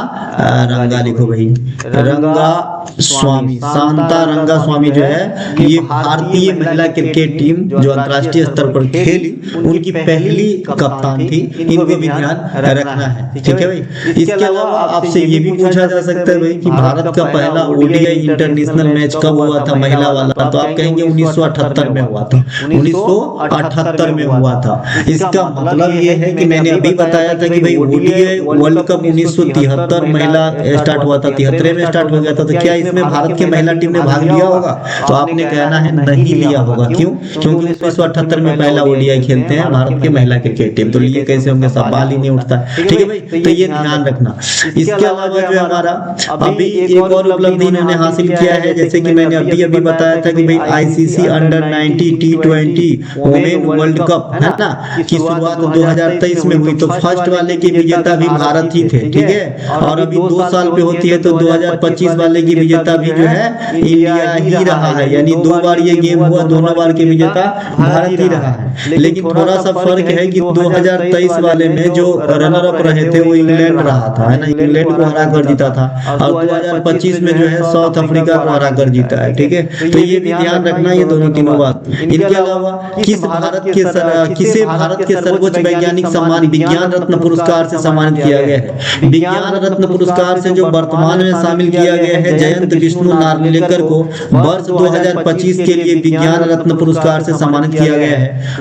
रंगा लिखो भाई, रंगा स्वामी, शांता रंगा स्वामी जो है ये भारतीय महिला क्रिकेट टीम जो अंतर्राष्ट्रीय स्तर पर खेली उनकी पहली कप्तान थी। इनको भी ध्यान रखना है, ठीक है भाई। इसके अलावा आपसे ये भी पूछा जा सकता है भाई कि भारत का पहला ओडीआई इंटरनेशनल मैच कब हुआ था महिला वाला? तो आप कहेंगे 1978 में हुआ था, 1978 में हुआ था। इसका मतलब ये है कि मैंने अभी बताया था कि भाई ओडीआई वर्ल्ड कप 1973 महिला स्टार्ट हुआ था, 73 में स्टार्ट हो गया था। तो क्या इसमें भारत की महिला टीम ने भाग लिया होगा? तो आपने कहना है नहीं लिया होगा। क्यों? क्योंकि 1978 में पहला ओडीआई खेलते हैं भारत की महिला क्रिकेट टीम, तो लिए कैसे होंगे? सवाल ही नहीं उठता, ठीक है भाई। तो ये ध्यान रखना। इसके अलावा जो हमारा अभी एक और उपलब्धि इन्होंने हासिल किया है, जैसे कि मैंने अभी बताया था कि भाई ICC under 90 T20 women world cup, है ना, की शुरुआत 2023 में हुई। तो फर्स्ट वाले की विजेता भी भारत ही थे, ठीक है। और अभी 2 साल पे होती है, तो 2025 वाले की विजेता भी जो है इंडिया ही रहा है। यानी 2 बार ये गेम हुआ, दोनों बार के विजेता भारत ही रहा है। लेकिन थोड़ा सा फर्क है कि 2023 वाले में जो रनर अप रहे थे वो इंग्लैंड रहा था, है ना, इंग्लैंड को हरा कर जीता था। और 2025 में जो है साउथ अफ्रीका को हरा कर जीता है, ठीक है। तो ये भी ध्यान रखना ये दोनों तीनों बात। इनके अलावा किसे भारत के सर्वोच्च वैज्ञानिक सम्मान विज्ञान रत्न पुरस्कार से सम्मानित किया गया है? विज्ञान रत्न पुरस्कार से जो वर्तमान में शामिल किया गया है जयंत विष्णु नार्लिकर को वर्ष 2025 के लिए विज्ञान रत्न पुरस्कार से सम्मानित किया गया है।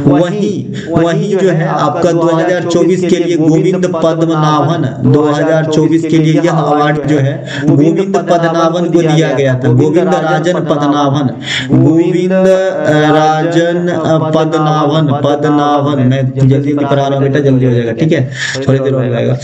वही जो है आपका 2024 के लिए गोविंद पद्मनाभन, 2024 के लिए यह अवार्ड जो है गोविंद पद्मनाभन को दिया गया था। गोविंद राजन पद्मनाभन मैं जल्दी पढ़ा रहा हूँ बेटा, जल्दी हो जाएगा, ठीक है, थोड़ी देर हो जाएगा।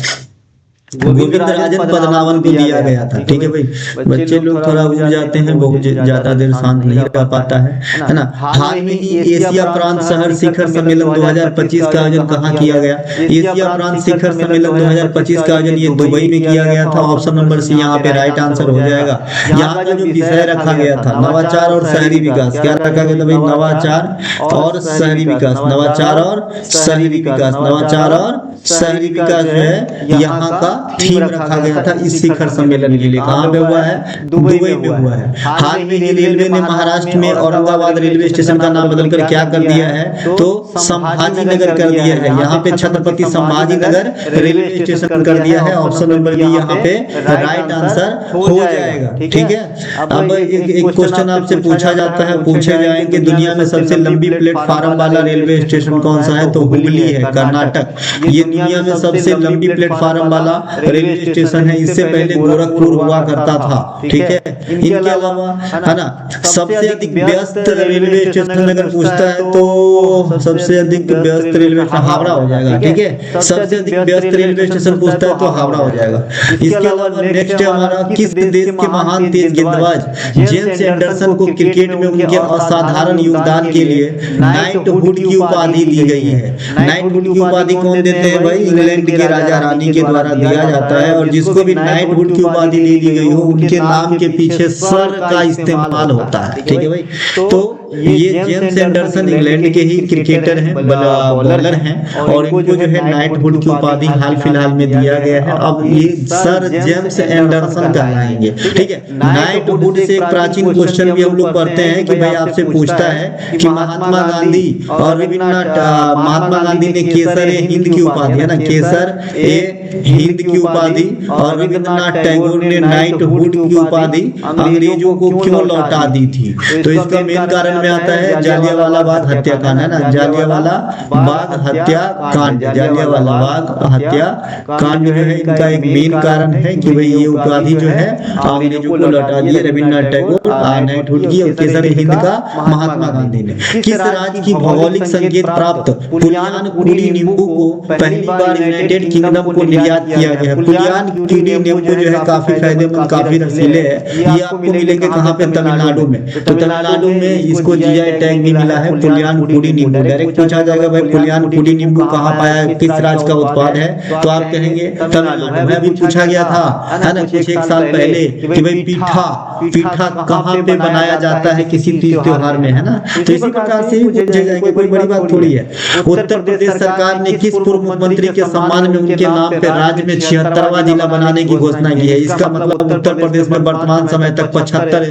गोविंद राजन पद्मनाभन को दिया गया था, ठीक है भाई। बच्चे लोग थोड़ा उलझ जाते हैं, बहुत ज्यादा देर शांत नहीं रह पाता है ना। हाल में ही एशिया प्रांत शहर शिखर सम्मेलन 2025 का आयोजन कहाँ किया गया? एशिया प्रांत शिखर सम्मेलन 2025 का आयोजन ये दुबई में किया गया था। ऑप्शन नंबर सी यहाँ पे राइट आंसर हो जाएगा। यहाँ का जो विषय रखा गया था नवाचार और शहरी विकास, क्या रखा गया था भाई? नवाचार और शहरी विकास, नवाचार और शहरी विकास, नवाचार और शहरी विकास जो है यहाँ का थीम रखा गया था इस शिखर सम्मेलन के लिए। कहाँ पे हुआ है? दुबई में हुआ है। हाल में ही रेलवे ने महाराष्ट्र में औरंगाबाद रेलवे स्टेशन का नाम बदलकर क्या कर दिया है? तो संभाजी नगर कर दिया है। यहाँ पे छत्रपति संभाजी नगर रेलवे स्टेशन कर दिया है। ऑप्शन नंबर बी यहाँ पे राइट आंसर हो जाएगा, ठीक है। अब एक क्वेश्चन आपसे पूछा जाता है, पूछे जाएंगे दुनिया में सबसे लंबी प्लेटफार्म वाला रेलवे स्टेशन कौन सा है? तो हुबली है, कर्नाटक। ये दुनिया में सबसे लंबी प्लेटफार्म वाला रेलवे स्टेशन है। इससे पहले गोरखपुर हुआ करता था, ठीक है। इनके अलावा है ना सबसे अधिक व्यस्त रेलवे स्टेशन अगर पूछता है तो सबसे अधिक व्यस्त रेलवे स्टेशन हावड़ा हो जाएगा, ठीक है। सबसे अधिक व्यस्त रेलवे स्टेशन पूछता है तो हावड़ा हो जाएगा। इसके अलावा नेक्स्ट है हमारा, किस देश के महान तेज गेंदबाज जेम्स एंडरसन को क्रिकेट में उनके असाधारण योगदान के लिए नाइटहुड की उपाधि दी गई है? नाइटहुड की उपाधि कौन देते हैं भाई? इंग्लैंड के राजा रानी के द्वारा दिया जाता है। और जिसको भी नाइटहुड की उपाधि दे दी गई हो उनके नाम के पीछे सर का इस्तेमाल होता है, ठीक है भाई। तो ये जेम्स एंडरसन इंग्लैंड के ही क्रिकेटर हैं, बॉलर हैं, और इनको जो है नाइटहुड की उपाधि हाल फिलहाल में दिया गया है। अब ये सर जेम्स एंडरसन कहलाएंगे, ठीक है। नाइटहुड से एक प्राचीन क्वेश्चन भी हम लोग पढ़ते हैं कि भाई आपसे पूछता है कि महात्मा गांधी और महात्मा गांधी ने केसर ए हिंद की उपाधि, है ना, केसर ए हिंद की उपाधि, और रविंद्रनाथ टैगोर ने नाइटहुड की उपाधि अंग्रेजों को क्यों लौटा दी थी? तो इसका मेन कारण में आता है जालियांवाला बाग हत्याकांड, है ना, जालियांवाला बाग हत्याकांड, जालियांवाला बाग हत्याकांड जो है इनका एक मेन कारण है कि भाई ये उपाधि जो है अंग्रेजों को लौटा दी रविंद्रनाथ टैगोर नाइटहुड की और केसर हिंद का महात्मा गांधी ने। किस राज्य की भौगोलिक संकेत प्राप्त पुलियान कुड़ी नींबू को पहली बार यूनाइटेड किंगडम को निर्यात किया गया? पुलियान कुड़ी नींबू जो है काफी फायदेमंद, काफी रसीले है। ये आपको मिलेंगे कहाँ पे? तमिलनाडु में। तो तमिलनाडु में इसको जीआई टैग भी मिला है, पुलियान कुड़ी नींबू। डायरेक्ट पूछा जाएगा भाई पुलियान कुड़ी नींबू कहाँ पाया है, किस राज्य का उत्पाद है? तो आप कहेंगे तमिलनाडु में। अभी पूछा गया था, है ना, कुछ एक साल पहले कि भाई पीठा कहाँ पे बनाया जाता है किसी तीज त्योहार में, है ना। तो इसी प्रकार से ही पूछे जाएंगे, कोई बड़ी बात थोड़ी है। उत्तर प्रदेश सरकार ने किस पूर्व मुख्यमंत्री के सम्मान में उनके नाम पे राज्य में 76वां जिला बनाने की घोषणा की है? इसका मतलब उत्तर प्रदेश में वर्तमान समय तक 75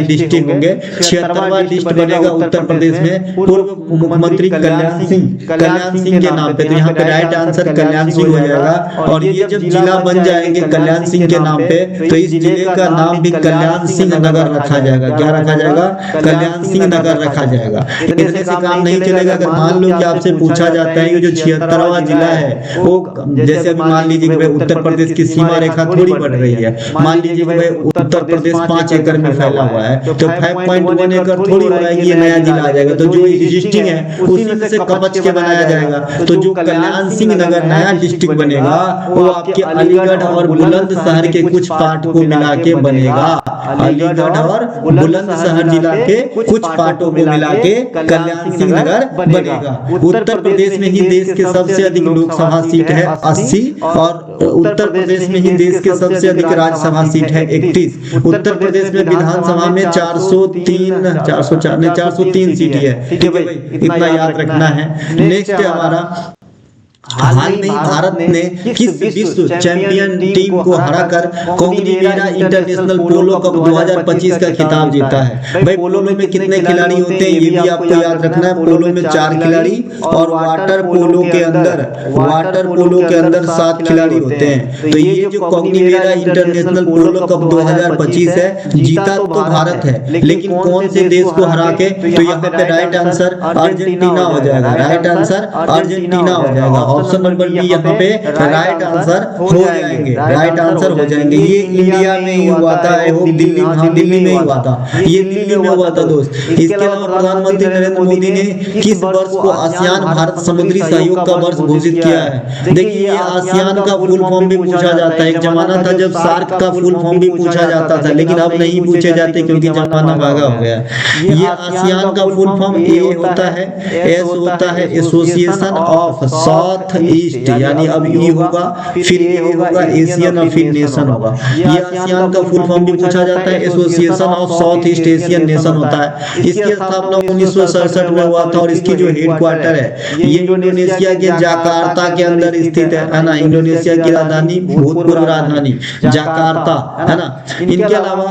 डिस्ट्रिक्ट होंगे, 76वां लिस्ट बनेगा उत्तर प्रदेश में पूर्व मुख्यमंत्री कल्याण सिंह के नाम पे। तो यहाँ पे राइट आंसर कल्याण सिंह हो जाएगा। और ये जब जिला बन जाएंगे कल्याण सिंह के नाम पे तो इस जिले का नाम भी कल्याण सिंह नगर रखा जाएगा। क्या रखा जाएगा? कल्याण सिंह नगर रखा जाएगा। इतने से काम नहीं चलेगा। अगर मान लो कि आपसे पूछा जाता है ये जो 76वां जिला है वो, जैसे अभी मान लीजिए कि भाई उत्तर प्रदेश की सीमा रेखा थोड़ी बढ़ रही है, मान लीजिए कि भाई उत्तर प्रदेश 5 एकड़ में फैला हुआ है तो 5.1 एकड़ थोड़ी हो जाएगी, ये नया जिला आ जाएगा। तो जो एग्जिस्टिंग है उसी में से कपच के बनाया जाएगा। तो जो कल्याण सिंह नगर नया डिस्ट्रिक्ट बनेगा वो आपके अलीगढ़ और बुलंदशहर के कुछ पार्ट को मिला के बनेगा। अलीगढ़ और बुलंदशहर जिला के कुछ पार्टों को मिला के कल्याण सिंह नगर बनेगा। उत्तर प्रदेश में ही देश के सबसे अधिक लोकसभा सीट है 80, और उत्तर प्रदेश में ही देश के सबसे अधिक राज्यसभा सीट है 31। उत्तर प्रदेश में विधानसभा में 403 सीट है, ठीक है भाई, इतना याद रखना है। नेक्स्ट है हमारा हाल में ही भारत ने किस विश्व चैंपियन टीम को हराकर कॉन्गोलिया इंटरनेशनल पोलो कप 2025 का खिताब जीता है? भाई पोलो में कितने खिलाड़ी होते हैं ये भी आपको याद रखना है। पोलो में 4 खिलाड़ी और वाटर पोलो के अंदर 7 खिलाड़ी होते हैं। तो ये जो कॉन्गोलिया इंटरनेशनल पोलो कप 2025 है जीता तो भारत है, लेकिन कौन से देश को हरा के? तो यहाँ पे राइट आंसर अर्जेंटीना हो जाएगा। राइट आंसर अर्जेंटीना हो जाएगा। ऑप्शन नंबर बी यहाँ पे राइट आंसर हो जाएंगे। राइट आंसर हो जाएंगे। ये इंडिया में ही हुआ था। आई होप दिल्ली, हाँ दिल्ली में ही हुआ था। ये दिल्ली में हुआ था दोस्त। इसके अलावा प्रधानमंत्री नरेंद्र मोदी ने किस वर्ष को आसियान भारत समुद्री सहयोग का वर्ष घोषित किया है? देखिए ये आसियान का फुल फॉर्म भी पूछा जाता है। एक जमाना था जब सार्क का फुल फॉर्म भी पूछा जाता था, लेकिन अब नहीं पूछे जाते क्योंकि जमाना भागा हो गया। ये आसियान का फुल फॉर्म ए होता है, एस होता है एसोसिएशन ऑफ साउथ ईस्ट, यानी अब ई होगा, फिर ए होगा एशियन और फिर नेशन होगा। ये आसियान का फुल फॉर्म भी पूछा जाता है, association of south east Asian nation होता है। इसकी स्थापना 1967 में हुआ था और इसकी जो हेडक्वार्टर है ये इंडोनेशिया के जकार्ता के अंदर स्थित है ना। इंडोनेशिया की राजधानी, भूतपूर्व राजधानी जकार्ता है ना। इनके अलावा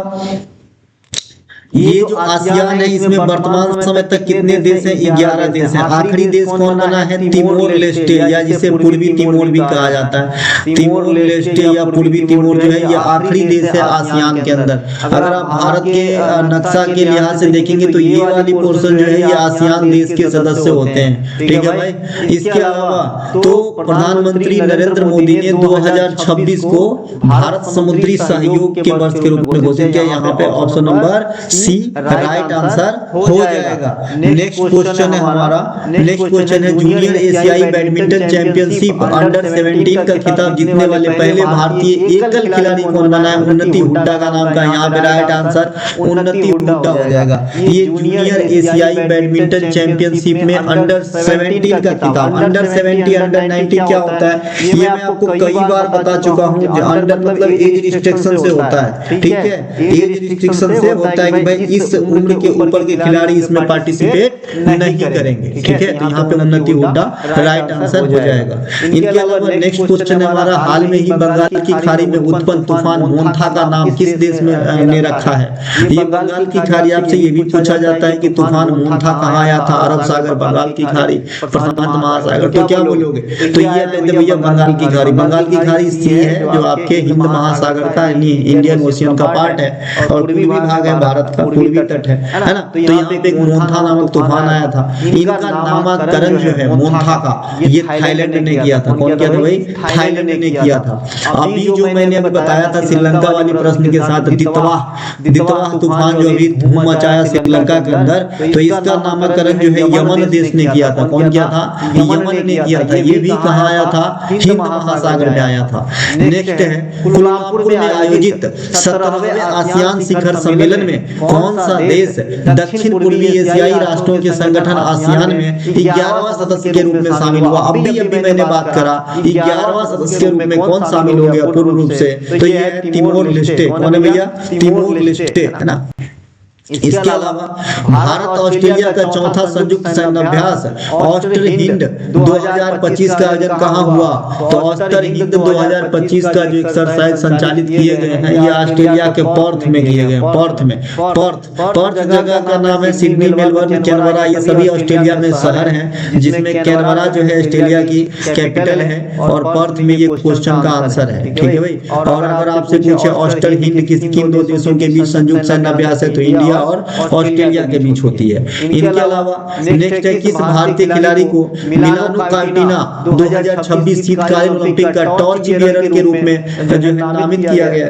ये जो आसियान है इसमें वर्तमान समय तक कितने देश हैं? 11 देश हैं। आखिरी देश कौन बना है? तिमोर लेस्टे, या जिसे पूर्वी तिमोर भी कहा जाता है। तिमोर लेस्टे या पूर्वी तिमोर जो है ये आखिरी देश है आसियान के अंदर। अगर आप भारत के नक्शा के लिहाज से देखेंगे तो ये वाली पोर्शन जो है ये आसियान देश के सदस्य होते हैं। ठीक है भाई। इसके अलावा तो प्रधानमंत्री नरेंद्र मोदी ने 2026 को भारत समुद्री सहयोग के वर्ष के रूप में घोषित किया। यहाँ पे option number C right answer हो जाएगा। नेक्स्ट क्वेश्चन है हमारा, नेक्स्ट क्वेश्चन है जूनियर एशियाई बैडमिंटन चैंपियनशिप अंडर 17 का खिताब जीतने वाले पहले भारतीय एकल खिलाड़ी कौन बना है? उन्नति हुड्डा का नाम का। यहाँ पे राइट आंसर उन्नति हुड्डा हो जाएगा। ये जूनियर एशियाई बैडमिंटन चैंपियनशिप में अंडर 17 का खिताब, अंडर 17 अंडर 19 क्या होता है ये मैं आपको कई बार बता चुका हूँ। अंडर मतलब एज रिस्ट्रिक्शन से होता है। ठीक है, एज रिस्ट्रिक्शन से होता है भाई इस उम्र के ऊपर के खिलाड़ी इसमें पार्टिसिपेट नहीं करेंगे। ठीक है, तो यहाँ पे उन्नति हुड्डा राइट आंसर हो जाएगा। इनके अलावा नेक्स्ट क्वेश्चन है हमारा, हाल में ही बंगाल की खाड़ी में उत्पन्न तूफान मोन्था का नाम किस देश में ने रखा है? ये बंगाल की खाड़ी, आपसे ये भी पूछा जाता है कि तूफान मोन्था कहाँ आया था? अरब सागर, बंगाल की खाड़ी, प्रशांत महासागर। तो क्या बोलोगे? तो ये भैया बंगाल की खाड़ी। बंगाल की खाड़ी सी है जो आपके हिंद महासागर का इंडियन ओशियन का पार्ट है और पूर्वी भाग है भारत का, पूर्वी तट है ना। तो यहाँ पे एक मोन्था नामक तूफान आया था। इनका नामकरण जो है मोन्था का ये थाईलैंड ने किया था। कौन किया था भाई? थाईलैंड ने किया था। अभी जो मैंने अभी बताया था श्रीलंका वाली प्रश्न के साथ, दितवाह तूफान जो अभी धूम मचाया श्रीलंका के अंदर, तो इसका नामकरण जो है यमन देश ने किया था। कौन किया था? यमन ने किया था। ये भी कहाँ आया था? हिंद महासागर में आया था। नेक्स्ट है कुलालमपुर में आयोजित 17वें आसियान शिखर सम्मेलन में कौन सा देश दक्षिण पूर्वी एशियाई राष्ट्रों के संगठन आसियान में 11वां सदस्य के रूप में शामिल हुआ? अभी मैंने बात करा 11वां सदस्य के रूप में कौन शामिल हो गया पूर्ण रूप से? तो ये है तिमोर लेस्टे। कौन है भैया? तिमोर लेस्टे है ना। इसके अलावा भारत ऑस्ट्रेलिया का चौथा संयुक्त सैन्य अभ्यास ऑस्टर हिंद 2025 का आयोजन कहाँ हुआ? तो ऑस्टर हिंद 2025 का जो एक्सरसाइज संचालित किए गए हैं ये ऑस्ट्रेलिया के पर्थ में किए गए। पर्थ जगह का नाम है। सिडनी, मेलबर्न, कैनबरा ये सभी ऑस्ट्रेलिया में शहर हैं, जिसमें कैनबरा जो है ऑस्ट्रेलिया की कैपिटल है और पर्थ में ये क्वेश्चन का आंसर है। ठीक है भाई। और अगर आपसे पूछे ऑस्टर हिंद किन दो देशों के बीच संयुक्त सैन्य अभ्यास है, तो इंडिया और ऑस्ट्रेलिया के बीच होती है। इनके अलावा नेक्स्ट है किस भारतीय खिलाड़ी को मिलानो कार्टिना 2026 शीतकालीन ओलंपिक का टॉर्च बेयरर के रूप में जो है नामित किया गया?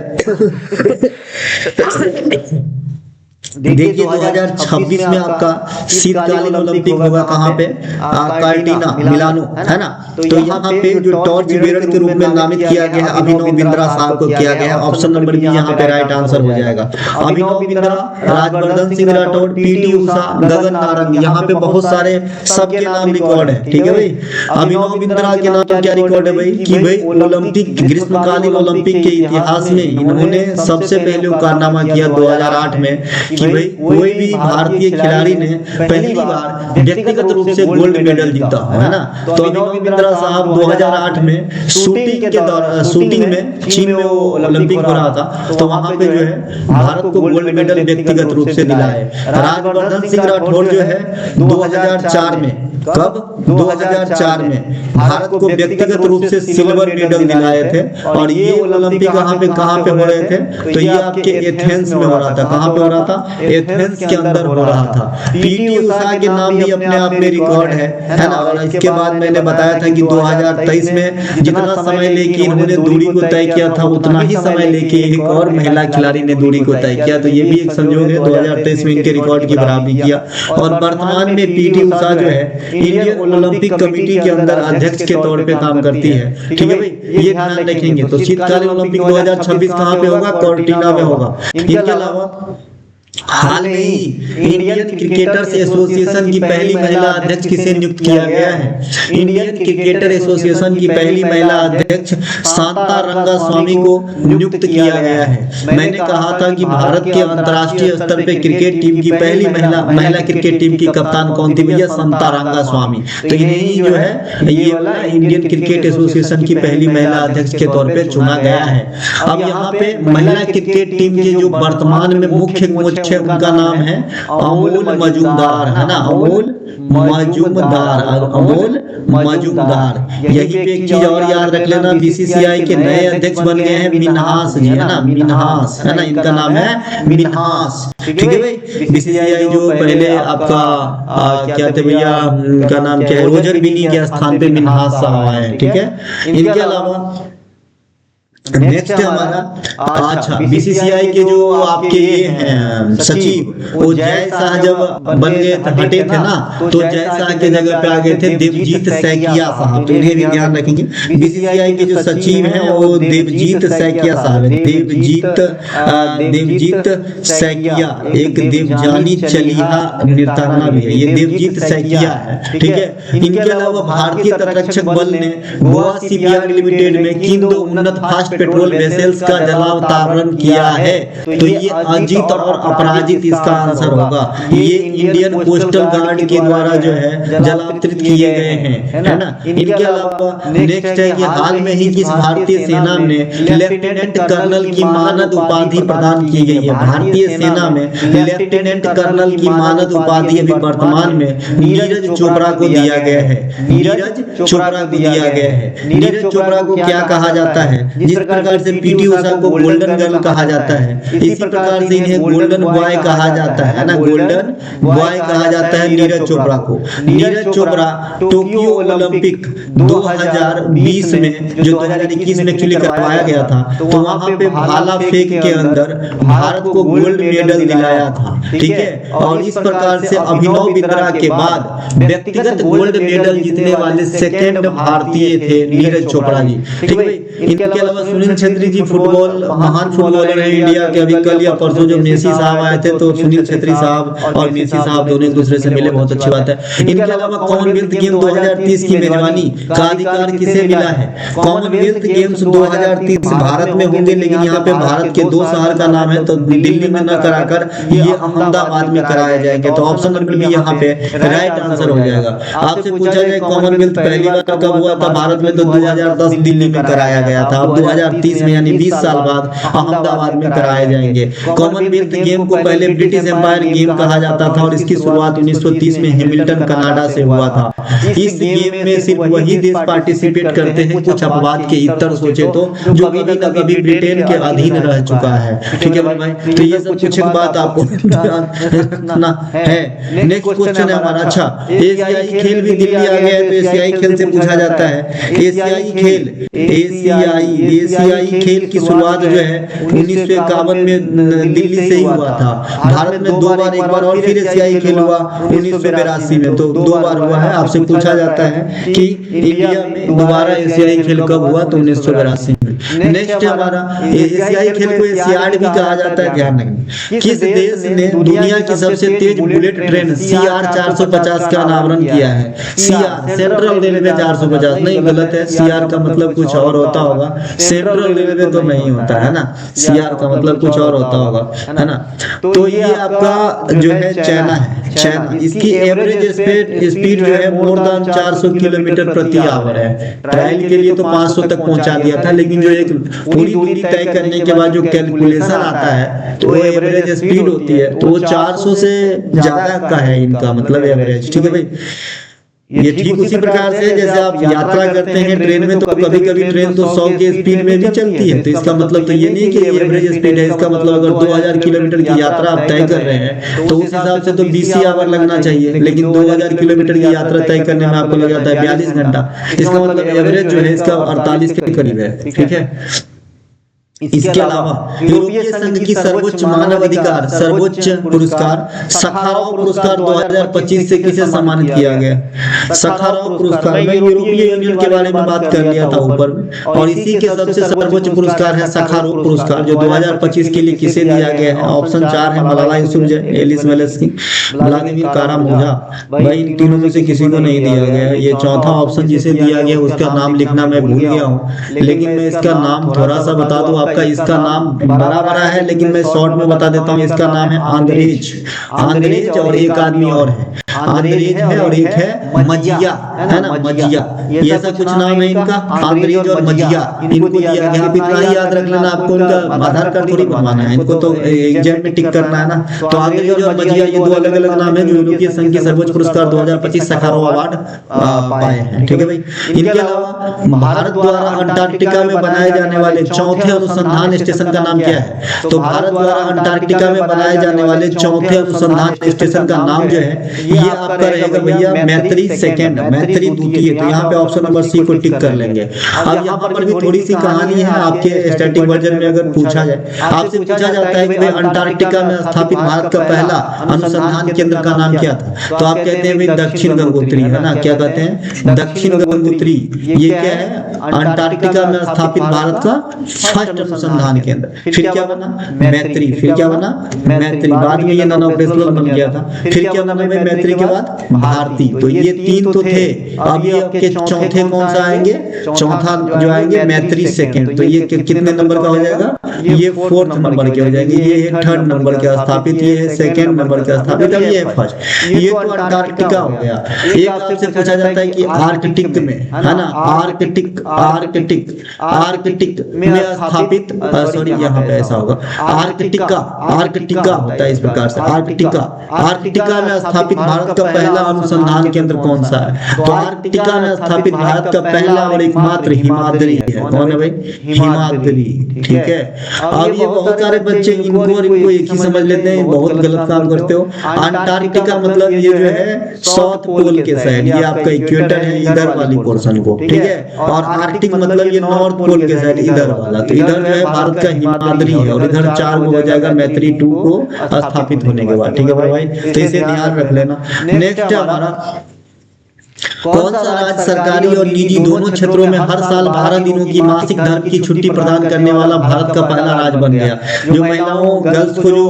देखिए 2026 में आपका शीतकालीन ओलंपिक होगा कहाँ पे? कार्टिना, मिलानो है ना। तो यहाँ पे जो टॉर्च बेयरर के रूप में नामित किया गया है अभिनव बिंद्रा साहब को किया गया है। ऑप्शन नंबर बी यहाँ पे राइट आंसर हो जाएगा। अभिनव बिंद्रा, राजवर्धन सिंह राठौड़, पीटी उषा, गगन नारंग, यहाँ पे बहुत सारे सबके नाम रिकॉर्ड है। ठीक है भाई। अभिनव बिंद्रा के नाम क्या रिकॉर्ड है भाई? कि भाई ओलंपिक, ग्रीष्मकालीन ओलंपिक के इतिहास में इन्होंने सबसे पहले कारनामा किया 2008 में कि भाई कोई भी भारतीय खिलाड़ी ने पहली बार व्यक्तिगत रूप से गोल्ड मेडल जीता है ना। तो अभिनव बिंद्रा साहब 2008 में शूटिंग में चीन में वो ओलंपिक हो रहा था, तो वहां पे जो है भारत को गोल्ड मेडल व्यक्तिगत रूप से दिलाया है। राजवर्धन सिंह राठौर जो है 2004 में, कब 2004 में भारत को व्यक्तिगत रूप से सिल्वर मेडल दिलाए थे। और ये ओलंपिक कहाँ पे हो रहे थे, तो ये आपके एथेंस में हो रहा था। कहाँ पे हो रहा था? एथेंस के अंदर हो रहा था। पीटी उषा के नाम भी अपने आप में रिकॉर्ड है ना। और इसके बाद मैंने बताया था कि 2023 में जितना समय लेके इन्होंने दूरी को तय किया था, उतना ही समय लेके एक और महिला खिलाड़ी ने दूरी को तय किया। तो ये भी एक संयोग है, 2023 में इनके रिकॉर्ड की बराबरी किया। और वर्तमान में पीटी उषा जो है इंडियन ओलंपिक कमेटी के अंदर अध्यक्ष के तौर पे काम करती है। ठीक है भाई, ये ध्यान रखेंगे। तो शीतकालीन ओलंपिक 2026 कहाँ पे होगा? कोर्टिना में होगा। इनके अलावा हाल में ही इंडियन क्रिकेटर्स एसोसिएशन की पहली महिला अध्यक्ष किसे नियुक्त किया गया है? इंडियन क्रिकेटर एसोसिएशन की पहली महिला अध्यक्ष शांता रंगास्वामी को नियुक्त किया गया है। मैंने कहा था कि भारत के अंतर्राष्ट्रीय स्तर पे क्रिकेट टीम की पहली महिला क्रिकेट टीम की कप्तान कौन थी भैया? शांता रंगास्वामी। तो इन्हें जो है ये वाला इंडियन क्रिकेट एसोसिएशन की पहली महिला अध्यक्ष के तौर पे चुना गया है। अब यहाँ पे महिला क्रिकेट टीम के जो वर्तमान में मुख्य उनका नाम है अमोल मजूमदार, है ना। अमोल मजूमदार। यही पे एक चीज और याद रख लेना, बीसीसीआई के नए अध्यक्ष बन गए हैं मिन्हास जी, है ना। मिन्हास, है ना, इनका नाम है मिन्हास। ठीक है भाई। बीसीसीआई जो पहले आपका क्या थे भैया, उनका नाम क्या है? रोजर बिनी के स्थान पे मिन्हास साहब आए। ठीक है। इनके अलावा नेक्स्ट है हमारा, अच्छा, बीसीसीआई के जो आपके ये हैं सचिव, वो जय शाह जब बन गए थे, हटे थे ना, तो जय शाह के जगह पे आ गए थे देवजीत सैकिया साहब। तो इन्हें भी ध्यान रखेंगे। बीसीसीआई के जो सचिव हैं वो देवजीत सैकिया साहब है। देवजीत सैकिया, एक देवजानी चलिहा नृत्यांगना भी है, ये देवजीत सैकिया है। ठीक है। इनके अलावा भारतीय तटरक्षक बल ने गोवा शिपयार्ड लिमिटेड में किन दो उन्नत फास्ट पेट्रोल वेसल्स का जलावतरण किया है? तो ये अजीत और अपराजित इसका आंसर होगा। ये इंडियन कोस्टल गार्ड के द्वारा जो है जलावतरित किए गए हैं, है ना। इनके अलावा नेक्स्ट है कि हाल में ही किस भारतीय सेना में लेफ्टिनेंट कर्नल की मानद उपाधि प्रदान की गई है? भारतीय सेना में लेफ्टिनेंट कर्नल की मानद उपाधि अभी वर्तमान में नीरज चोपड़ा को दिया गया है। नीरज चोपड़ा को दिया गया है। नीरज चोपड़ा को क्या कहा जाता है? जिस प्रकार से पीटी उषा को गोल्डन गर्ल कहा जाता है, इसी प्रकार से इन्हें गोल्डन बॉय कहा जाता है ना। गोल्डन बॉय कहा जाता है नीरज चोपड़ा को। नीरज चोपड़ा टोक्यो ओलंपिक 2020 में, जो 2021 में एक्चुअली करवाया गया था, तो वहां पे भाला फेंक के अंदर भारत को गोल्ड मेडल दिलाया था। ठीक है। और इस प्रकार से अभिनव बिंद्रा के बाद व्यक्तिगत गोल्ड मेडल जीतने वाले सेकेंड भारतीय थे नीरज चोपड़ा जी। ठीक है। इनके अलावा सुनील छेत्री जी फुटबॉल महान फुटबॉलर है इंडिया के। अभी कल या परसों जो मेसी साहब आए थे, तो सुनील छेत्री साहब और मेसी साहब दोनों एक दूसरे से मिले, बहुत अच्छी बात है। इनके अलावा कॉमनवेल्थ गेम 2030 की मेजबानी का अधिकार किसे मिला है? कॉमनवेल्थ गेम्स 2030 भारत में होंगे, लेकिन यहाँ पे भारत के 2 शहर का नाम है, तो दिल्ली में न कराकर ये अहमदाबाद में कराया जाएंगे। तो ऑप्शन नंबर बी यहाँ पे राइट आंसर हो जाएगा। आपसे पूछा जाए कॉमनवेल्थ पहली बार कब हुआ था भारत में, तो 2010 दिल्ली में कराया गया था। अब 2030 में यानी 20 साल बाद अहमदाबाद में कराए जाएंगे। कॉमनवेल्थ गेम को पहले ब्रिटिश एम्पायर गेम कहा जाता था और इसकी शुरुआत 1930 में हैमिल्टन कनाडा से हुआ था। इस गेम में सिर्फ वही देश पार्टिसिपेट करते हैं, कुछ अपवाद के इतर सोचे तो, जो कभी न कभी ब्रिटेन के अधीन रह चुका है। ठीक है भाई। तो ये सब कुछ बात आपको रखना है। नेक्स्ट क्वेश्चन है हमारा, अच्छा, एशियाई खेल भी दिल्ली आ गया है, तो एशियाई खेल से पूछा जाता है। एशियाई खेल की शुरुआत जो है 1951 में दिल्ली से ही हुआ था। भारत में 2 बार, एक बार और फिर एशियाई खेल हुआ 1982 में, तो 2 बार हुआ है। आपसे पूछा जाता है कि इंडिया में दोबारा एशियाई खेल कब हुआ, तो 1982 में। नेक्स्ट है हमारा एशियाई खेल को एशियाड भी कहा जाता है, ध्यान रखना। किस देश ने दुनिया की सबसे तेज बुलेट ट्रेन CR 450 का अनावरण किया है? CR सेंट्रल रेलवे 450 नहीं, गलत है। CR का मतलब कुछ और होता होगा, सेंट्रल रेलवे तो नहीं होता है ना, CR का मतलब कुछ और होता होगा, है ना। तो ये आपका जो है चाइना है, चाइना। इसकी एवरेज स्पीड जो है मोर देन 400 किलोमीटर प्रति आवर है। ट्रायल के लिए तो 500 तक पहुंचा दिया था, लेकिन जो एक पूरी दूरी तय करने के बाद जो कैलकुलेशन आता है तो वो एवरेज स्पीड होती है, तो वो 400 से ज्यादा का है इनका मतलब एवरेज, ठीक है भाई। ये ठीक उसी प्रकार से जैसे आप यात्रा करते हैं ट्रेन में, तो कभी कभी ट्रेन तो 100 की स्पीड में भी चलती है, तो इसका मतलब तो ये नहीं कि एवरेज स्पीड है। इसका मतलब अगर 2000 किलोमीटर की यात्रा आप तय कर रहे हैं तो उस हिसाब से तो 20 आवर लगना चाहिए, लेकिन 2000 किलोमीटर की यात्रा तय करने में आपको लग जाता है 42 घंटा। इसका मतलब एवरेज जो है इसका 48 के करीब है, ठीक है। इसके अलावा यूरोपीय संघ की सर्वोच्च मानव अधिकार सर्वोच्च पुरस्कार सखारोव पुरस्कार 2025 से किसे सम्मानित किया गया? सखारोव पुरस्कार, मैं यूरोपीय यूनियन के बारे में बात कर लिया था ऊपर में, और इसी के सबसे सर्वोच्च पुरस्कार है सखारोव पुरस्कार, जो 2025 के लिए किसे दिया गया है? ऑप्शन 4 है मलाला यूसुफजई, एलिस वेलेस्की, व्लादिमीर कारा-मुर्जा। भाई इन तीनों में से किसी को नहीं दिया गया। ये चौथा ऑप्शन जिसे दिया गया उसका नाम लिखना मैं भूल गया हूँ, लेकिन मैं इसका नाम थोड़ा सा बता दूं आपका। इसका नाम बड़ा है, लेकिन मैं शॉर्ट में बता देता हूँ। इसका नाम है आंद्रेज, आंद्रेज और एक आदमी और है, आंद्रेज है और एक है मजिया, है ना, मजिया। ये ऐसा कुछ नाम है इनका, आंद्रेज और मजिया, इनको दिया गया। आप इतना ही याद रख लेना, आपको इनका आधार कार्ड थोड़ी बनवाना है, इनको तो एग्जाम में टिक करना है ना। तो आंद्रेज और मजिया ये दो अलग अलग नाम है जो यूरोपीय संघ के सर्वोच्च पुरस्कार 2025 सखारोव अवार्ड पाए हैं, ठीक है भाई। इनके अलावा भारत द्वारा अंटार्कटिका में बनाए जाने वाले चौथे अनुसंधान स्टेशन का नाम क्या है? तो भारत द्वारा अंटार्कटिका में बनाए जाने वाले चौथे अनुसंधान स्टेशन का नाम जो है ये आपका रहेगा भैया मैत्री सेकंड, मैत्री द्वितीय। तो यहाँ पे ऑप्शन नंबर सी को टिक कर लेंगे। अब यहाँ पर भी थोड़ी सी कहानी है, आपके स्टैटिक वर्जन में अगर पूछा जाए, आपसे पूछा जाता है कि अंटार्कटिका में स्थापित भारत का पहला अनुसंधान केंद्र का नाम क्या था? तो आप कहते हैं भाई दक्षिण गंगोत्री, है ना। क्या कहते हैं? दक्षिण गंगोत्री। ये क्या है? अंटार्कटिका में स्थापित भारत का फर्स्ट अनुसंधान केंद्र। फिर क्या बना? मैत्री। फिर क्या बना? मैत्री। बाद में ये नॉन ऑपरेशनल बन गया था। फिर क्या बना भाई मैत्री के बाद? भारती। तो ये तीन तो थे, अब ये आपके चौथे कौन सा आएंगे? चौथा जो आएंगे मैत्री सेकंड। तो ये कितने नंबर का हो जाएगा? ये 4th नंबर के हो जाएंगे। ये है 3rd नंबर के स्थापित, ये है 2nd नंबर के स्थापित, अब ये है फर्स्ट। ये तो अंटार्कटिका हो गया। एक आपसे पूछा जाता है कि आर्कटिक में, है ना, आर्कटिक आर्कटिक आर्कटिक में स्थापित, सॉरी यहाँ पे ऐसा होगा, आर्कटिका, आर्कटिका होता है इस प्रकार से, आर्कटिका। आर्कटिका में स्थापित भारत का पहला अनुसंधान केंद्र कौन सा है? तो आर्कटिका में स्थापित भारत का पहला और एकमात्र हिमाद्री है। कौन है भाई? हिमाद्री, ठीक है। अब ये बहुत सारे बच्चे इनको और इनको एक ही समझ लेते हैं, बहुत गलत काम करते हो। अंटार्कटिका मतलब ये जो है साउथ पोल के साइड, ये आपका इक्वेटर है इधर वाली पोर्शन को, ठीक है। और आर्कटिक मतलब ये नॉर्थ पोल के साइड इधर वाला। तो इधर जो है भारत का हिमाद्री है, और इधर 4 को हो जाएगा मैत्री 2 को स्थापित होने के बाद, ठीक है भाई। तो इसे ध्यान रख लेना। नेक्स्ट है हमारा, कौन सा राज्य सरकारी और निजी दोनों क्षेत्रों में हर साल 12 दिनों की मासिक धर्म की छुट्टी प्रदान करने वाला भारत का पहला राज्य बन गया? जो महिलाओं गर्ल्स को जो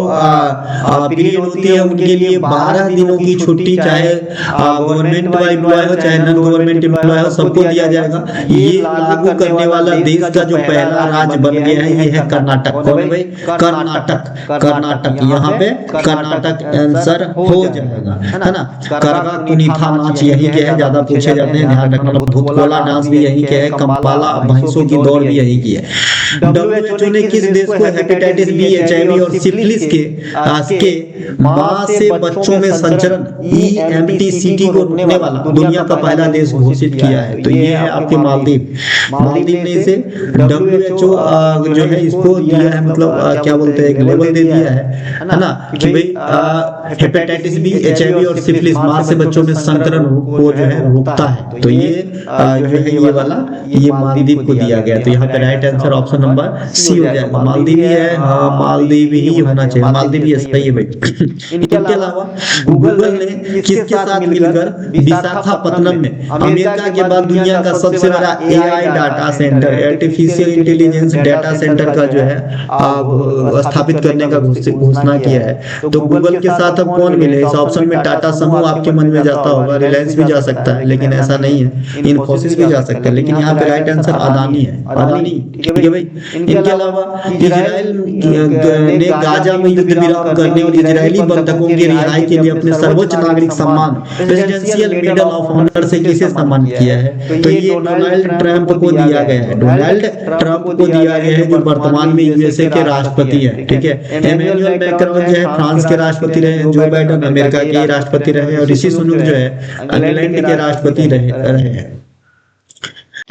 पीरियड होती है उनके लिए 12 दिनों की छुट्टी, चाहे गवर्नमेंट एम्प्लॉय हो चाहे नॉन गवर्नमेंट एम्प्लॉय हो, सबको दिया जाएगा। ये लागू करने वाला देश का जो पहला राज्य बन गया है ये है कर्नाटक। कौन भाई? कर्नाटक, कर्नाटक। यहाँ पे कर्नाटक आंसर हो जाएगा, है ना। करगा कुनीथा नाच यही के है, ज्यादा पूछे जाते हैं, ध्यान रखना। भूतकोला डांस भी यही के है, कंपाला भैंसों की दौड़ भी यही की है। WHO ने किस देश को हेपेटाइटिस बी, HIV और सिफिलिस के मां से बच्चों में संचरण EMTCT को रोकने वाला दुनिया का पहला देश घोषित किया है? तो ये है आपके मालदीव। मालदीव ने इसे WHO जो है इसको दिया है, मतलब क्या बोलते हैं, एक लेवल दे दिया है ना, कि भाई हेपेटाइटिस बी, HIV और सिफिलिस मां से बच्चों में संचरण को जो है रोकता है। तो ये जो है ये वाला ये मालदीव को दिया गया। तो यहाँ पे right answer option number C हो जाएगा। मालदीव ही है, हाँ मालदीव ही होना चाहिए, मालदीव ही सही है भाई। इनके अलावा गूगल ने किसके साथ मिलकर विशाखापत्तनम में अमेरिका के बाद दुनिया का सबसे बड़ा AI data centre, artificial intelligence data centre का जो है स्थापित करने का घोषणा किया है। तो गूगल के साथ अब कौन मिले? इस ऑप्शन में टाटा समूह आपके मन में जाता होगा, रिलायंस भी जा सकता है लेकिन ऐसा नहीं है, इन्फोसिस भी जा सकता है, लेकिन यहाँ पे राइट आंसर अदानी है, अदानी। ठीक है भाई। इनके अलावा इजराइल ने गाजा में युद्ध विराम करने और इजरायली बंधकों की रिहाई के लिए अपने सर्वोच्च नागरिक सम्मान प्रेसिडेंशियल मेडल ऑफ ऑनर से किसे सम्मानित किया है? तो ये डोनाल्ड ट्रंप को दिया गया है, डोनाल्ड ट्रंप को दिया गया है, जो वर्तमान में यूएसए के राष्ट्रपति है। ठीक है। एमेनुअल मैक्रोन जो है फ्रांस के राष्ट्रपति रहे, जो बाइडेन अमेरिका के राष्ट्रपति रहे और ऋषि सुनक जो है इंग्लैंड के राष्ट्रपति रहे हैं।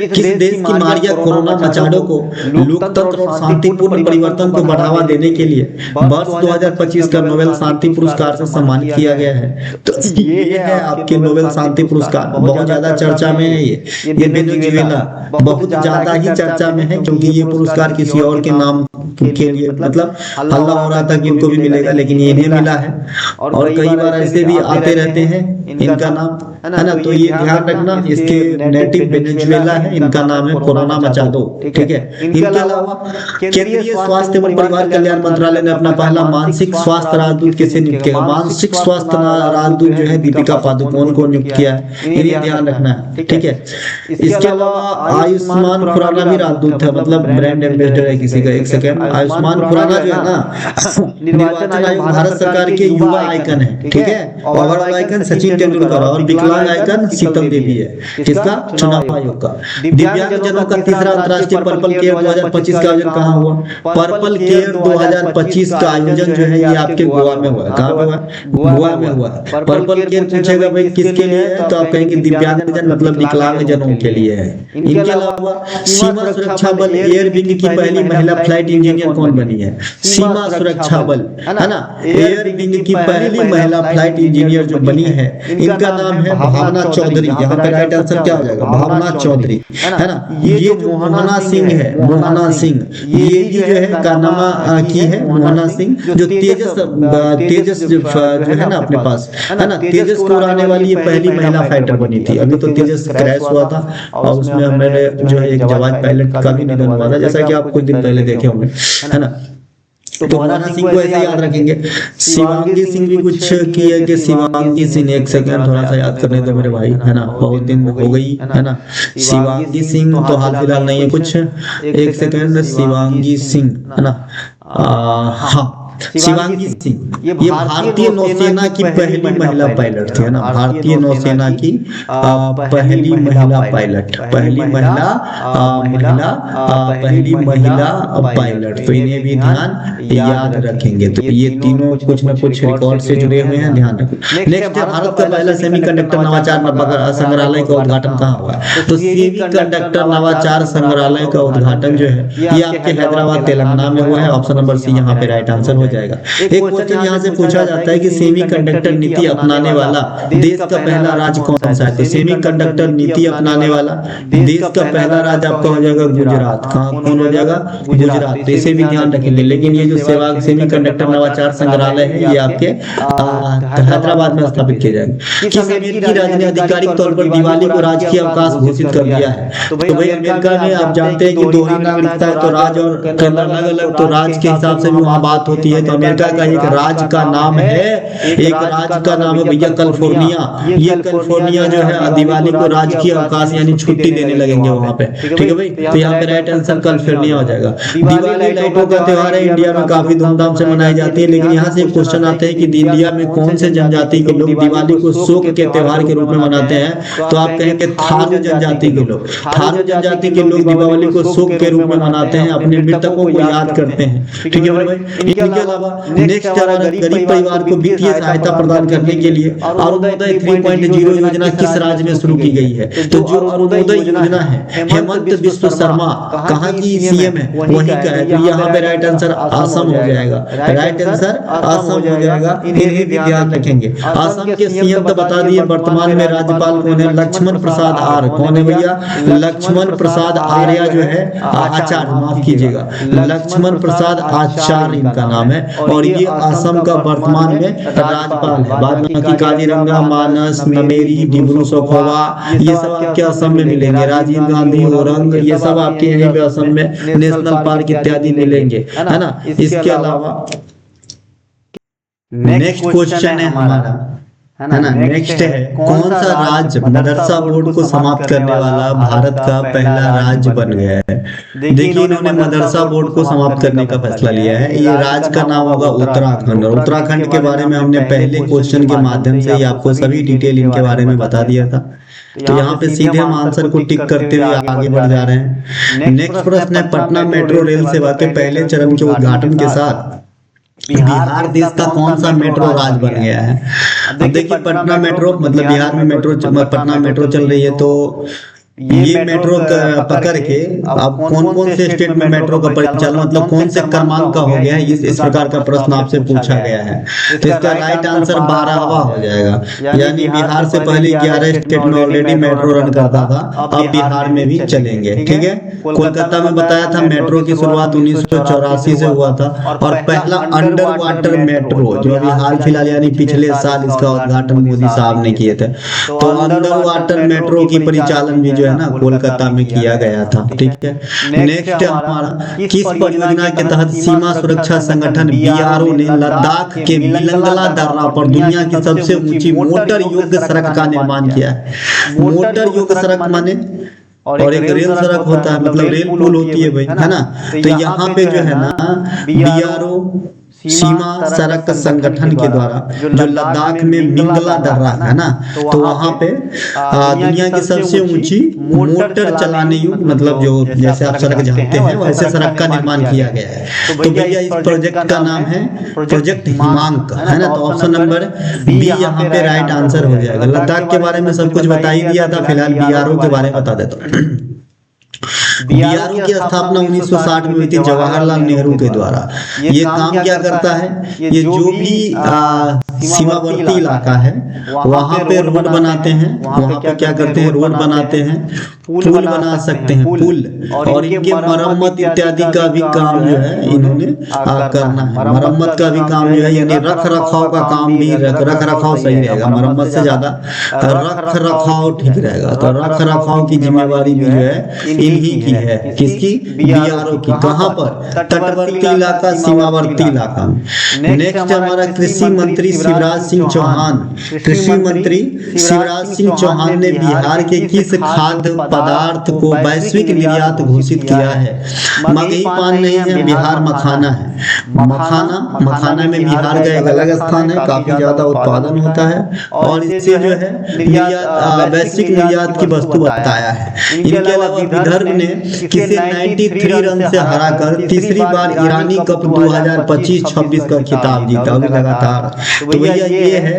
किस देश की मारिया कोरोना मचाडो को लोकतंत्र और शांतिपूर्ण परिवर्तन को बढ़ावा देने के लिए वर्ष 2025 का नोबेल शांति पुरस्कार से सम्मानित किया गया है? तो ये है आपके नोबेल शांति पुरस्कार, बहुत ज्यादा चर्चा में है ये वेनेजुएला बहुत ज्यादा ही चर्चा में है, क्योंकि ये पुरस्कार किसी और के नाम के लिए मतलब हल्ला हो रहा था कि इनको भी मिलेगा, लेकिन ये इन्हें मिला है। और कई बार ऐसे भी आते रहते हैं इनका नाम, है ना। तो ये ध्यान रखना, इसके नेटिव वेनेजुएला है, इनका नाम है कोरोना मचाडो। ठीक है। इनके अलावा केंद्रीय स्वास्थ्य एवं परिवार कल्याण मंत्रालय ने अपना पहला मानसिक स्वास्थ्य राजदूत किसे नियुक्त किया? मानसिक स्वास्थ्य राजदूत जो है दीपिका पादुकोण को नियुक्त किया है, इन्हें ध्यान रखना है। ठीक है। इसके अलावा आयुष्मान खुराना भी राजदूत है, मतलब ब्रांड एम्बेसडर है किसी का। एक सेकंड, आयुष्मान खुराना जो है ना निर्वाचन आयोग भारत सरकार के युवा आइकन है। ठीक है। ओवरऑल आइकन सचिन तेंदुलकर और विकलांग आइकन शीतल देवी है, किसका? चुनाव आयोग का। दिव्यांगजनों का तीसरा अंतर्राष्ट्रीय पर्पल केयर 2025 का आयोजन कहाँ हुआ? पर्पल केयर 2025 का आयोजन जो है ये आपके गोवा में हुआ। कहाँ पे हुआ? गोवा में हुआ। पर्पल केयर पूछेगा भाई किसके लिए है, तो आप कहेंगे दिव्यांगजन मतलब विकलांगजनों के लिए है। इनके अलावा सीमा सुरक्षा बल एयर विंग की पहली महिला फ्लाइट इंजीनियर कौन बनी है? सीमा सुरक्षा बल, है ना, एयर विंग की पहली महिला फ्लाइट इंजीनियर जो बनी है, इनका नाम है भावना चौधरी। यहाँ पे राइट आंसर क्या हो जाएगा? भावना चौधरी, है ना। ये जो मोहना सिंह है, मोहना सिंह, ये जो है कारनामा की है मोहना सिंह, जो तेजस जो है ना अपने पास, है ना, तेजस को उड़ाने वाली ये पहली महिला फाइटर बनी थी। अभी तो तेजस क्रैश हुआ था और उसमें मेरे जो है एक जवान पायलट का भी निधन हुआ था, जैसा कि आप कुछ दिन पहले देखे होंगे, है ना। तो मोहना सिंह को ऐसे याद रखेंगे। शिवांगी सिंह भी कुछ की है कि शिवांगी सिंह, एक सेकंड थोड़ा सा याद करने दो मेरे भाई, है ना, बहुत दिन हो गई, है ना। शिवांगी सिंह तो हाल फिलहाल नहीं है कुछ, एक सेकंड, शिवांगी सिंह, है ना। हाँ, शिवांगी सिंह ये भारतीय नौसेना की पहली महिला पायलट थी, है ना। भारतीय नौसेना की पहली महिला पायलट, पहली महिला पायलट। तो इन्हें भी ध्यान याद रखेंगे। तो ये तीनों कुछ न कुछ रिकॉर्ड से जुड़े हुए हैं, ध्यान रखें। नेक्स्ट है भारत का पहला सेमीकंडक्टर नवाचार संग्रहालय का उद्घाटन कहाँ हुआ? तो सेमीकंडक्टर नवाचार संग्रहालय का उद्घाटन जो है ये आपके हैदराबाद तेलंगाना में हुआ है। ऑप्शन नंबर सी यहाँ पे राइट आंसर हो जाएगा। एक क्वेश्चन यहाँ से पूछा जाता है कि सेमीकंडक्टर नीति अपनाने वाला देश का पहला राज्य कौन सा है? तो सेमीकंडक्टर नीति अपनाने वाला देश का पहला राज्य आपका हो जाएगा गुजरात। कहाँ कौन हो जाएगा? गुजरात। तो इसे भी ध्यान रखेंगे। लेकिन ये जो सेमीकंडक्टर नवाचार संग्रहालय है ये आपके हैदराबाद में स्थापित किए जाएंगे। किस अमेरिकी राज्य ने आधिकारिक तौर पर दिवाली को राजकीय अवकाश घोषित कर दिया है? तो भाई अमेरिका में आप जानते हैं कि दोहरी नागरिकता है, तो राज्य और केंद्र अलग अलग, तो राज्य के हिसाब से भी वहाँ बात होती है। तो अमेरिका का एक राज्य का नाम है, एक राज्य का नाम है भैया कैलिफोर्निया। ये कैलिफोर्निया जो है दिवाली को राजकीय अवकाश यानी छुट्टी देने लगेंगे वहाँ पे। ठीक है भाई। तो यहाँ पे राइट आंसर कैलिफोर्निया हो जाएगा। दिवाली लाइटों का त्योहार है, इंडिया में काफी धूमधाम से मनाई जाती है। लेकिन यहाँ से एक क्वेश्चन आता है कि इंडिया में कौन से जनजाति के लोग दिवाली को शोक के त्योहार के रूप में मनाते हैं? तो आप कहेंगे थारू जनजाति के लोग। थारू जनजाति के लोग दीपावली को शोक के रूप में मनाते हैं, अपने मृतकों को याद करते हैं। ठीक है भाई। इनके अलावा नेक्स्ट गरीब परिवार को वित्तीय सहायता प्रदान करने के लिए अरुणोदय 3.0 योजना किस राज्य में शुरू की गई है? तो जो अरुणोदय योजना है हेमंत बिस्व शर्मा कहाँ की सीएम है? वहीं का है। तो यहाँ पे राइट आंसर असम हो जाएगा। राइट आंसर असम हो जाएगा, इन्हें भी ध्यान रखेंगे। असम के सीएम तो बता दिए, वर्तमान में राज्यपाल कौन है? लक्ष्मण प्रसाद आर्य। कौन है भैया? लक्ष्मण प्रसाद आर्य जो है, आचार्य, माफ कीजिएगा, लक्ष्मण प्रसाद आचार्य इनका नाम है, और ये असम का वर्तमान में राज्यपाल है। बाद बाकी काजीरंगा, मानस, नमेरी, डिब्रू सखोवा, ये सब आपके असम में मिलेंगे। राजीव गांधी, औरंग, ये सब आपके यहीं पे असम में नेशनल पार्क इत्यादि मिलेंगे, है ना। इसके अलावा नेक्स्ट क्वेश्चन है हमारा, है ना, नेक्स्ट है, कौन सा राज्य मदरसा बोर्ड को समाप्त करने वाला भारत का पहला राज्य बन गया है? देखिए, इन्होंने मदरसा बोर्ड को समाप्त करने का फैसला लिया है। ये राज्य का नाम होगा उत्तराखंड। और उत्तराखंड के बारे में हमने पहले क्वेश्चन के माध्यम से ही आपको सभी डिटेल इनके बारे में बता दिया था। तो यहाँ पे सीधे हम आंसर को टिक करते हुए आगे बढ़ जा रहे हैं। नेक्स्ट प्रश्न है, पटना मेट्रो रेल सेवा के पहले चरण के उद्घाटन के साथ बिहार देश का कौन सा मेट्रो राज्य बन गया है? अब देखिए, पटना मेट्रो मतलब बिहार में मेट्रो, पटना मेट्रो चल रही है, तो ये मेट्रो पकड़ के अब कौन कौन से स्टेट में मेट्रो का परिचालन मतलब कौन से क्रमांक का हो गया है, इस प्रकार का प्रश्न आपसे पूछा गया है। तो इसका राइट आंसर 12वां हो जाएगा। यानी बिहार से पहले 11 स्टेट में ऑलरेडी मेट्रो रन करता था, अब बिहार में भी चलेंगे। ठीक है, कोलकाता में बताया था मेट्रो की शुरुआत 1984 से हुआ था, और पहला अंडर वाटर मेट्रो जो अभी हाल फिलहाल यानी पिछले साल इसका उद्घाटन मोदी साहब ने किए थे। तो अंडर वाटर मेट्रो की परिचालन भी जो है ना कोलकाता में किया गया था। ठीक है, नेक्स्ट हमारा, किस परियोजना के तहत सीमा सुरक्षा संगठन बीआरओ ने लद्दाख के बिलंगला दर्रा पर दुनिया की सबसे ऊंची मोटर योग्य सड़क का निर्माण किया है? मोटर योग्य सड़क माने, और एक रेल सड़क होता है, मतलब रेल पुल होती है भाई, है ना। तो यहाँ पे जो है ना बीआरओ सीमा सड़क संगठन के द्वारा जो लद्दाख में मिंगला दर्रा है ना, तो वहाँ पे दुनिया की सबसे ऊंची मोटर चलाने योग्य मतलब जो जैसे आप सड़क जानते हैं वैसे सड़क का निर्माण किया गया है। तो भैया इस प्रोजेक्ट का नाम है प्रोजेक्ट हिमांक, है ना। तो ऑप्शन नंबर बी यहाँ पे राइट आंसर हो जाएगा। लद्दाख के बारे में सब कुछ बता ही दिया था, फिलहाल बीआरओ के बारे में बता देता हूँ। बीआरओ की स्थापना 1960 में हुई थी जवाहरलाल नेहरू के द्वारा। ये काम क्या करता है? ये जो भी सीमावर्ती इलाका है वहाँ पे रोड बनाते हैं, वहाँ पे क्या करते हैं? रोड बनाते हैं, पुल बना सकते हैं, पुल, और इनके मरम्मत इत्यादि का भी काम जो है इन्होंने करना है। मरम्मत का भी काम जो है यानी रख रखाव का काम भी, रख रखाव सही रहेगा, मरम्मत से ज्यादा रख रखाव ठीक रहेगा। तो रख रखाव की जिम्मेवारी भी जो है इन्हीं की है। किसकी? बीआरओ की। कहाँ पर? तटवर्ती इलाका, सीमावर्ती इलाका में। नेक्स्ट हमारा कृषि मंत्री शिवराज सिंह चौहान। कृषि मंत्री शिवराज सिंह चौहान ने बिहार के किस खाद्य पदार्थ को वैश्विक निर्यात घोषित किया है? मगही पान नहीं है, बिहार मखाना है। मखाना में बिहार का एक अलग स्थान है, काफी ज्यादा उत्पादन होता है, और इसे जो है वैश्विक निर्यात की वस्तु बताया है। इनके अलावा विदर्भ ने किसे 93 रन से हराकर तीसरी बार ईरानी कप 2025-26 का खिताब जीता अभी लगातार? तो भैया ये है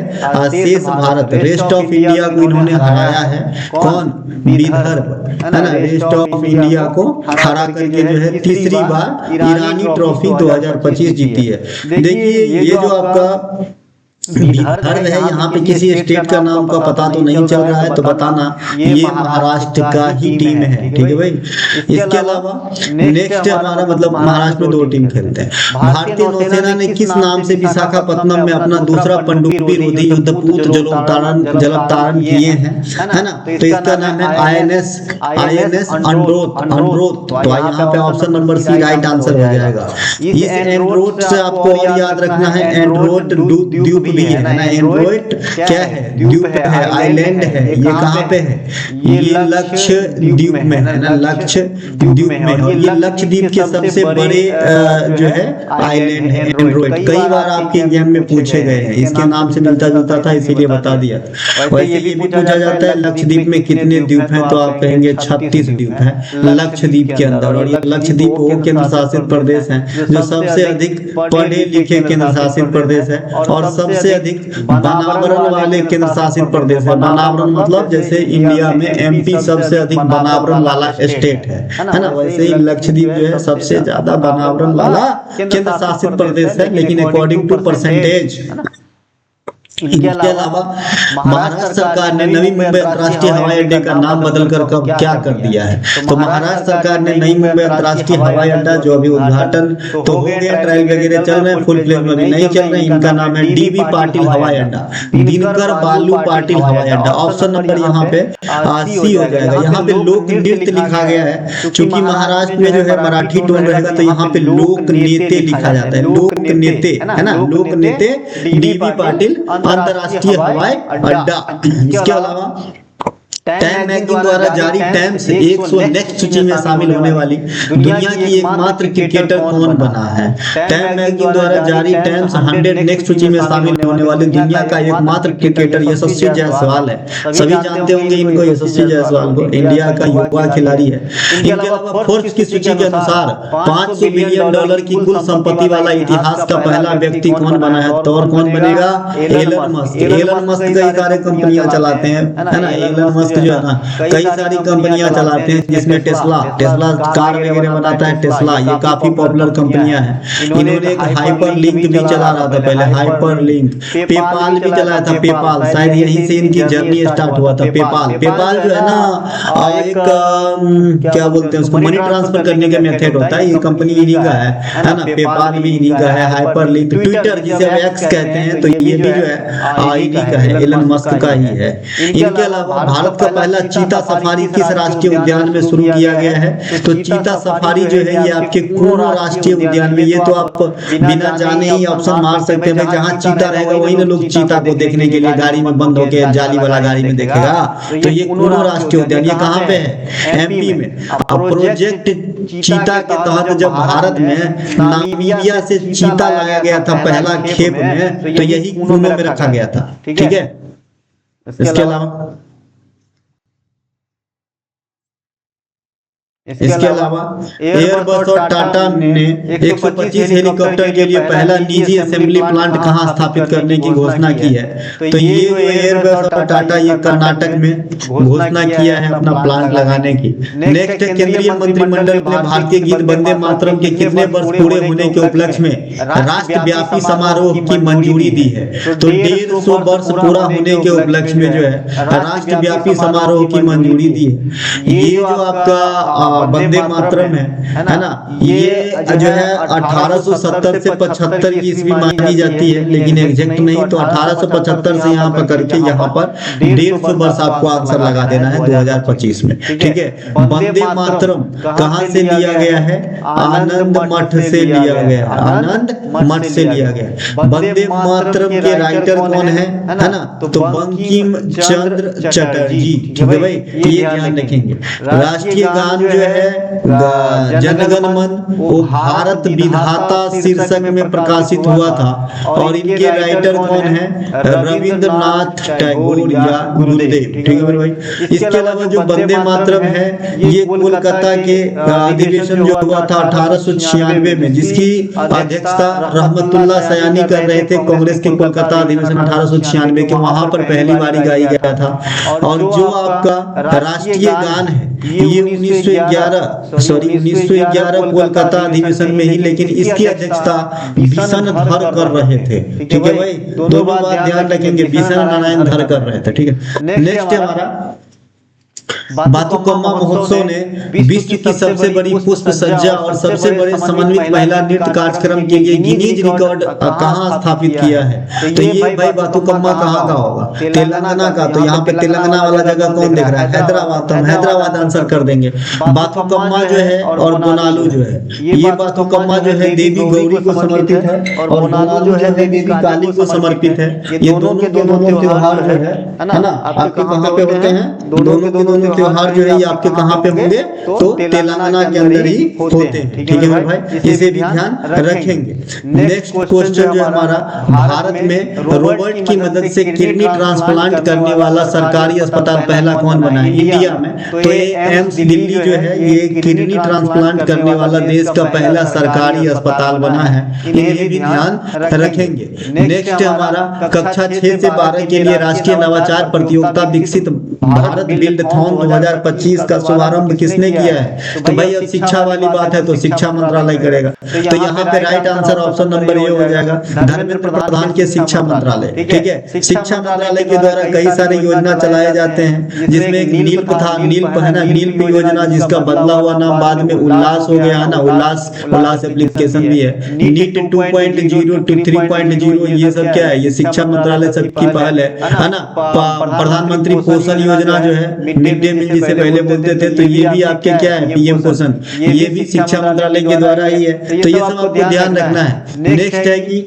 शेष भारत, रेस्ट ऑफ इंडिया को इन्होंने हराया है। कौन? विदर्भ, है ना। रेस्ट ऑफ इंडिया को हरा करके जो है तीसरी बार ईरानी ट्रॉफी 2025 जीती है। देखिए ये जो आपका विदर्भ है, यहाँ पे किसी स्टेट का नाम का पता तो नहीं चल रहा है, तो बताना ये महाराष्ट्र का ही टीम है। ठीक है भाई। इसके अलावा नेक्स्ट हमारा मतलब महाराष्ट्र में 2 टीम खेलते हैं। भारतीय नौसेना ने किस नाम से विशाखापत्तनम में अपना दूसरा पनडुब्बी रोधी युद्धपूत जलावतरण किए हैं, है ना। तो इसका नाम है आईएनएस अनुरोध। तो यहाँ पे option number C right answer हो जाएगा। इस एंड्रोट से आपको और याद रखना है, एंड्रोट द्वीप भी है ना। एंड्रोइड क्या है? द्वीप है, आइलैंड है। ये कहाँ पे है? ये लक्षद्वीप में है ना, लक्षद्वीप में। और ये लक्षद्वीप के सबसे बड़े जो है आइलैंड है एंड्रोइड। कई बार आपके एग्जाम में पूछे गए हैं, इसके नाम से मिलता जुलता था इसीलिए बता दिया। वैसे ये भी पूछा जाता है लक्षद्वीप में कितने द्वीप हैं, तो आप कहेंगे 36 द्वीप है लक्षद्वीप के अंदर। और ये लक्षद्वीप वो केंद्र शासित प्रदेश है जो सबसे अधिक पढ़े लिखे केंद्र शासित प्रदेश है, और सबसे सबसे अधिक बनावरण वाले केंद्र शासित प्रदेश है। बनावरण मतलब जैसे इंडिया में एमपी सबसे अधिक बनावरण वाला स्टेट है ना, वैसे ही लक्षद्वीप जो है सबसे ज्यादा बनावरण वाला केंद्र शासित प्रदेश है, लेकिन अकॉर्डिंग टू परसेंटेज। इनके अलावा महाराष्ट्र सरकार ने नवी मुंबई अंतर्राष्ट्रीय हवाई अड्डे का नाम बदलकर कब क्या कर दिया है? तो महाराष्ट्र सरकार ने नई मुंबई अंतर्राष्ट्रीय हवाई अड्डा जो अभी उद्घाटन तो हो गया, ट्रायल वगैरह चल रहे हैं, फुल फ्लेज में नहीं चल रहे, इनका नाम है डीबी पाटिल हवाई अड्डा, दिनकर बालू पाटिल हवाई अड्डा। ऑप्शन नंबर यहाँ पे सी हो जाएगा। यहाँ पे लोक नृत्य लिखा गया है, क्योंकि महाराष्ट्र में जो है मराठी टोन रहेगा तो यहाँ पे लोक नेते लिखा जाता है, लोक नेते है ना, लोक नेते डीबी पाटिल अंतरराष्ट्रीय हवाई अड्डा। इसके अलावा टाइम मैगजीन द्वारा जारी टाइम्स 100 नेक्स्ट सूची में शामिल होने वाली दुनिया की एकमात्र क्रिकेटर कौन बना है? टाइम मैगजीन द्वारा जारी टाइम्स 100 नेक्स्ट सूची में शामिल होने वाली दुनिया का एकमात्र क्रिकेटर यशस्वी जायसवाल है। सभी जानते होंगे इनको, यशस्वी जायसवाल को, इंडिया का युवा खिलाड़ी है। इनके अलावा फोर्ब्स की सूची के अनुसार $500 बिलियन की कुल संपत्ति वाला इतिहास का पहला व्यक्ति कौन बना है? तो और कौन बनेगा? Elon Musk. एलन मस्क कई सारे कंपनियां चलाते हैं है ना, एलन मस्क जो है ना कई सारी कंपनियां चलाते हैं, जिसमें टेस्ला कार वगैरह बनाता है टेस्ला, ये काफी पॉपुलर कंपनियां हैं। इन्होंने एक हाइपर लिंक भी चला रहा था पहले, हाइपर लिंक, पेपाल भी चलाया था, पेपाल शायद यहीं से इनकी जर्नी स्टार्ट हुआ था। पेपाल जो है ना एक क्या बोलते हैं उसको, मनी ट्रांसफर करने का मेथड होता है, ये कंपनी इन्हीं का है ना, पेपाल भी इन्हीं का है, हाइपर लिंक, ट्विटर जिसे एक्स कहते हैं तो ये भी जो है इन्हीं का है, एलन मस्क का ही है। इनके अलावा भारत का पहला चीता सफारी किस राष्ट्रीय उद्यान में शुरू किया गया है? तो चीता सफारी जो है ये आपके कोनो राष्ट्रीय उद्यान में, ये तो आप बिना जाने ही ऑप्शन मार सकते हैं, जहाँ चीता रहेगा वही ना लोग चीता को देखने के लिए गाड़ी में बंद होकर जाली वाला गाड़ी में देखेगा। तो ये कोनो राष्ट्रीय उद्यान ये कहाँ पे है? एमपी में। अब प्रोजेक्ट चीता के तहत जब भारत में नामीबिया से चीता लाया गया था पहला खेप में, तो यही कोनो में रखा गया था, ठीक है। इसके अलावा एयरबस और टाटा ने 125 हेलीकॉप्टर के लिए पहला निजी असेंबली प्लांट कहां स्थापित करने की घोषणा की है? तो ये एयरबस और टाटा ये कर्नाटक में घोषणा किया है अपना प्लांट लगाने की। नेक्स्ट, केंद्रीय मंत्रिमंडल ने भारतीय गीत वंदे मातरम के कितने वर्ष पूरे होने के उपलक्ष्य में राष्ट्रव्यापी समारोह की मंजूरी दी है? तो 150 वर्ष पूरा होने के उपलक्ष्य में जो है राष्ट्रव्यापी समारोह की मंजूरी दी है। ये जो आपका वंदे मातरम है ना, ये जो है 1870 से 75 की ईस्वी मानी जाती है, लेकिन एग्जैक्ट नहीं, तो 1875 से यहाँ पर करके यहाँ पर 150 वर्ष आपको आंसर लगा देना है 2025 में, ठीक है। वंदे मातरम कहाँ से लिया गया है? आनंद मठ से लिया गया, आनंद मठ से लिया गया। वंदे मातरम के राइटर कौन है ना? तो बंकिम चंद्र चटर्जी, ठीक है भाई, ये ध्यान रखेंगे। राष्ट्रीय गान जो है जनगण मन वो भारत विधाता शीर्षक में प्रकाशित हुआ था, और इनके राइटर कौन है? रविंद्रनाथ टैगोर या गुरुदेव, ठीक है भाई। इसके अलावा जो वंदे मातरम है ये कोलकाता के अधिवेशन जो हुआ था 1896 में, जिसकी अध्यक्षता रहमतुल्लाह सयानी कर रहे थे, कांग्रेस के कोलकाता अधिवेशन 1896 के, वहां पर पहली बारी गाई गया था। और जो आपका राष्ट्रीय गान है ये 1911 कोलकाता अधिवेशन में ही, लेकिन इसकी अध्यक्षता भीषण धर कर रहे थे, ठीक है भाई। दोनों बात ध्यान रखेंगे, भीषण नारायण धर कर रहे थे, ठीक है। नेक्स्ट है हमारा बाथुकम्मा महोत्सव ने विश्व की सबसे बड़ी पुष्प सज्जा और सबसे बड़े समन्वित महिला नृत्य कार्यक्रम के लिए गिनीज रिकॉर्ड कहां स्थापित किया है? तो ये भाई बाथुकम्मा कहां का होगा? तेलंगाना का। तो यहाँ पे तेलंगाना वाला जगह कौन देख रहा है? हैदराबाद। तो हम हैदराबाद आंसर कर देंगे। बाथुकम्मा जो है और गोनालू जो है, ये बाथुकम्मा जो है देवी गौरी को समर्पित है, और गोनालू जो है देवी काली को समर्पित है। ये दोनों के दोनों त्योहार जो है ना आपके कहाँ पे होते हैं? दोनों के दोनों त्योहार जो है ये आपके कहाँ पे होंगे, तो तेलंगाना के अंदर ही होते हैं। ठीक है मेरे भाई, इसे भी ध्यान रखेंगे। नेक्स्ट क्वेश्चन जो है हमारा, भारत में रोबोट की मदद से किडनी ट्रांसप्लांट करने वाला सरकारी अस्पताल पहला कौन बना है इंडिया में? तो ये एम्स दिल्ली जो है ये किडनी ट्रांसप्लांट करने वाला देश का पहला सरकारी अस्पताल बना है, ये भी ध्यान रखेंगे। नेक्स्ट हमारा कक्षा 6 से 12 के लिए राष्ट्रीय नवाचार प्रतियोगिता विकसित भारत बिल्डथॉन 2025 का शुभारंभ किसने किया है? तो भाई अब शिक्षा वाली बात है तो शिक्षा मंत्रालय करेगा, तो यहाँ पे right answer option number A हो जाएगा, धर्मेंद्र प्रधान के शिक्षा मंत्रालय। ठीक है, शिक्षा मंत्रालय के द्वारा कई सारे योजना चलाए जाते हैं, जिसमें एक नील्प था, नील्प है ना, नील्प योजना, जिसका बदला हुआ नाम बाद में उल्लास हो गया है ना, उल्लास एप्लीकेशन भी है। नीट 2.0 to 3.0 ये सब क्या है, ये शिक्षा मंत्रालय सबकी पहल है ना। प्रधानमंत्री पोषण योजना जो है, मिड डे मील जिसे पहले बोलते थे, तो ये भी आपके क्या है, पीएम पोषण, ये भी शिक्षा मंत्रालय के द्वारा ही है। तो ये सब आपको ध्यान रखना है। नेक्स्ट है कि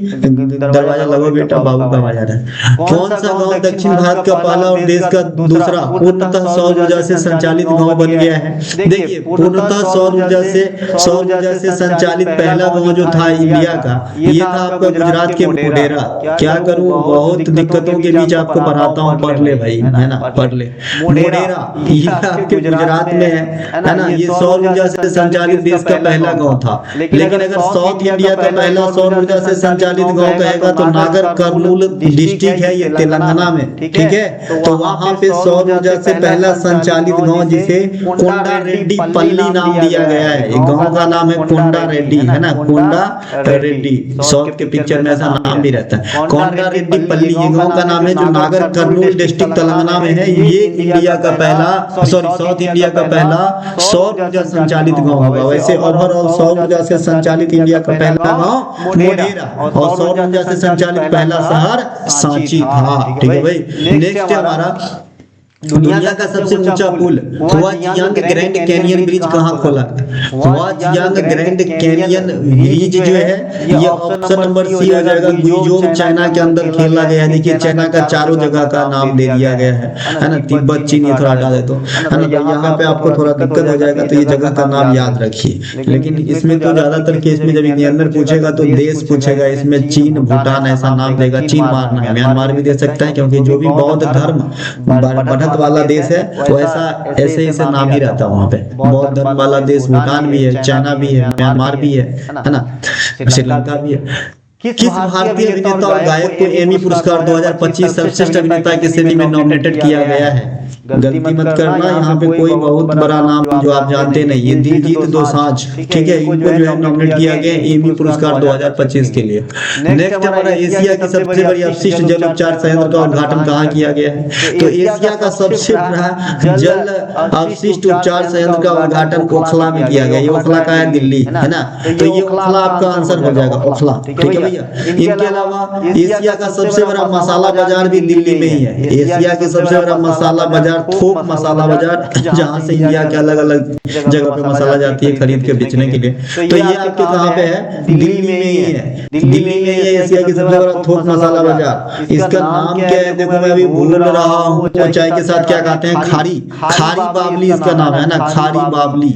दरवाजा लगो बेटा, बाबू का आवाज आ रहा है। कौन सा गांव दक्षिण भारत का पहला और देश का दूसरा पूर्णतः सौर ऊर्जा से संचालित गांव बन गया है? देखिए, पूर्णतः सौर ऊर्जा से संचालित पहला गांव जो था इंडिया का, ये था आपका गुजरात के मोढेरा। क्या करूं, बहुत दिक्कतों के बीच आपको पढ़ाता हूं, पढ़ ले भाई, है ना, पढ़ ले। मोढेरा ये आपके गुजरात में है ना, ये सौर ऊर्जा से संचालित देश का पहला गांव था। लेकिन अगर साउथ इंडिया का पहला सौर ऊर्जा से संचालित गांव कहेगा तो नागर कर्नूल डिस्ट्रिक्ट है ये तेलंगाना में। ठीक है, तो वहां पे सौर ऊर्जा से पहला संचालित गांव जिसे कोंडा रेड्डी पल्ली नाम दिया गया है। ये गांव का नाम है कोंडा रेड्डी, है ना, कोंडा रेड्डी। साउथ के पिक्चर में ऐसा नाम भी रहता है, कोंडा रेड्डी पल्ली, ये गांव का नाम है, जो नागर कर्नूल डिस्ट्रिक्ट तेलंगाना में है। ये इंडिया का पहला, सॉरी साउथ इंडिया का पहला सौर ऊर्जा संचालित गांव होगा। वैसे ओवरऑल सौर ऊर्जा से संचालित इंडिया का पहला गांव मोढेरा, और सौर ऊर्जा से संचालित पहला शहर सांची था। ठीक है भाई। नेक्स्ट हमारा, दुनिया का सबसे ऊंचा पुल हुआजियांग ग्रैंड कैनियन ब्रिज कहाँ खोला? हुआजियांग ग्रैंड कैनियन ब्रिज जो है ये ऑप्शन नंबर सी हो जाएगा, गुइजोउ चाइना के अंदर खेला गया है। देखिए चाइना का चारों जगह का नाम दे दिया गया है ना, तिब्बत चीन ये थोड़ा हटा दे तो, है ना, तो यहाँ पे आपको थोड़ा दिक्कत हो जाएगा, तो ये जगह का नाम याद रखिए। लेकिन इसमें तो ज्यादातर केस में जब इंडियन पूछेगा तो देश पूछेगा, इसमें चीन भूटान ऐसा नाम देगा, चीन मारना है, म्यांमार भी दे सकता है, क्योंकि जो भी बौद्ध धर्म बढ़त वाला देश है वो ऐसे ही से नाम ही रहता है। वहाँ पे बौद्ध धर्म वाला देश भूटान भी है, चाइना भी है, म्यांमार भी है ना, श्रीलंका भी है। किस भारतीय अभिनेता और गायक को एमी पुरस्कार 2025 सर्वश्रेष्ठ अभिनेता की श्रेणी में नॉमिनेटेड किया गया है? गलती मत करना, यहाँ पे कोई बहुत बड़ा नाम जो आप जानते नहीं, ये दिलजीत दोसांझ। ठीक है, इनको जो है नॉमिनेट किया गया एमी पुरस्कार 2025 के लिए। नेक्स्ट हमारा, एशिया की सबसे बड़ी अपशिष्ट जल उपचार संयंत्र का उद्घाटन कहाँ किया गया है? तो एशिया का सबसे बड़ा जल अपशिष्ट उपचार संयंत्र का उद्घाटन ओखला में किया गया। ये ओखला का है, दिल्ली, है ना, तो ये ओखला आपका आंसर हो जाएगा, ओखला। ठीक है भैया। इनके अलावा एशिया का सबसे बड़ा मसाला बाजार भी दिल्ली में ही है। एशिया के सबसे बड़ा मसाला बाजार, थोक मसाला बाजार, जहाँ से इंडिया के अलग अलग जगह पे मसाला जाती है खरीद के बेचने के लिए। तो ये आपके कहाँ पे है? दिल्ली में ही है, दिल्ली में ही है एशिया की सबसे बड़ा थोक मसाला बाजार। इसका नाम क्या है देखो, मैं अभी भूल रहा हूँ। चाय के साथ क्या कहते हैं? खारी बावली इसका नाम है ना, खारी बावली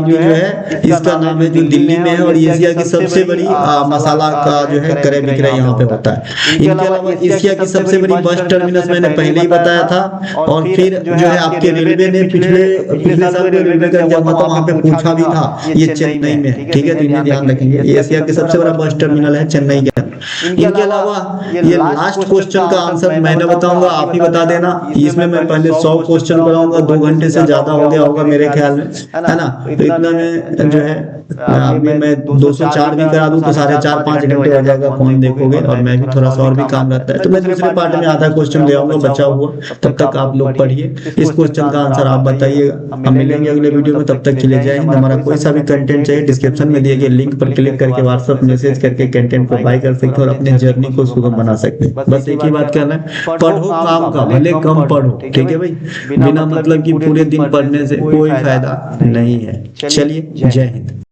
जो है इसका नाम है, जो दिल्ली में है, और एशिया की सबसे बड़ी मसाला का जो है क्रय विक्रय यहाँ पे होता है। इनके अलावा एशिया की सबसे बड़ी बस टर्मिनस मैंने पहले ही बताया था, और फिर जो है आपके रेलवे ने पिछले साल रेलवे का जब था वहाँ पे पूछा भी था, ये चेन्नई में। ठीक है, तो इन्हें ध्यान रखेंगे, एशिया के सबसे बड़ा बस टर्मिनल है चेन्नई के अंदर। इनके अलावा ये लास्ट क्वेश्चन का आंसर मैंने बताऊंगा, आप ही बता देना। इसमें मैं पहले 100 क्वेश्चन कराऊंगा, 2 घंटे से ज्यादा हो गया होगा मेरे ख्याल में, है ना। तो इतना में जो है अभी मैं 204 भी करा दूं तो 4.5-5 घंटे हो जाएगा, फोन देखोगे, और मैं भी थोड़ा सा और भी काम रहता है, तो मैं दूसरे पार्ट में आधा क्वेश्चन ले आऊंगा बचा हुआ। तब तक आप लोग पढ़िए, इस क्वेश्चन का आंसर आप बताइएगा। हम मिलेंगे अगले वीडियो में, तब तक के लिए जय हिंद। हमारा कोई सा भी कंटेंट चाहिए, डिस्क्रिप्शन में दिए गए लिंक पर क्लिक करके व्हाट्सएप मैसेज करके कंटेंट को बाय कर सकते हैं और अपने जर्नी को सुगम बना सकते हैं। बस एक ही बात कहना है, पढ़ो काम का, भले कम पढ़ो। ठीक है भाई, बिना मतलब कि पूरे दिन पढ़ने से कोई फायदा नहीं है। चलिए, जय हिंद।